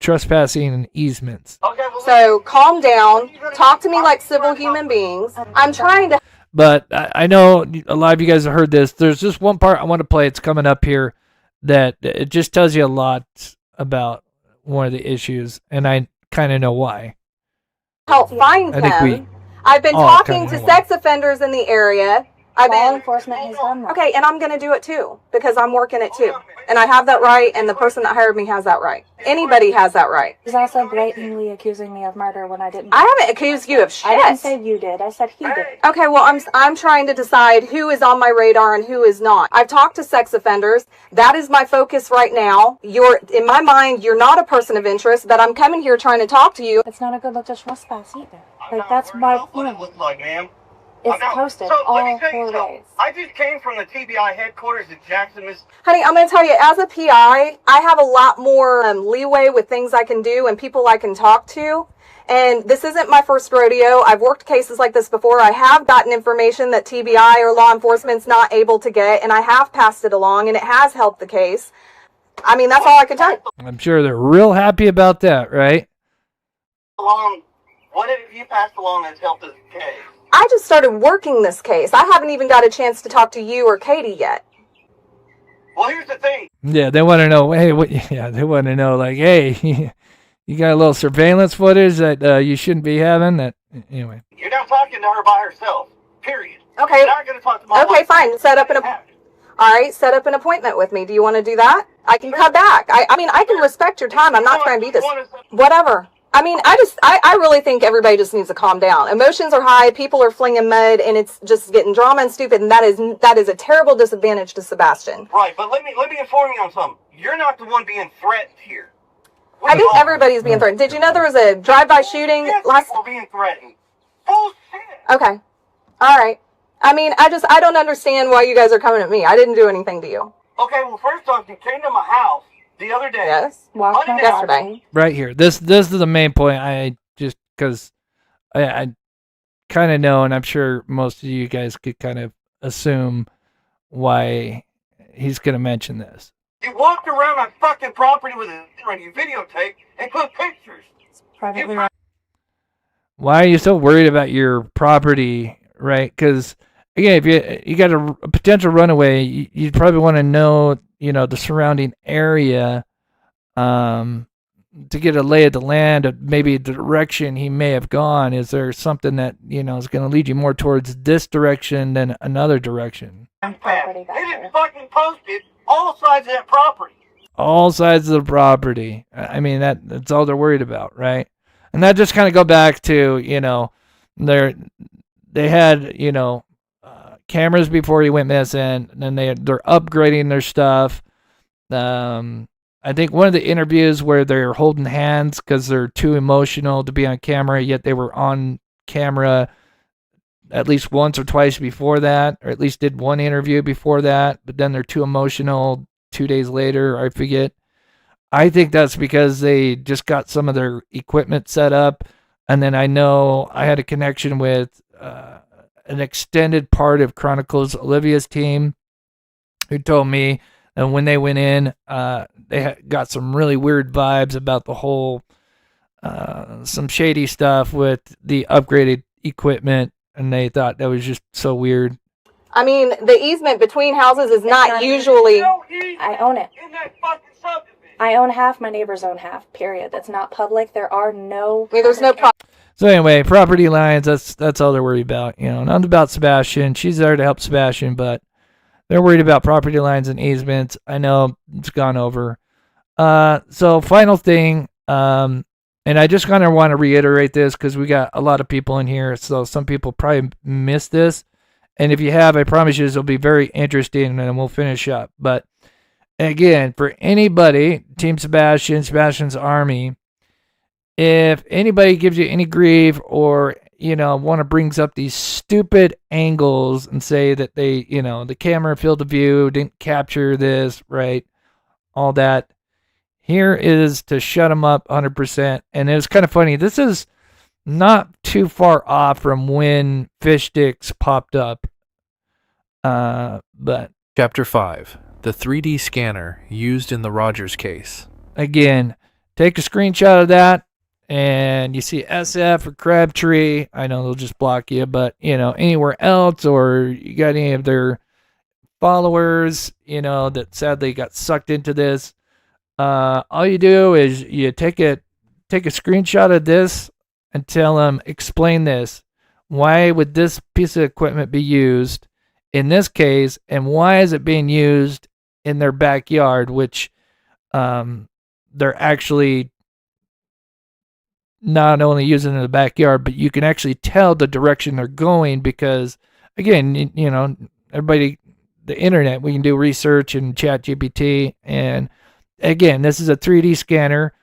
trespassing and easements. So calm down. Talk to me like civil human beings. I'm trying to. But I know a lot of you guys have heard this. There's just one part I want to play. It's coming up here that it just tells you a lot about one of the issues, and I kind of know why. Help find him. I've been talking to sex offenders in the area. Law enforcement has done that. Okay, and I'm going to do it too because I'm working it too. And I have that right, and the person that hired me has that right. Anybody has that right. He's also blatantly accusing me of murder when I didn't. I haven't accused you of shit. I didn't say you did. I said he did. Okay, well, I'm trying to decide who is on my radar and who is not. I've talked to sex offenders. That is my focus right now. In my mind, you're not a person of interest, but I'm coming here trying to talk to you. It's not a good look to trespass either. Like, that's my What it looks like, ma'am. It's posted all 4 ways. I just came from the TBI headquarters in Jackson, Miss. Honey, I'm going to tell you, as a PI, I have a lot more leeway with things I can do and people I can talk to. And this isn't my first rodeo. I've worked cases like this before. I have gotten information that TBI or law enforcement's not able to get, and I have passed it along, and it has helped the case. I mean, that's all I can tell you. I'm sure they're real happy about that, right? What have you passed along that's helped this case? I just started working this case. I haven't even got a chance to talk to you or Katie yet. Well, here's the thing. Yeah, they want to know. Hey, they want to know, like, hey, you got a little surveillance footage that you shouldn't be having. That anyway. You're not talking to her by herself. Period. Okay. You're not going to talk to my wife. Fine. Set up an appointment with me. Do you want to do that? I can come back. I mean, I can respect your time. I'm not trying to be this. Whatever. I mean, I really think everybody just needs to calm down. Emotions are high, people are flinging mud, and it's just getting drama and stupid, and that is a terrible disadvantage to Sebastian. Right, but let me inform you on something. You're not the one being threatened here. I think everybody's being threatened. Did you know there was a drive-by shooting last? People being threatened. Bullshit. Okay, all right. I mean, I don't understand why you guys are coming at me. I didn't do anything to you. Okay, well, first off, you came to my house the other day. Yes, yesterday. Right here. This is the main point. I just because I kind of know, and I'm sure most of you guys could kind of assume why he's going to mention this. You walked around my fucking property with a videotape and took pictures. Privately. Why are you so worried about your property, right? Because again, if you got a potential runaway, you'd probably want to know, the surrounding area, to get a lay of the land of maybe the direction he may have gone. Is there something that is going to lead you more towards this direction than another direction? It is fucking posted all sides of that property. All sides of the property. I mean, that's all they're worried about, right? And that just kind of go back to they had cameras before he went missing, and they're upgrading their stuff. I think one of the interviews where they're holding hands because they're too emotional to be on camera, yet they were on camera at least once or twice before that, or at least did one interview before that, but then they're too emotional 2 days later, I forget. I think that's because they just got some of their equipment set up, and then I know I had a connection with an extended part of Chronicles Olivia's team who told me that when they went in, they got some really weird vibes about the whole, some shady stuff with the upgraded equipment, and they thought that was just so weird. I mean, the easement between houses is not usually. I own it. I own half, my neighbors own half, period. That's not public. There are no... I mean, there's no... So anyway, property lines, that's all they're worried about. You know, not about Sebastian. She's there to help Sebastian, but they're worried about property lines and easements. I know it's gone over. So final thing, and I just kind of want to reiterate this because we got a lot of people in here, so some people probably missed this. And if you have, I promise you this will be very interesting, and we'll finish up. But again, for anybody, Team Sebastian, Sebastian's Army, if anybody gives you any grief or, you know, brings up these stupid angles and say that they, you know, the camera field of view didn't capture this, right? All that. Here is to shut them up 100%. And it was kind of funny. This is not too far off from when fish sticks popped up. But Chapter 5. The 3D scanner used in the Rogers case. Again, take a screenshot of that. And you see SF or Crabtree, I know they'll just block you, but, you know, anywhere else, or you got any of their followers, you know, that sadly got sucked into this, all you do is you take a screenshot of this and tell them, explain this. Why would this piece of equipment be used in this case, and why is it being used in their backyard, which they're actually not only using it in the backyard, but you can actually tell the direction they're going because, again, you know, everybody, the internet, we can do research and chat GPT. And again, this is a 3D scanner.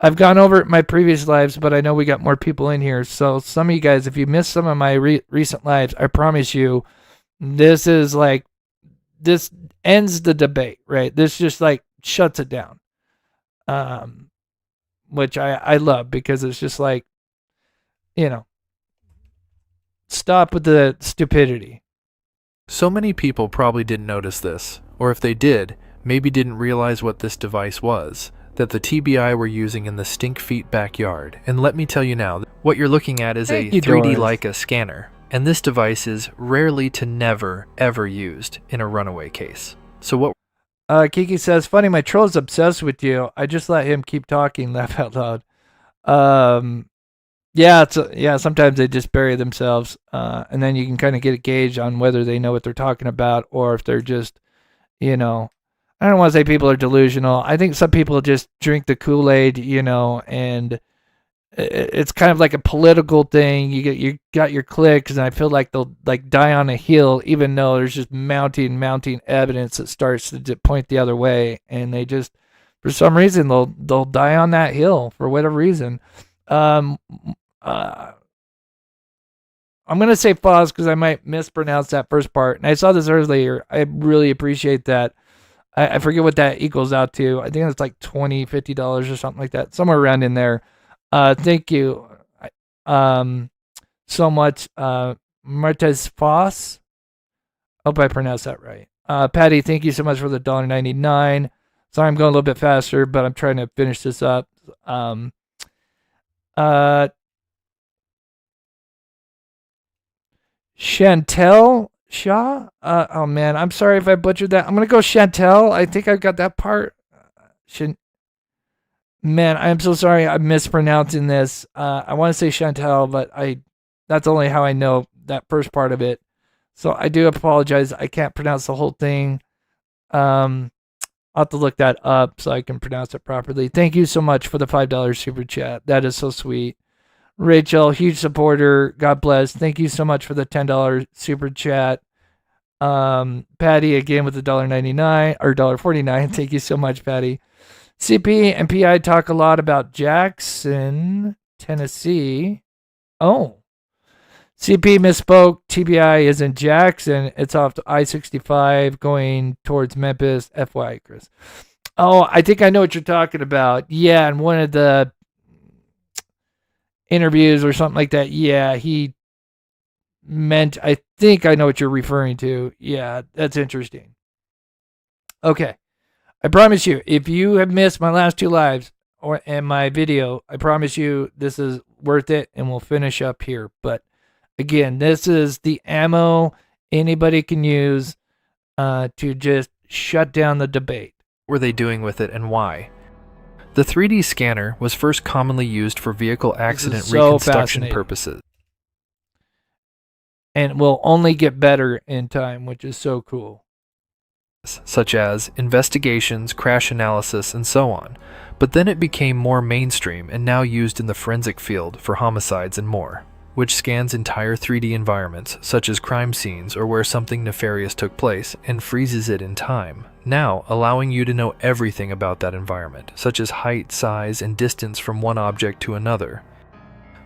I've gone over it in my previous lives, but I know we got more people in here. So some of you guys, if you missed some of my recent lives, I promise you, this is like, this ends the debate, right? This just like shuts it down. Which I love because it's just like, you know, stop with the stupidity. So many people probably didn't notice this, or if they did, maybe didn't realize what this device was, that the TBI were using in the Stink Feet backyard. And let me tell you now, what you're looking at is a 3D Leica scanner, and this device is rarely to never, ever used in a runaway case. So what... Kiki says, funny, my troll's obsessed with you. I just let him keep talking, laugh out loud. Yeah, sometimes they just bury themselves, and then you can kind of get a gauge on whether they know what they're talking about or if they're just, you know, I don't want to say people are delusional. I think some people just drink the Kool-Aid, you know, and it's kind of like a political thing. You got your clicks, and I feel like they'll like die on a hill, even though there's just mounting evidence that starts to point the other way, and they just, for some reason, they'll die on that hill for whatever reason. I'm gonna say pause because I might mispronounce that first part, and I saw this earlier. I really appreciate that. I forget what that equals out to. I think it's like $20, $50 or something like that, somewhere around in there. Thank you so much, Martez Foss. Hope I pronounced that right. Patty, thank you so much for the $1.99. Sorry, I'm going a little bit faster, but I'm trying to finish this up. Chantel Shaw? Oh man, I'm sorry if I butchered that. I'm gonna go Chantel. I think I got that part. Man, I'm so sorry I'm mispronouncing this. I want to say Chantel, but that's only how I know that first part of it. So I do apologize. I can't pronounce the whole thing. I'll have to look that up so I can pronounce it properly. Thank you so much for the $5 super chat. That is so sweet. Rachel, huge supporter. God bless. Thank you so much for the $10 super chat. Patty, again, with the $1.99 or $1.49. Thank you so much, Patty. CP and PI talk a lot about Jackson, Tennessee. Oh. CP misspoke. TBI is in Jackson. It's off to I-65 going towards Memphis. FYI, Chris. Oh, I think I know what you're talking about. Yeah, in one of the interviews or something like that. Yeah, he meant, I think I know what you're referring to. Yeah, that's interesting. Okay. I promise you, if you have missed my last two lives and my video, I promise you this is worth it, and we'll finish up here. But again, this is the ammo anybody can use to just shut down the debate. What were they doing with it and why? The 3D scanner was first commonly used for vehicle accident reconstruction purposes. And will only get better in time, which is so cool. Such as investigations, crash analysis, and so on. But then it became more mainstream and now used in the forensic field for homicides and more, which scans entire 3D environments, such as crime scenes or where something nefarious took place, and freezes it in time, now allowing you to know everything about that environment, such as height, size, and distance from one object to another.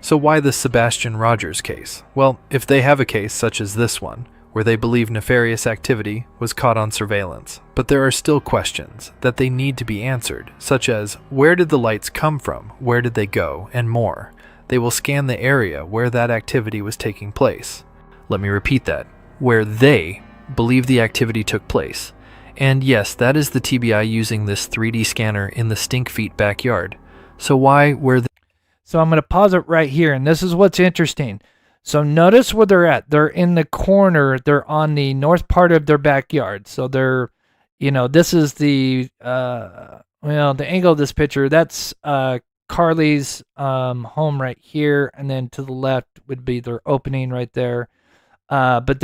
So why the Sebastian Rogers case? Well, if they have a case such as this one, where they believe nefarious activity was caught on surveillance, but there are still questions that they need to be answered, such as where did the lights come from, where did they go, and more. They will scan the area where that activity was taking place. Let me repeat that. Where they believe the activity took place. And yes, that is the TBI using this 3D scanner in the Stinkfeet backyard. So why were they... So I'm going to pause it right here, and this is what's interesting. So notice where they're at. They're in the corner. They're on the north part of their backyard. So they're, this is the, the angle of this picture. That's Carly's home right here, and then to the left would be their opening right there. But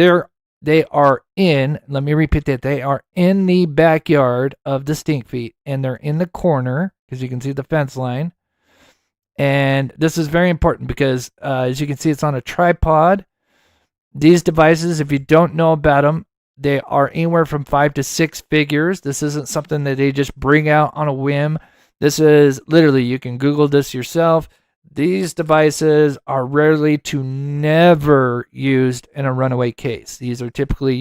they are in, let me repeat that, they are in the backyard of the Stinkfeet, and they're in the corner, because you can see the fence line. And this is very important because, as you can see, it's on a tripod. These devices, if you don't know about them, they are anywhere from 5 to 6 figures. This isn't something that they just bring out on a whim. This is literally, you can Google this yourself. These devices are rarely to never used in a runaway case. These are typically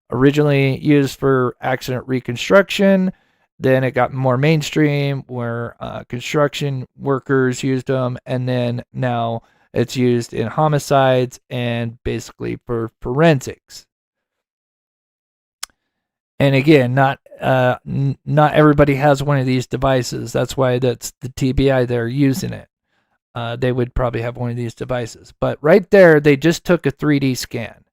originally used for accident reconstruction. Then it got more mainstream where construction workers used them, and then now it's used in homicides and basically for forensics. And again, not everybody has one of these devices. That's why that's the TBI they're using it. They would probably have one of these devices. But right there, they just took a 3D scan.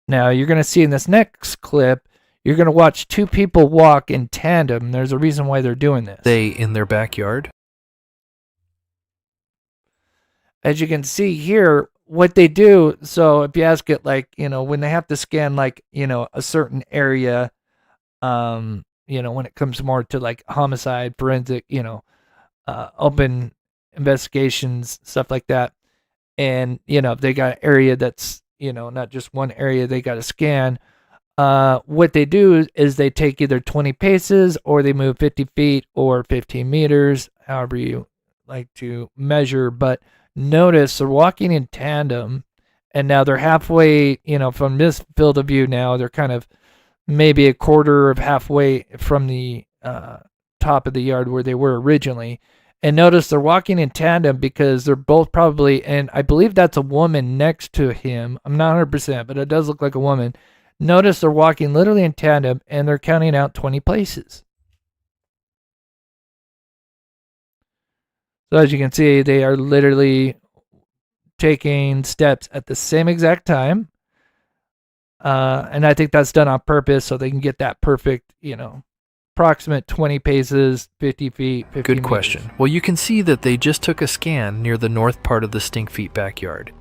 Now, you're going to see in this next clip, you're going to watch 2 people walk in tandem. There's a reason why they're doing this. They in their backyard? As you can see here, what they do, so if you ask it when they have to scan a certain area, when it comes more to homicide, forensic, open investigations, stuff like that. And, if they got an area that's, not just one area they got to scan, what they do is they take either 20 paces or they move 50 feet or 15 meters, however you like to measure. But notice they're walking in tandem, and now they're halfway, from this field of view now, they're kind of maybe a quarter of halfway from the top of the yard where they were originally. And notice they're walking in tandem because they're both probably, and I believe that's a woman next to him. I'm not 100%, but it does look like a woman. Notice they're walking literally in tandem, and they're counting out 20 places. So as you can see, they are literally taking steps at the same exact time. And I think that's done on purpose so they can get that perfect, approximate 20 paces, 50 feet, 50 Good meters. question. Well, you can see that they just took a scan near the north part of the Stinkfeet backyard.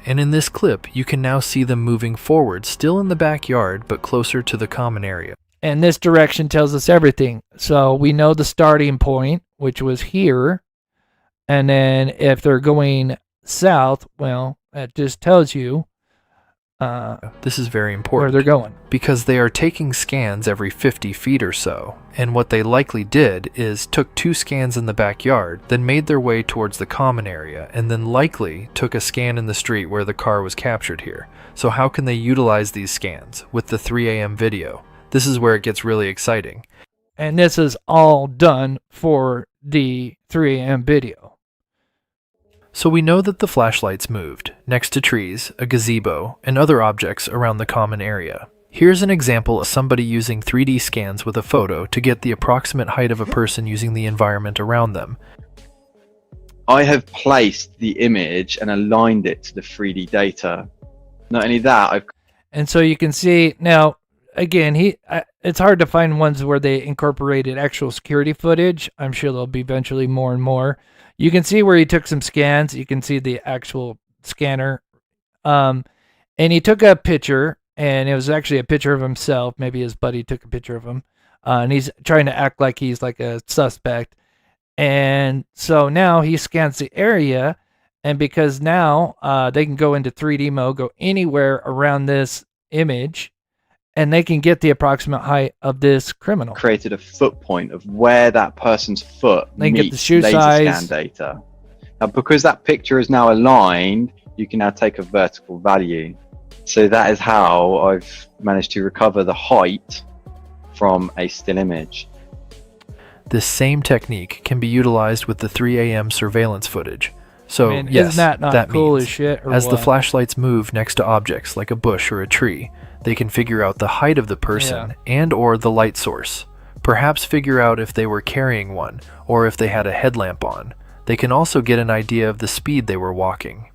And in this clip, you can now see them moving forward, still in the backyard, but closer to the common area. And this direction tells us everything. So we know the starting point, which was here. And then if they're going south, well, that just tells you this is very important. Where they're going. Because they are taking scans every 50 feet or so. And what they likely did is took 2 scans in the backyard, then made their way towards the common area, and then likely took a scan in the street where the car was captured here. So how can they utilize these scans? With the 3 a.m. video. This is where it gets really exciting. And this is all done for the 3 a.m. video. So we know that the flashlights moved, next to trees, a gazebo, and other objects around the common area. Here's an example of somebody using 3D scans with a photo to get the approximate height of a person using the environment around them. I have placed the image and aligned it to the 3D data. Not only that, And so you can see now, again, it's hard to find ones where they incorporated actual security footage. I'm sure there'll be eventually more and more. You can see where he took some scans. You can see the actual scanner. And he took a picture, and it was actually a picture of himself. Maybe his buddy took a picture of him. And he's trying to act like he's like a suspect. And so now he scans the area, and because now they can go into 3D mode, go anywhere around this image, and they can get the approximate height of this criminal. Created a foot point of where that person's foot They can meets get the shoe laser size. scan data. Now, because that picture is now aligned, you can now take a vertical value. So that is how I've managed to recover the height from a still image. This same technique can be utilized with the 3 a.m. surveillance footage. So, Man, yes, isn't that not cool means as shit, or as the what? flashlights move next to objects like a bush or a tree, they can figure out the height of the person and or the light source. Perhaps figure out if they were carrying one or if they had a headlamp on. They can also get an idea of the speed they were walking.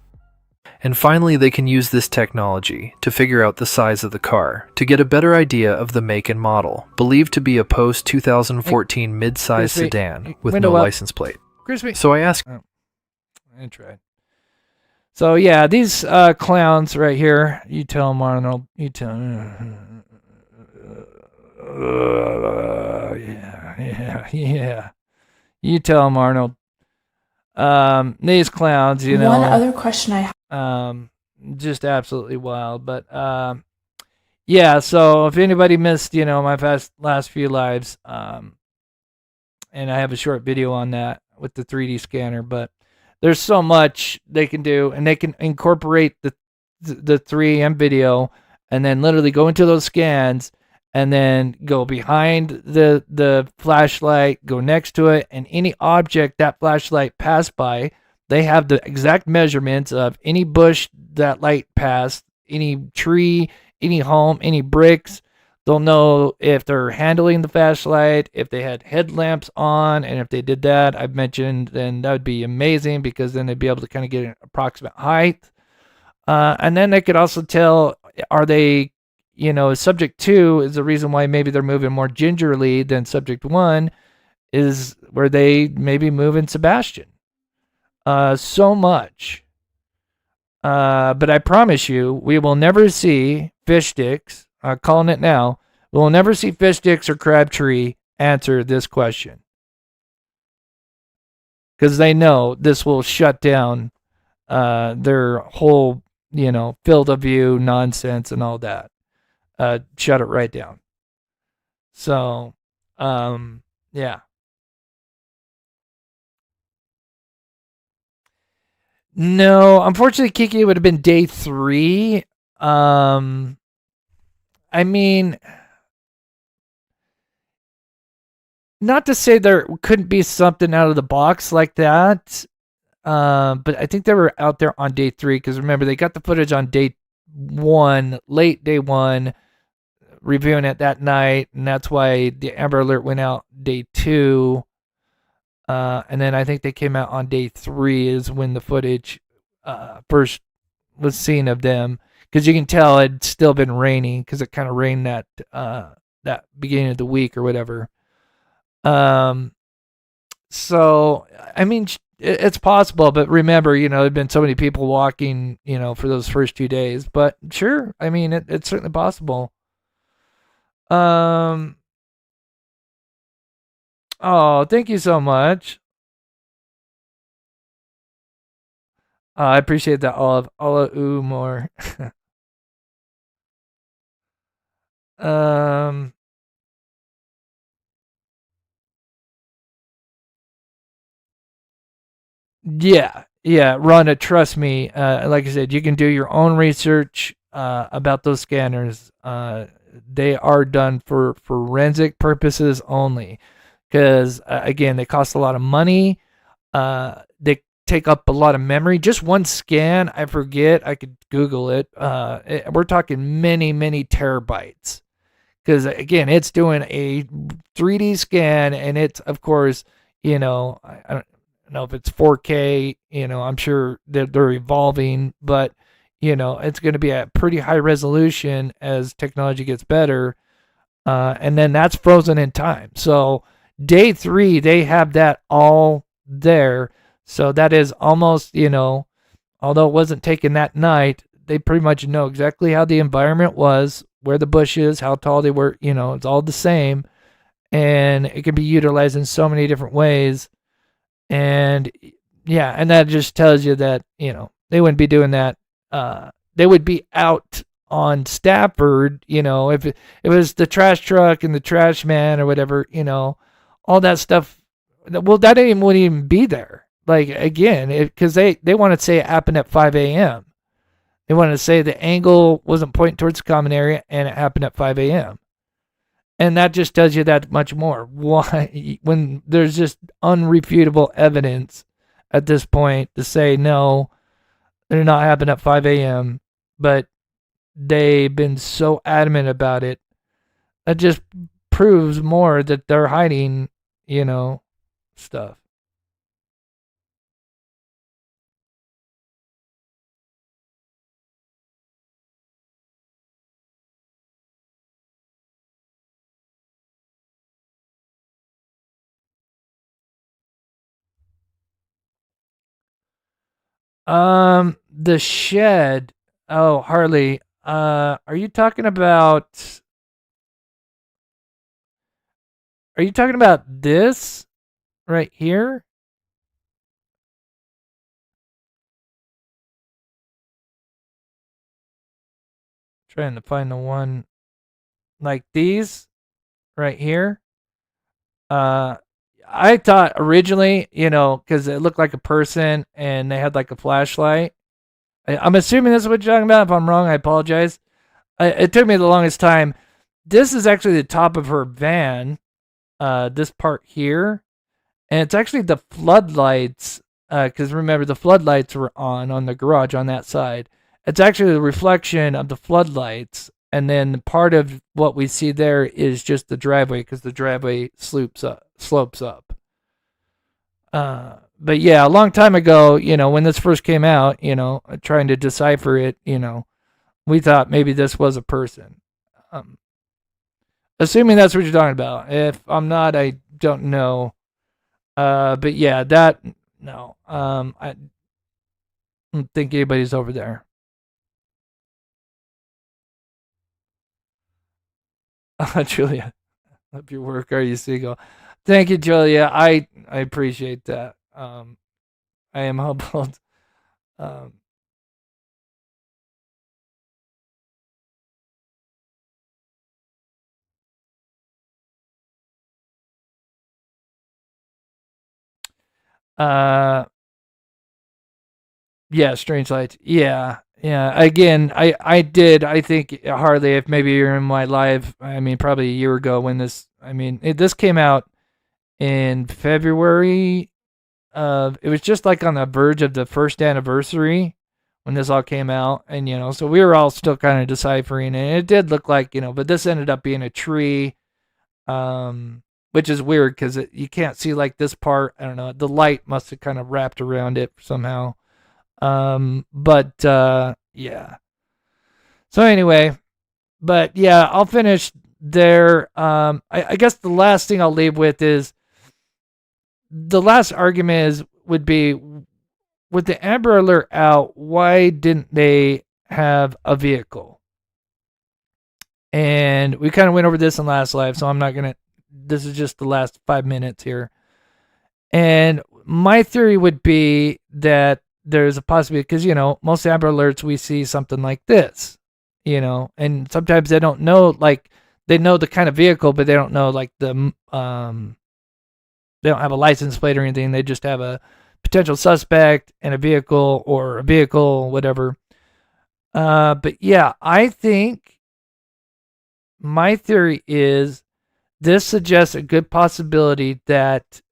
And finally, they can use this technology to figure out the size of the car, to get a better idea of the make and model, believed to be a post-2014 mid-size Crispy, sedan with window no up. license plate. Crispy. So I asked... I tried. So yeah, these clowns right here, you tell them, Arnold, you tell yeah. You tell them, Arnold. These clowns, you know. One other question I have. Just absolutely wild. But yeah, so if anybody missed, you know, my last few lives, and I have a short video on that with the 3D scanner, but there's so much they can do, and they can incorporate the 3 AM video and then literally go into those scans and then go behind the flashlight, go next to it, and any object that flashlight passed by, they have the exact measurements of any bush that light passed, any tree, any home, any bricks. They'll know if they're handling the flashlight, if they had headlamps on, and if they did that, I've mentioned, then that would be amazing because then they'd be able to kind of get an approximate height. And then they could also tell, are they, you know, subject 2 is the reason why maybe they're moving more gingerly than subject 1 is where they maybe moving Sebastian. So much. But I promise you, we will never see fish sticks. I'm calling it now. We'll never see fish sticks or Crabtree answer this question. Because they know this will shut down their whole, you know, field of view nonsense and all that. Shut it right down. So, yeah. No, unfortunately, Kiki, it would have been day 3. I mean, not to say there couldn't be something out of the box like that, but I think they were out there on day 3 because remember, they got the footage on day 1, late day 1, reviewing it that night, and that's why the Amber Alert went out day 2. And then I think they came out on day 3 is when the footage first was seen of them. Because you can tell it'd still been raining because it kind of rained that beginning of the week or whatever. So, I mean, it's possible, but remember, you know, there've been so many people walking, you know, for those first 2 days. But sure, I mean, it's certainly possible. Oh, thank you so much. I appreciate that, Olive. Ooh, more. Yeah, Rhonda, trust me. Like I said, you can do your own research about those scanners. They are done for forensic purposes only. Because, again, they cost a lot of money. They take up a lot of memory. Just one scan, I forget. I could Google it. We're talking many, many terabytes. Because, again, it's doing a 3D scan, and it's, of course, you know, I don't know if it's 4K. You know, I'm sure that they're evolving. But, it's going to be at pretty high resolution as technology gets better. And then that's frozen in time. So day 3, they have that all there. So that is almost, although it wasn't taken that night, they pretty much know exactly how the environment was, where the bush is, how tall they were, it's all the same. And it can be utilized in so many different ways. And yeah, and that just tells you that, they wouldn't be doing that. They would be out on Stafford, if it was the trash truck and the trash man or whatever, all that stuff. Well, that wouldn't even be there. Like, again, because they want to say it happened at 5 a.m. They want to say the angle wasn't pointing towards the common area and it happened at 5 a.m. And that just tells you that much more. Why, when there's just unrefutable evidence at this point to say, no, they're not happening at 5 a.m., but they've been so adamant about it. That just proves more that they're hiding, stuff. The shed. Oh, Harley. Are you talking about this right here? Trying to find the one like these right here. I thought originally, because it looked like a person and they had like a flashlight. I'm assuming this is what you're talking about. If I'm wrong, I apologize. It took me the longest time. This is actually the top of her van, this part here. And it's actually the floodlights, because remember, the floodlights were on the garage on that side. It's actually the reflection of the floodlights. And then part of what we see there is just the driveway, because the driveway slopes up. But yeah, a long time ago, when this first came out, trying to decipher it, we thought maybe this was a person. Assuming that's what you're talking about. If I'm not, I don't know. But yeah, no. I don't think anybody's over there. Julia, love your work. Are you single? Thank you, Julia. I appreciate that. I am humbled. Yeah, strange lights. Yeah. Again, I think, Harley, if maybe you're in my live, probably a year ago when this came out in February. It was just like on the verge of the first anniversary when this all came out. And, so we were all still kind of deciphering, and it did look like, but this ended up being a tree, which is weird because you can't see like this part. I don't know. The light must have kind of wrapped around it somehow. But yeah. So anyway, but yeah, I'll finish there. I guess the last thing I'll leave with is the last argument would be, with the Amber Alert out, why didn't they have a vehicle? And we kind of went over this in last live, so I'm not gonna. This is just the last 5 minutes here. And my theory would be that there's a possibility, because, most Amber Alerts we see something like this, and sometimes they don't know, like, they know the kind of vehicle, but they don't know, like, they don't have a license plate or anything. They just have a potential suspect and a vehicle, or a vehicle, whatever. But yeah, I think my theory is this suggests a good possibility that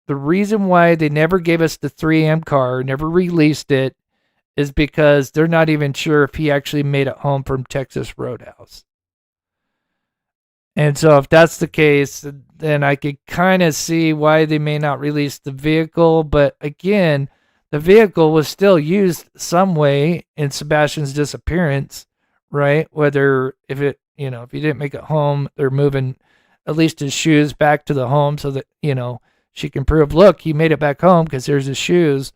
the reason why they never gave us the 3 a.m. car, never released it, is because they're not even sure if he actually made it home from Texas Roadhouse. And so if that's the case, then I could kind of see why they may not release the vehicle. But again, the vehicle was still used some way in Sebastian's disappearance, right? Whether if he didn't make it home, they're moving at least his shoes back to the home so that, she can prove, look, he made it back home because there's his shoes.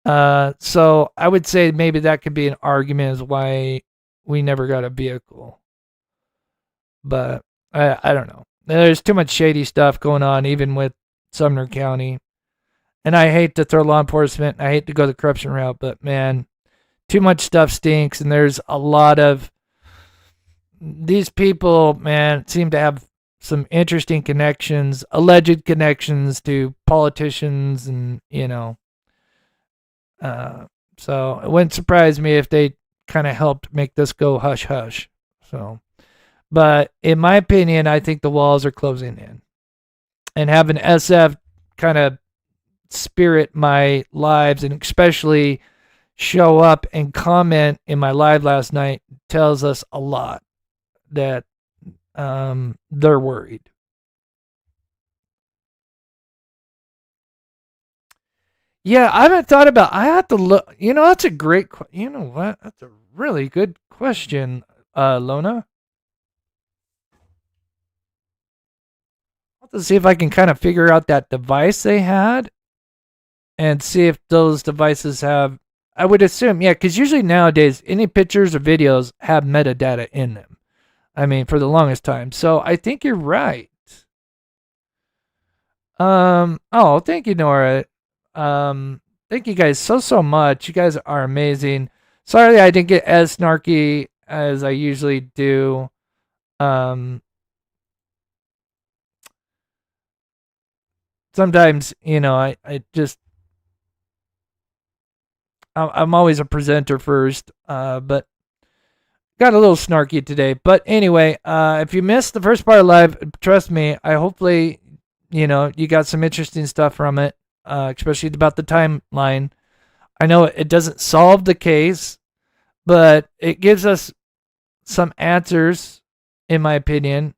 So I would say maybe that could be an argument as why we never got a vehicle. But I don't know. There's too much shady stuff going on, even with Sumner County. And I hate to throw law enforcement, I hate to go the corruption route, but man, too much stuff stinks. And there's a lot of these people, man, seem to have some interesting connections, alleged connections to politicians, and so it wouldn't surprise me if they kind of helped make this go hush hush. So, but in my opinion, I think the walls are closing in, and having SF kind of spirit my lives, and especially show up and comment in my live last night, tells us a lot that they're worried. Yeah, I haven't thought about. I have to look. That's a great. You know what? That's a really good question, Lona. I'll have to see if I can kind of figure out that device they had, and see if those devices have. I would assume, yeah, because usually nowadays any pictures or videos have metadata in them. I mean, for the longest time. So I think you're right. Oh, thank you, Nora. Thank you guys so much. You guys are amazing. Sorry I didn't get as snarky as I usually do. Sometimes, I'm always a presenter first, but got a little snarky today. But anyway, if you missed the first part of live, trust me, I hopefully, you got some interesting stuff from it, especially about the timeline. I know it doesn't solve the case, but it gives us some answers, in my opinion.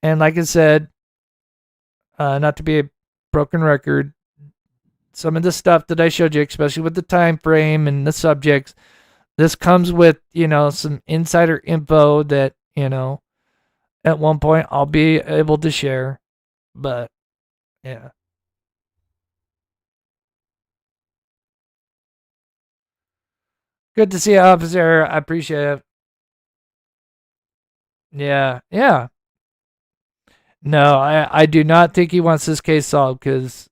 And like I said, not to be a broken record, some of the stuff that I showed you, especially with the time frame and the subjects, this comes with, some insider info that, at one point I'll be able to share. But, yeah. Good to see you, officer. I appreciate it. Yeah. No, I do not think he wants this case solved because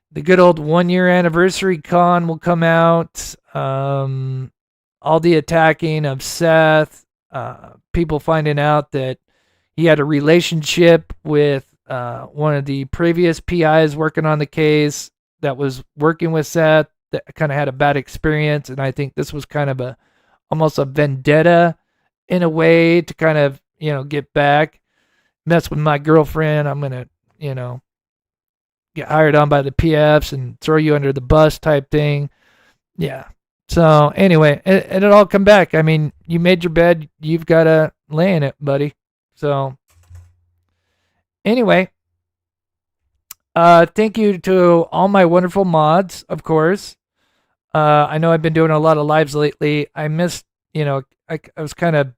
the good old 1 year anniversary con will come out. All the attacking of Seth, people finding out that he had a relationship with one of the previous PIs working on the case that was working with Seth that kind of had a bad experience. And I think this was kind of almost a vendetta in a way to kind of, get back, mess with my girlfriend. I'm going to, get hired on by the PFs and throw you under the bus type thing. Yeah. So anyway, it'll all come back. I mean, you made your bed, you've got to lay in it, buddy. So anyway, thank you to all my wonderful mods, of course. I know I've been doing a lot of lives lately. I missed, I was kind of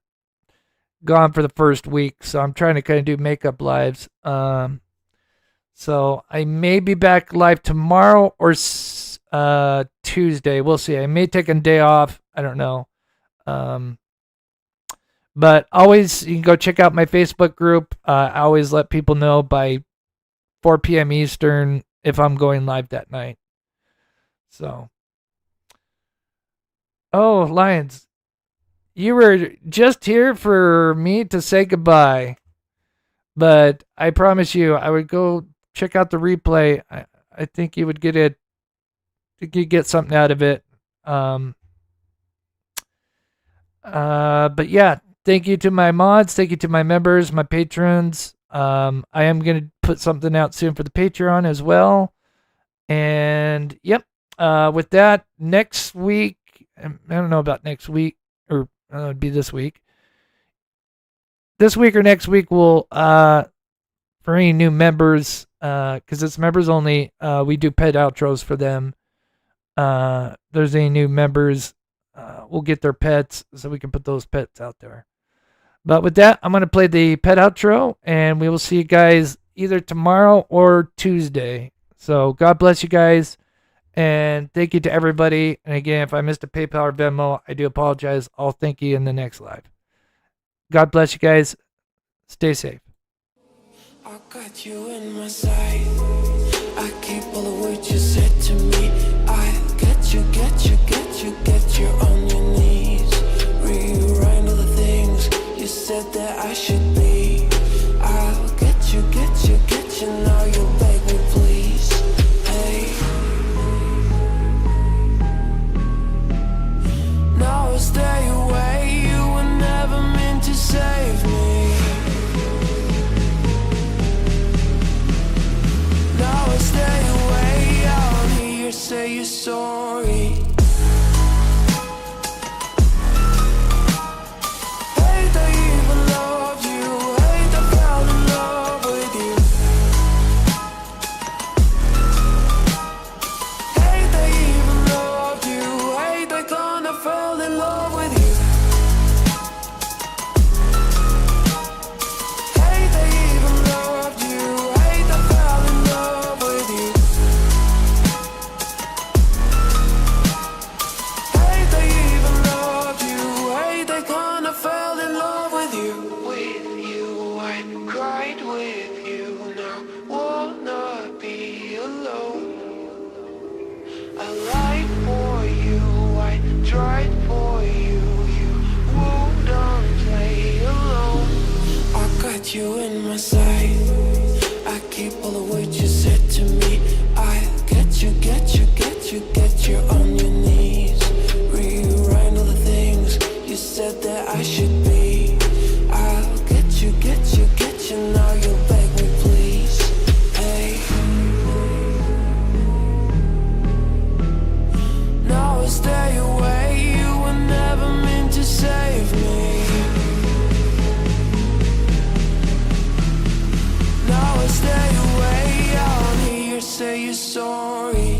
gone for the first week, so I'm trying to kind of do makeup lives. So I may be back live tomorrow or Tuesday. We'll see. I may take a day off. I don't know. But always, you can go check out my Facebook group. I always let people know by 4 p.m. Eastern if I'm going live that night. So. Oh, Lions. You were just here for me to say goodbye. But I promise you, I would go check out the replay. I think you would get it. I think you'd get something out of it. But yeah, thank you to my mods. Thank you to my members, my patrons. I am going to put something out soon for the Patreon as well. And yep, with that, next week, I don't know about next week, or it'd be this week. This week or next week, we'll, for for any new members, because it's members only, we do pet outros for them. There's any new members, we'll get their pets so we can put those pets out there. But with that, I'm going to play the pet outro, and we will see you guys either tomorrow or Tuesday. So God bless you guys, and thank you to everybody. And again, if I missed a PayPal or Venmo, I do apologize. I'll thank you in the next live. God bless you guys. Stay safe. I got you in my sight. I keep all the words you said to me. I get you on your knees. Rewrite all the things you said that I should be. I'll get you, now you'll beg me please. Hey, now I'll stay away. You were never meant to save me. Now I stay away. I'll hear you say you're sorry. Hate I even loved you. Hate I fell in love with you. Hate I even loved you. Hate I kinda fell in love with you. Hate I even loved you. Hate I fell in love with you. Hate I even loved you. Hate I kinda fell in love with you. With you, I cried with you. Now wanna be alone. I lied for you, I tried for you. You wouldn't play alone. I got you in my sight. I keep all the words you said to me. I get you on your knees. Rewrite all the things you said that I should be. I'll get you, now you'll beg me please. Hey, now I stay away. You were never meant to save me. Now I stay away. I'll hear you say you're sorry.